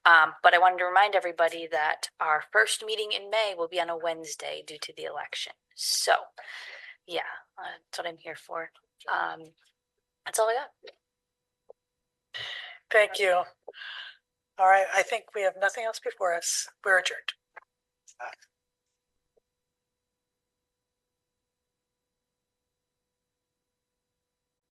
Speaker 19: But I wanted to remind everybody that our first meeting in May will be on a Wednesday due to the election. So, yeah, that's what I'm here for. That's all I got.
Speaker 1: Thank you. All right, I think we have nothing else before us. We're adjourned.